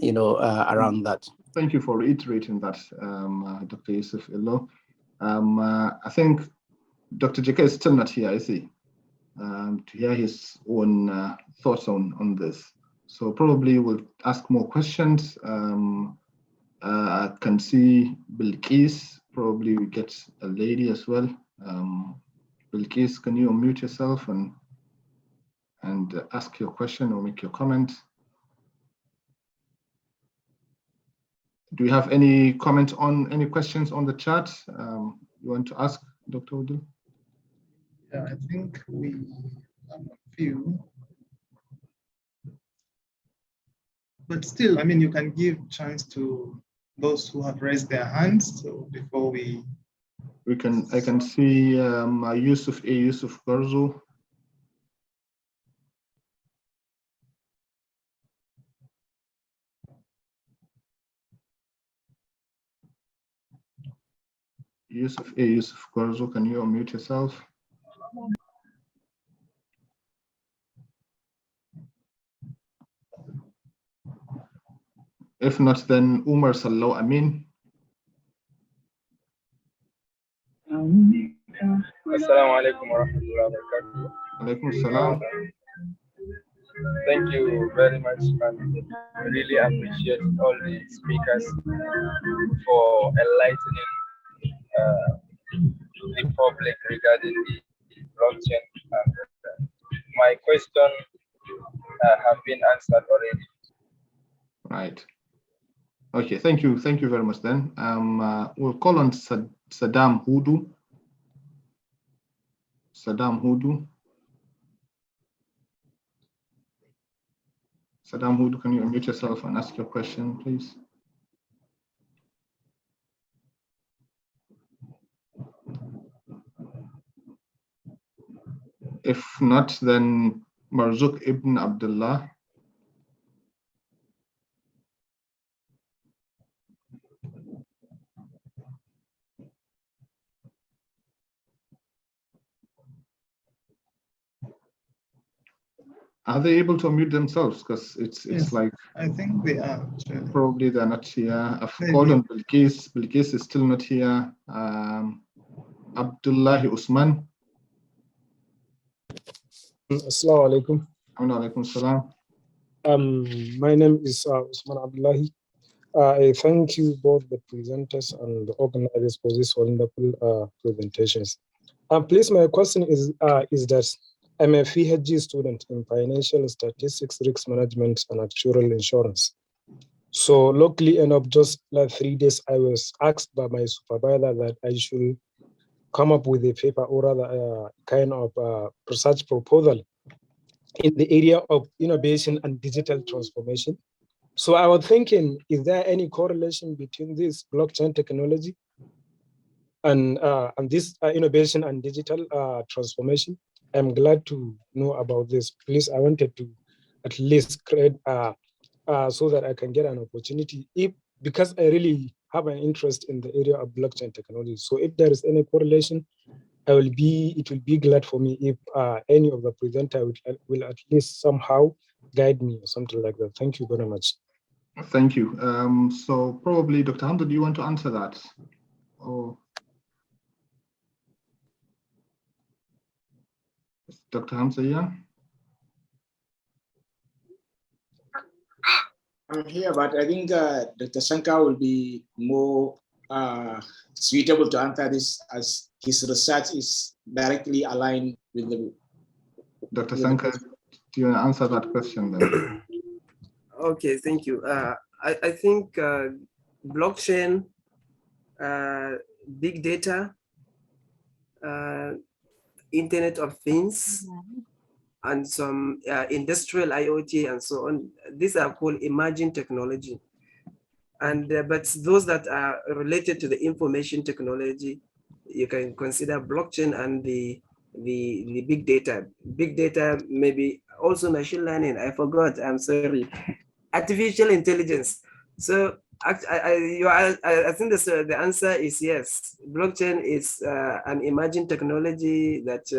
you know, around that. Thank you for reiterating that, Dr. Yusuf Illo. I think Dr. Jega is still not here, is he? To hear his own thoughts on this. So probably we'll ask more questions. I can see Bilqis, probably we get a lady as well. Bilqis, can you unmute yourself and ask your question or make your comment? Do you have any comment on any questions on the chat you want to ask, Dr. Wudil? Yeah, I think we have a few. But still, I mean, you can give chance to those who have raised their hands. So before I can see Yusuf Garzo. Yusuf Garzo, can you unmute yourself? If not, then Umar Sallo Amin. Assalamu alaikum wa rahmatullahi wa barakatuh. Alaikum salam. Thank you very much, and I really appreciate all the speakers for enlightening the public regarding the blockchain. And my question have been answered already. Right. Okay, thank you very much then. We'll call on Saddam Hudu. Saddam Hudu, can you unmute yourself and ask your question, please? If not, then Marzouk Ibn Abdullah. Are they able to unmute themselves? Because it's yes, like I think they are. Probably they're not here. I've called on Bilqis. Bilqis is still not here. Abdullahi Usman. Assalamu alaikum. Alaikum salam. My name is Usman Abdullahi. I thank you both the presenters and the organizers for these wonderful presentations. Please, my question is that I'm a PhD student in financial statistics, risk management, and actuarial insurance. So luckily enough, just like 3 days, I was asked by my supervisor that I should come up with a paper or rather kind of research proposal in the area of innovation and digital transformation. So I was thinking, is there any correlation between this blockchain technology and this innovation and digital transformation? I'm glad to know about this. Please, I wanted to at least create so that I can get an opportunity because I really have an interest in the area of blockchain technology. So if there is any correlation, it will be glad for me if any of the presenter will at least somehow guide me or something like that. Thank you very much. Thank you. So probably Dr. Hamza, do you want to answer that? Or Dr. Hamza, yeah? I'm here, but I think Dr. Sanka will be more suitable to answer this as his research is directly aligned with the... Dr. Sanka, do you want to answer that question then? Okay, thank you. I think blockchain, big data, Internet of Things, and some industrial IoT and so on. These are called emerging technology. And but those that are related to the information technology, you can consider blockchain and the big data. Big data, maybe also machine learning. I forgot. I'm sorry. Artificial intelligence. So I think the answer is yes. Blockchain is an emerging technology that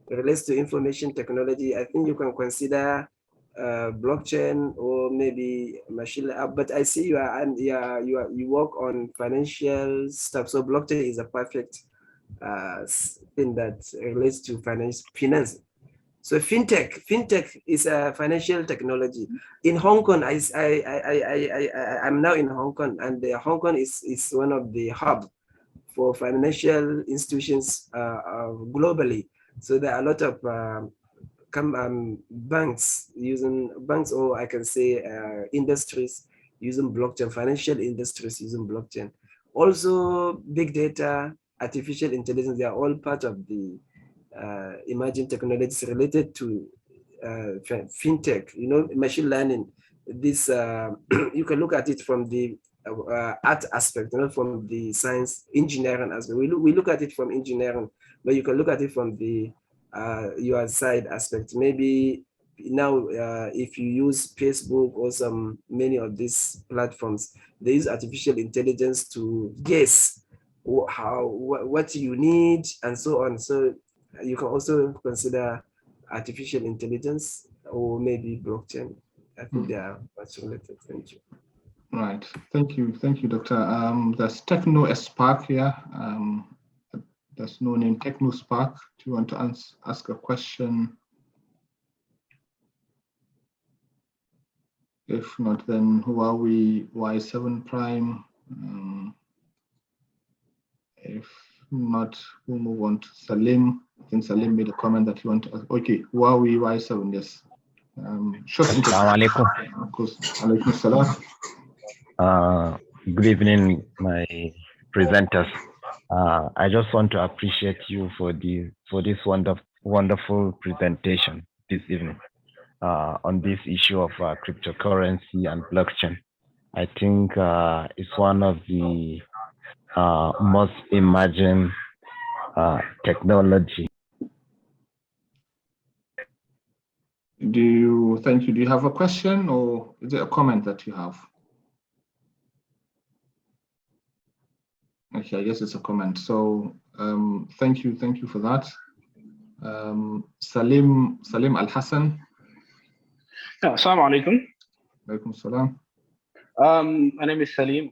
relates to information technology. I think you can consider blockchain or maybe machine learning. But I see you work on financial stuff. So blockchain is a perfect thing that relates to finance. So fintech is a financial technology. In Hong Kong, I'm now in Hong Kong, and Hong Kong is one of the hub for financial institutions globally. So there are a lot of banks, or I can say industries using blockchain, financial industries using blockchain. Also, big data, artificial intelligence, they are all part of the emerging technologies related to fintech, machine learning. This you can look at it from the art aspect, not from the science engineering aspect. We look at it from engineering, but you can look at it from the your side aspect. Maybe now if you use Facebook or many of these platforms, they use artificial intelligence to guess what you need and so on. So you can also consider artificial intelligence or maybe blockchain. I think they are much related. Thank you. Right. Thank you, Doctor. There's Techno Spark here. There's no name, Techno Spark. Do you want to ask a question? If not, then Huawei Y7 Prime. If not, we'll move on to Salim. I think Salim made a comment that he wanted to ask. Okay, Huawei Y7, yes. Assalamu alaikum. Of course, alaikum salam. Good evening, my presenters. I just want to appreciate you for this wonderful presentation this evening on this issue of cryptocurrency and blockchain. I think it's one of the most emerging technology. Do you have a question, or is it a comment that you have? Okay, I guess it's a comment. So thank you for that. Salim Al Hassan. Assalamu alaikum. Alaikum salam. My name is Salim.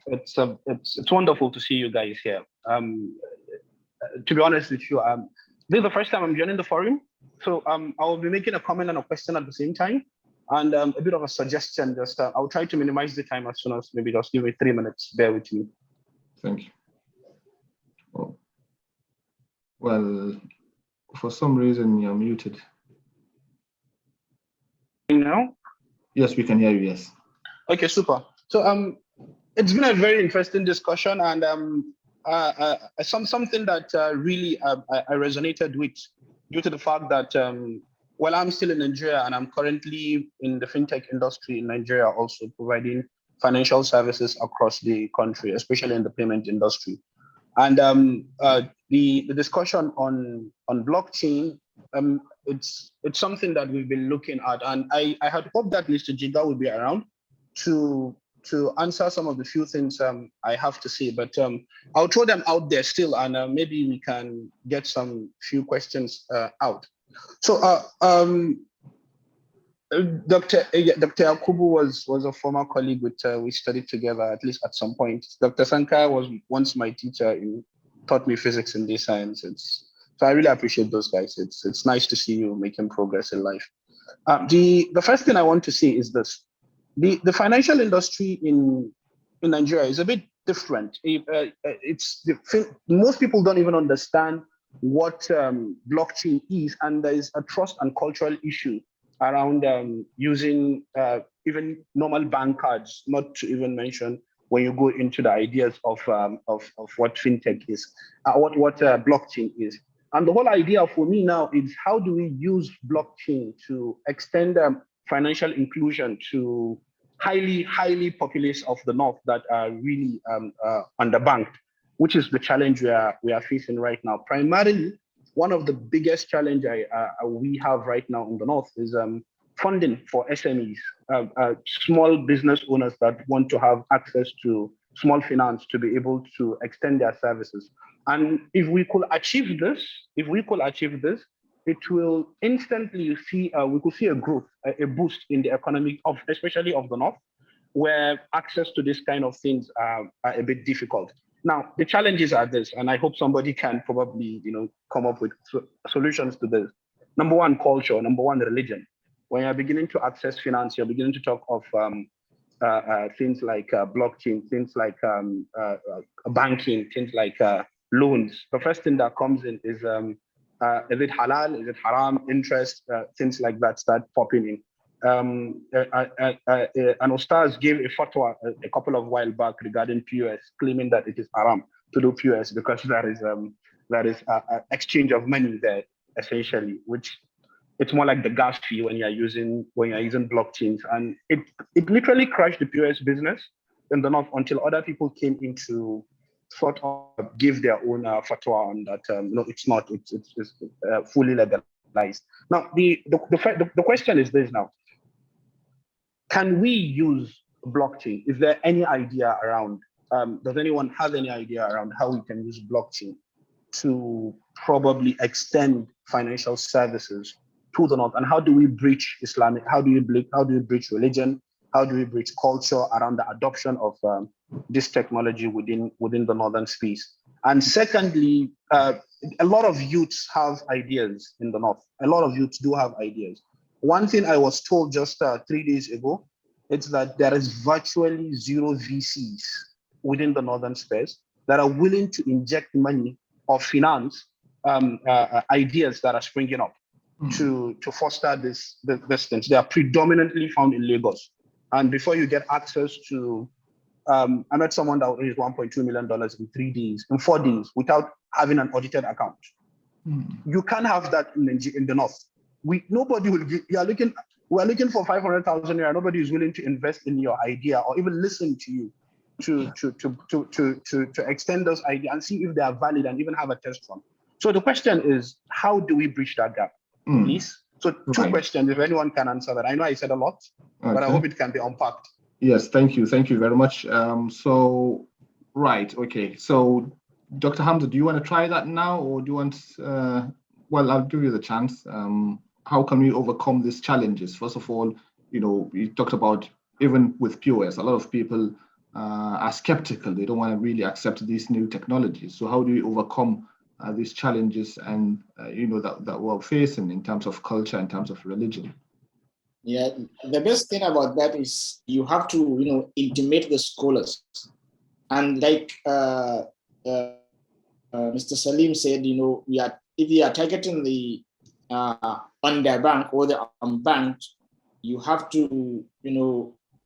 It's wonderful to see you guys here. To be honest with you, this is the first time I'm joining the forum, so I will be making a comment and a question at the same time, and a bit of a suggestion. Just I'll try to minimize the time as soon as maybe just give me 3 minutes. Bear with me. Thank you. Oh. Well, for some reason you're muted. Now? Yes, we can hear you. Yes. Okay, super. So it's been a very interesting discussion, and something that really I resonated with, due to the fact that while I'm still in Nigeria and I'm currently in the fintech industry in Nigeria, also providing financial services across the country, especially in the payment industry. And the discussion on blockchain, it's something that we've been looking at, and I had hoped that Mr. Jega would be around to answer some of the few things I have to say, but I'll throw them out there still, and maybe we can get some few questions out. So Dr. Yakubu was a former colleague with we studied together, at least at some point. Dr. Sanka was once my teacher. He taught me physics and data science. So I really appreciate those guys. It's nice to see you making progress in life. The first thing I want to say is this: the financial industry in Nigeria is a bit different. Most people don't even understand what blockchain is, and there is a trust and cultural issue around using even normal bank cards, not to even mention when you go into the ideas of what fintech is, what blockchain is. And the whole idea for me now is how do we use blockchain to extend financial inclusion to highly populace of the North that are really underbanked, which is the challenge we are facing right now. Primarily, one of the biggest challenge we have right now in the North is funding for SMEs, small business owners that want to have access to small finance to be able to extend their services. And if we could achieve this, it will instantly see, we could see a growth, a boost in the economy of, especially of the North, where access to this kind of things are a bit difficult. Now, the challenges are this, and I hope somebody can probably, come up with solutions to this. Number one, culture. Number one, religion. When you're beginning to access finance, you're beginning to talk of things like blockchain, things like banking, things like loans. The first thing that comes in is it halal? Is it haram? Interest? Things like that start popping in. An Ustaz gave a fatwa a couple of while back regarding POS, claiming that it is haram to do POS because that is exchange of money there essentially, which it's more like the gas fee when you're using blockchains, and it literally crashed the POS business in the North until other people came in to sort of give their own fatwa on that. No, it's not. It's fully legalized. Now the question is this now. Can we use blockchain? Is there any idea around, does anyone have any idea around how we can use blockchain to probably extend financial services to the North? And how do we breach Islamic, how do we breach religion? How do we breach culture around the adoption of this technology within the Northern space? And secondly, a lot of youths have ideas in the North. A lot of youths do have ideas. One thing I was told just 3 days ago, it's that there is virtually zero VCs within the Northern space that are willing to inject money or finance ideas that are springing up to foster this things. They are predominantly found in Lagos. And before you get access to, I met someone that raised $1.2 million in 4 days without having an audited account. You can't have that in the North. Nobody will give, we're looking for 500,000 naira. Nobody is willing to invest in your idea or even listen to you to extend those ideas and see if they are valid and even have a test run. So the question is, how do we bridge that gap, please? So two questions, if anyone can answer that. I know I said a lot, but I hope it can be unpacked. Yes, thank you very much. So Dr. Hamza, do you want to try that now, or do you want, well, I'll give you the chance. How can we overcome these challenges? First of all, you talked about even with POS, a lot of people are skeptical. They don't want to really accept these new technologies. So how do we overcome these challenges and that we're facing in terms of culture, in terms of religion? Yeah, the best thing about that is you have to intimate the scholars, and like Mr. Salim said, if you are targeting the underbanked or the unbanked, you have to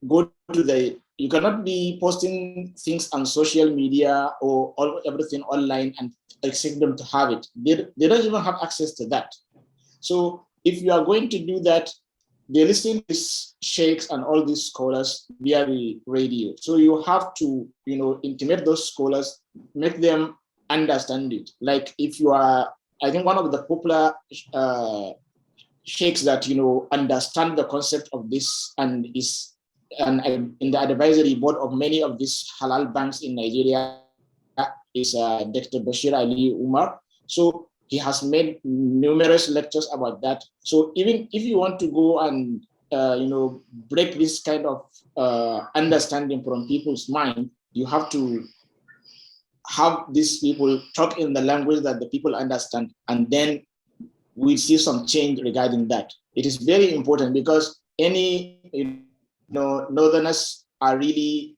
go to you cannot be posting things on social media or everything online and expect them to have it. They don't even have access to that. So if you are going to do that, they listen to sheikhs and all these scholars via the radio. So you have to, intimate those scholars, make them understand it. Like if you are, I think one of the popular sheikhs that, understand the concept of this and is in the advisory board of many of these halal banks in Nigeria is Dr. Bashir Ali Umar. So he has made numerous lectures about that. So even if you want to go and break this kind of understanding from people's mind, you have to have these people talk in the language that the people understand, and then we see some change regarding that. It is very important because Northerners are really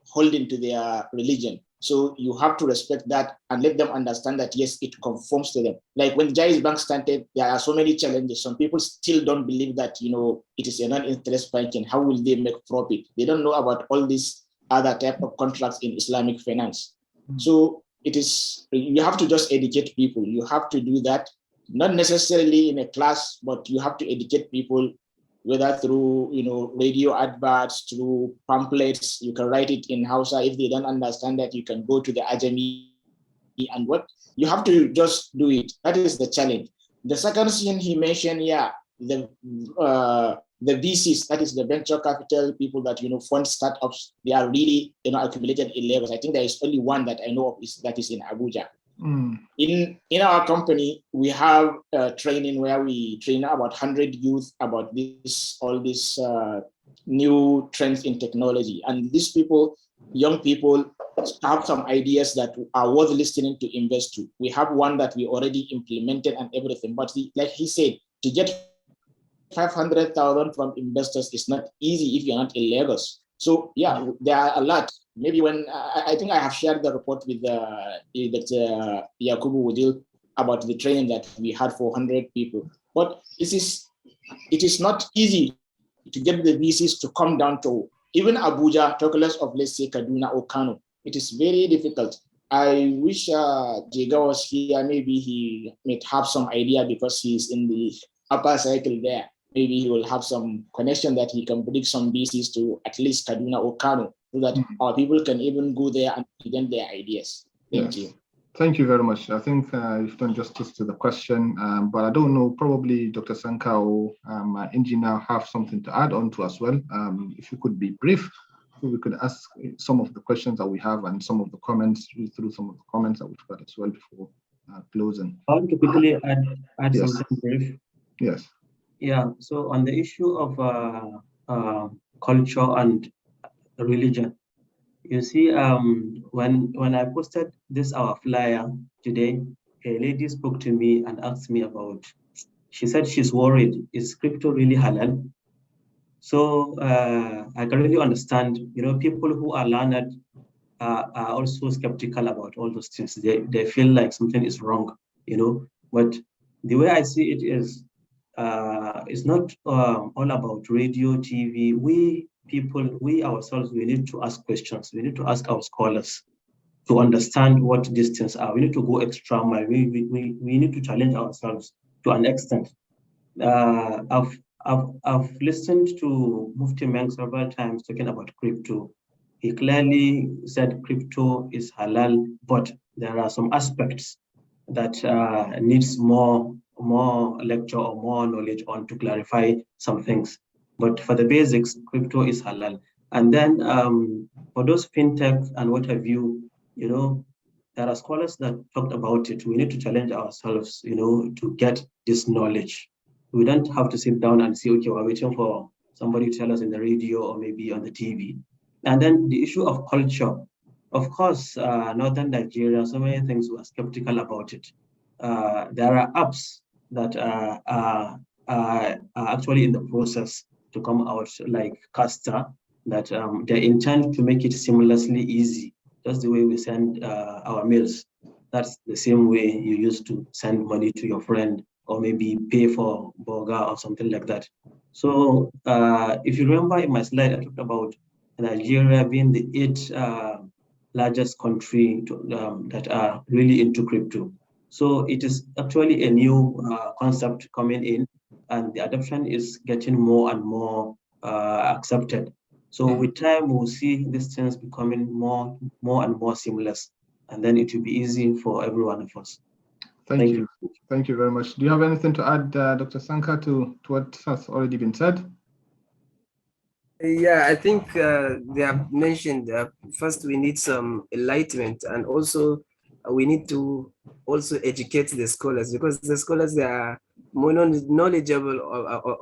holding to their religion. So you have to respect that and let them understand that, yes, it conforms to them. Like when Jai's Bank started, there are so many challenges. Some people still don't believe that, it is a non-interest banking. How will they make profit? They don't know about all these other type of contracts in Islamic finance. So you have to just educate people. You have to do that, not necessarily in a class, but you have to educate people, whether through, radio adverts, through pamphlets. You can write it in Hausa. If they don't understand that, you can go to the AYMP and what you have to just do it. That is the challenge. The second thing he mentioned, the VCs, that is the venture capital people that, fund startups, they are really, accumulated in Lagos. I think there is only one that I know of that is in Abuja. In our company, we have training where we train about 100 youth about all these new trends in technology. And these people, young people, have some ideas that are worth listening to invest to. We have one that we already implemented and everything. But like he said, to get 500,000 from investors is not easy if you're not in Lagos. So there are a lot. Maybe when I think I have shared the report with Yakubu Wudil about the training that we had for 100 people. But it is not easy to get the VCs to come down to even Abuja, talk less of, let's say, Kaduna or Kano. It is very difficult. I wish Jega was here. Maybe he might have some idea because he's in the upper cycle there. Maybe he will have some connection that he can bring some VCs to at least Kaduna or Kano, so that our people can even go there and present their ideas. Thank you. Thank you very much. I think you've done justice to the question, but I don't know, probably Dr. Sanka or my engineer have something to add on to as well. If you could be brief, so we could ask some of the questions that we have and some of the comments, read through some of the comments that we've got as well before closing. I want to quickly add something brief. Yes. Yeah, so on the issue of culture and religion, you see, when I posted our flyer today, a lady spoke to me and asked me about, she said she's worried, is crypto really halal? So I can really understand, people who are learned are also skeptical about all those things. They feel like something is wrong, but the way I see it is, it's not all about radio, TV. We ourselves, we need to ask questions. We need to ask our scholars to understand what these things are. We need to go extra mile. We need to challenge ourselves to an extent. I've listened to Mufti Meng several times talking about crypto. He clearly said crypto is halal, but there are some aspects that needs more lecture or more knowledge on to clarify some things. But for the basics, crypto is halal. And then for those fintechs and what have you, there are scholars that talked about it. We need to challenge ourselves, to get this knowledge. We don't have to sit down and say, okay, we're waiting for somebody to tell us in the radio or maybe on the TV. And then the issue of culture. Of course, Northern Nigeria, so many things were skeptical about it. There are apps that are actually in the process to come out, like Casta, that they intend to make it seamlessly easy. That's the way we send our mails. That's the same way you used to send money to your friend or maybe pay for burger or something like that. So if you remember in my slide, I talked about Nigeria being the 8th largest country that are really into crypto. So it is actually a new concept coming in, and the adoption is getting more and more accepted. So with time, we'll see these things becoming more and more seamless, and then it will be easy for every one of us. Thank you. Thank you very much. Do you have anything to add, Dr. Sanka, to what has already been said? Yeah, I think they have mentioned first we need some enlightenment, and also we need to also educate the scholars, because the scholars, they are more knowledgeable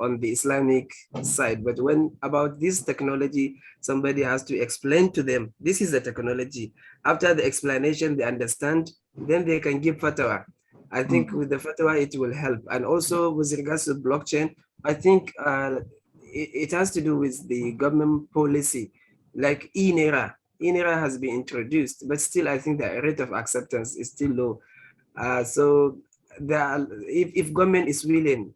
on the Islamic side. But when about this technology, somebody has to explain to them, this is the technology. After the explanation, they understand, then they can give fatwa. I think with the fatwa, it will help. And also with regards to blockchain, I think it has to do with the government policy, like Enr. INERA has been introduced, but still I think the rate of acceptance is still low. So if government is willing,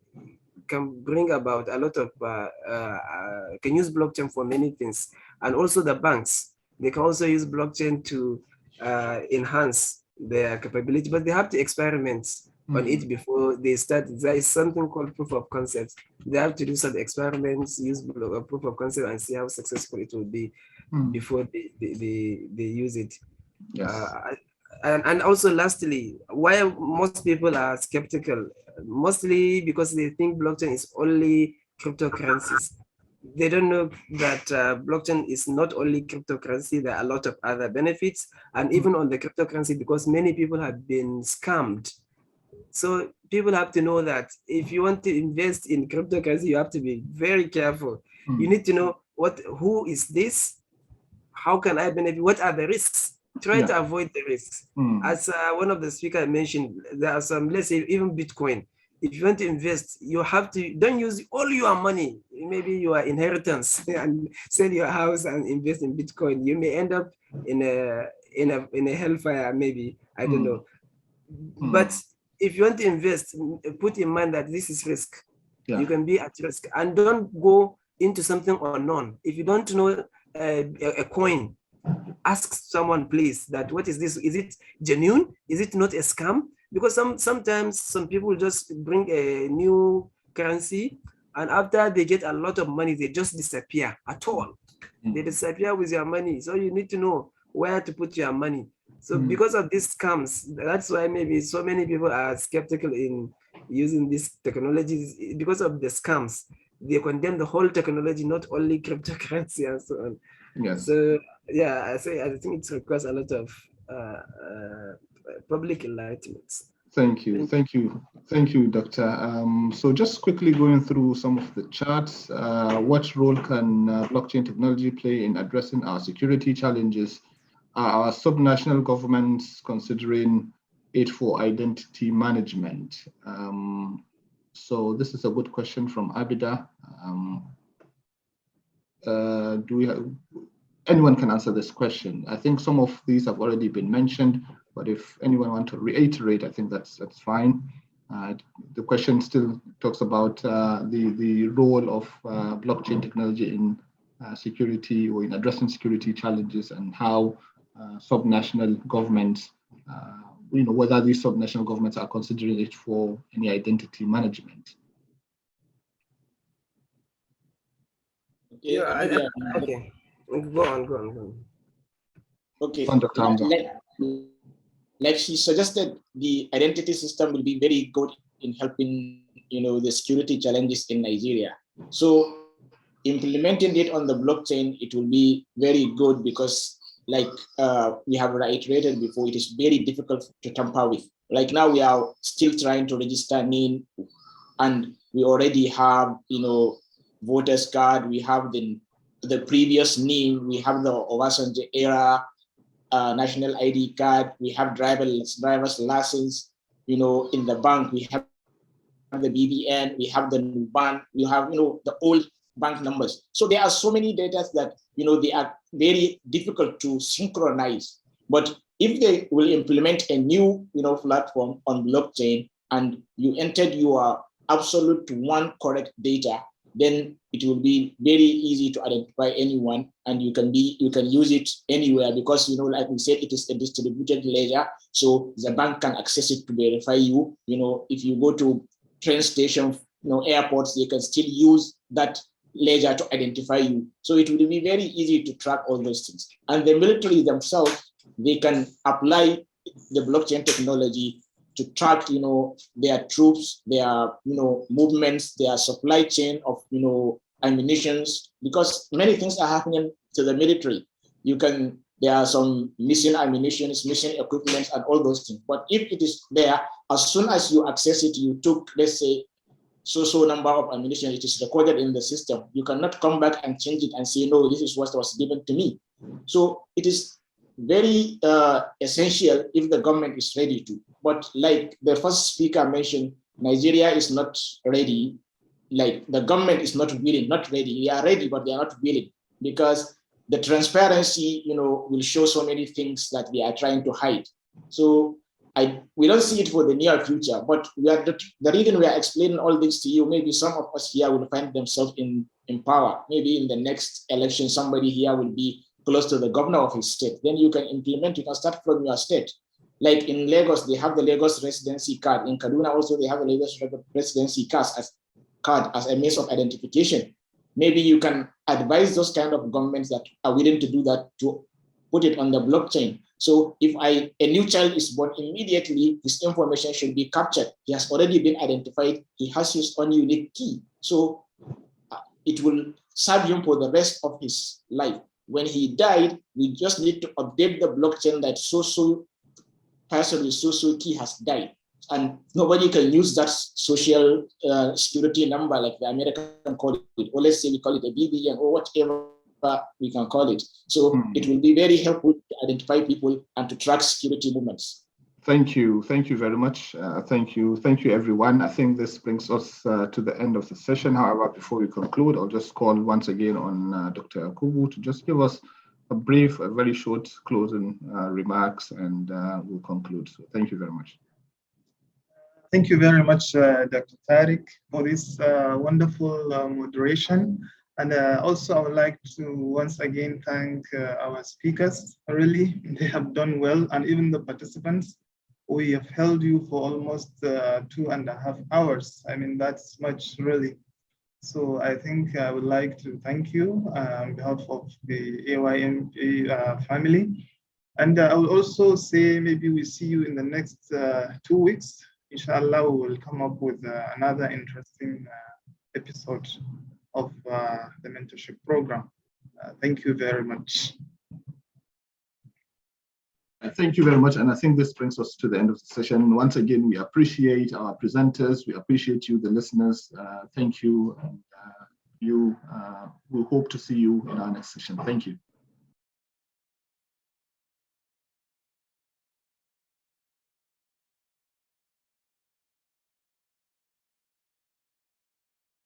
can bring about a lot of, can use blockchain for many things. And also the banks, they can also use blockchain to enhance their capability, but they have to experiment on it before they start. There is something called proof of concept. They have to do some experiments, use proof of concept and see how successful it will be before they use it. Yes. And also lastly, why most people are skeptical, mostly because they think blockchain is only cryptocurrencies. They don't know that blockchain is not only cryptocurrency, there are a lot of other benefits. And even on the cryptocurrency, because many people have been scammed. So people have to know that if you want to invest in cryptocurrency, you have to be very careful. You need to know who is this? How can I benefit? What are the risks? Try to avoid the risks. As one of the speakers mentioned, there are some, let's say even Bitcoin. If you want to invest, you have to, don't use all your money, maybe your inheritance, and sell your house and invest in Bitcoin. You may end up in a hellfire, maybe, I don't know. But if you want to invest, put in mind that this is risk. You can be at risk, and don't go into something unknown. If you don't know a coin, ask someone, please, that what is this? Is it genuine? Is it not a scam? Because sometimes some people just bring a new currency, and after they get a lot of money, they just disappear at all. They disappear with your money. So you need to know where to put your money. So because of these scams, that's why maybe so many people are skeptical in using these technologies, because of the scams. They condemn the whole technology, not only cryptocurrency and so on. Yes. So yeah, I think it requires a lot of public enlightenment. Thank you, Doctor. So just quickly going through some of the charts, what role can blockchain technology play in addressing our security challenges? Are our subnational governments considering it for identity management? So this is a good question from Abida. Do we have, anyone can answer this question? I think some of these have already been mentioned, but if anyone wants to reiterate, I think that's fine. The question still talks about the role of blockchain technology in security, or in addressing security challenges, and how subnational governments, whether these subnational governments are considering it for any identity management. Okay. Go on. Okay. Dr. Hamza. Like she suggested, the identity system will be very good in helping, the security challenges in Nigeria. So implementing it on the blockchain, it will be very good, because like we have reiterated before, it is very difficult to tamper with. Like now we are still trying to register NIN, and we already have, voters card, we have the previous NIN, we have the Obasanjo era national ID card, we have driver's license, in the bank, we have the BBN, we have the new bank, we have, the old bank numbers. So there are so many data that, they are very difficult to synchronize. But if they will implement a new, platform on blockchain, and you entered your absolute one correct data, then it will be very easy to identify anyone, and you can use it anywhere, because like we said, it is a distributed ledger, so the bank can access it to verify you. If you go to train station, airports, they can still use that ledger to identify you. So it will be very easy to track all those things. And the military themselves, they can apply the blockchain technology to track, their troops, their, movements, their supply chain of, ammunitions, because many things are happening to the military. There are some missing ammunitions, missing equipment, and all those things. But if it is there, as soon as you access it, you took, let's say, so number of ammunition, it is recorded in the system. You cannot come back and change it and say, no, this is what was given to me. So it is very essential if the government is ready to. But like the first speaker mentioned, Nigeria is not ready. Like the government is not willing, not ready. They are ready, but they are not willing, because the transparency, will show so many things that they are trying to hide. So we don't see it for the near future, but the reason we are explaining all this to you, maybe some of us here will find themselves in power. Maybe in the next election, somebody here will be close to the governor of his state. Then you can implement, you can start from your state. Like in Lagos, they have the Lagos residency card. In Kaduna also, they have the Lagos residency card as a means of identification. Maybe you can advise those kind of governments that are willing to do that to put it on the blockchain. So if a new child is born, immediately his information should be captured. He has already been identified. He has his own unique key. So it will serve him for the rest of his life. When he died, we just need to update the blockchain that so-so person with so-so key has died. And nobody can use that social security number like the American call it, or let's say we call it a BBN or whatever we can call it. So it will be very helpful to identify people and to track security movements. Thank you very much. Thank you everyone. I think this brings us to the end of the session. However, before we conclude, I'll just call once again on Dr. Yakubu to just give us a very short closing remarks, and we'll conclude. So thank you very much. Thank you very much, Dr. Tariq, for this wonderful moderation. And also, I would like to once again thank our speakers. Really, they have done well, and even the participants. We have held you for almost 2.5 hours. I mean, that's much, really. So I think I would like to thank you on behalf of the AYMP family. And I will also say maybe we see you in the next 2 weeks. Inshallah, we will come up with another interesting episode of the mentorship program. Thank you very much. Thank you very much. And I think this brings us to the end of the session. Once again, we appreciate our presenters. We appreciate you, the listeners. Thank you. And we hope to see you in our next session. Thank you.